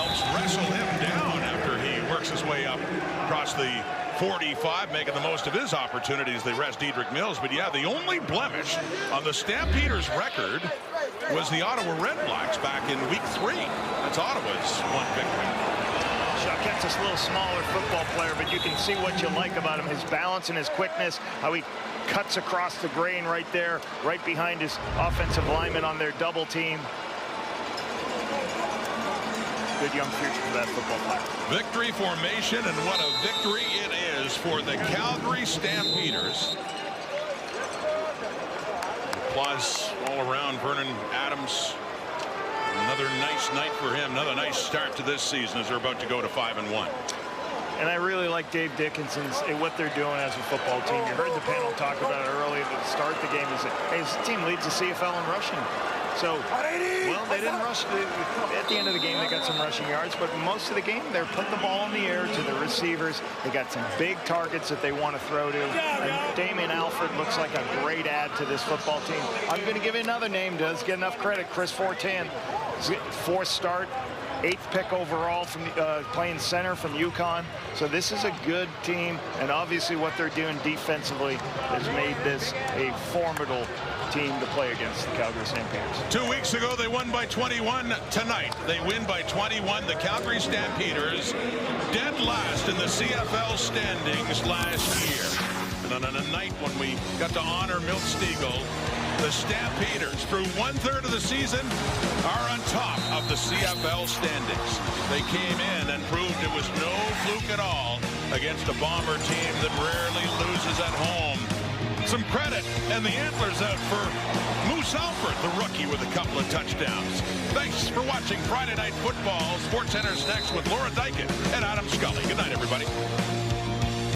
Speaker 2: helps wrestle him down after he works his way up across the 45, making the most of his opportunities. They rest Dedrick Mills. But yeah, the only blemish on the Stampeders record was the Ottawa Red Blacks back in week 3. That's Ottawa's one victory.
Speaker 3: Shotcat's a little smaller football player, but you can see what you like about him. His balance and his quickness, how he cuts across the grain right there, right behind his offensive lineman on their double team. Good young future for that football player.
Speaker 2: Victory formation, and what a victory it is for the Calgary Stampeders. Applause all around Vernon Adams. Another nice night for him. Another nice start to this season as they're about to go to 5-1.
Speaker 3: And I really like Dave Dickinson's what they're doing as a football team. You heard the panel talk about it earlier at the start of the game. Is that, hey, this team leads the CFL in rushing. So, well, they didn't rush. At the end of the game, they got some rushing yards, but most of the game, they're putting the ball in the air to the receivers. They got some big targets that they want to throw to. And Damian Alford looks like a great add to this football team. I'm going to give you another name. Does get enough credit. Chris Fortin, 4th start, 8th pick overall from playing center from UConn. So this is a good team, and obviously what they're doing defensively has made this a formidable team to play against the Calgary Stampeders.
Speaker 2: 2 weeks ago, they won by 21. Tonight, they win by 21. The Calgary Stampeders, dead last in the CFL standings last year. And on a night when we got to honor Milt Stegall, the Stampeders, through 1/3 of the season, are on top of the CFL standings. They came in and proved it was no fluke at all against a Bomber team that rarely loses at home. Some credit and the antlers out for Moose Alford, the rookie, with a couple of touchdowns. Thanks for watching Friday Night Football. SportsCenter's next with Laura Dykin and Adam Scully. Good night, everybody.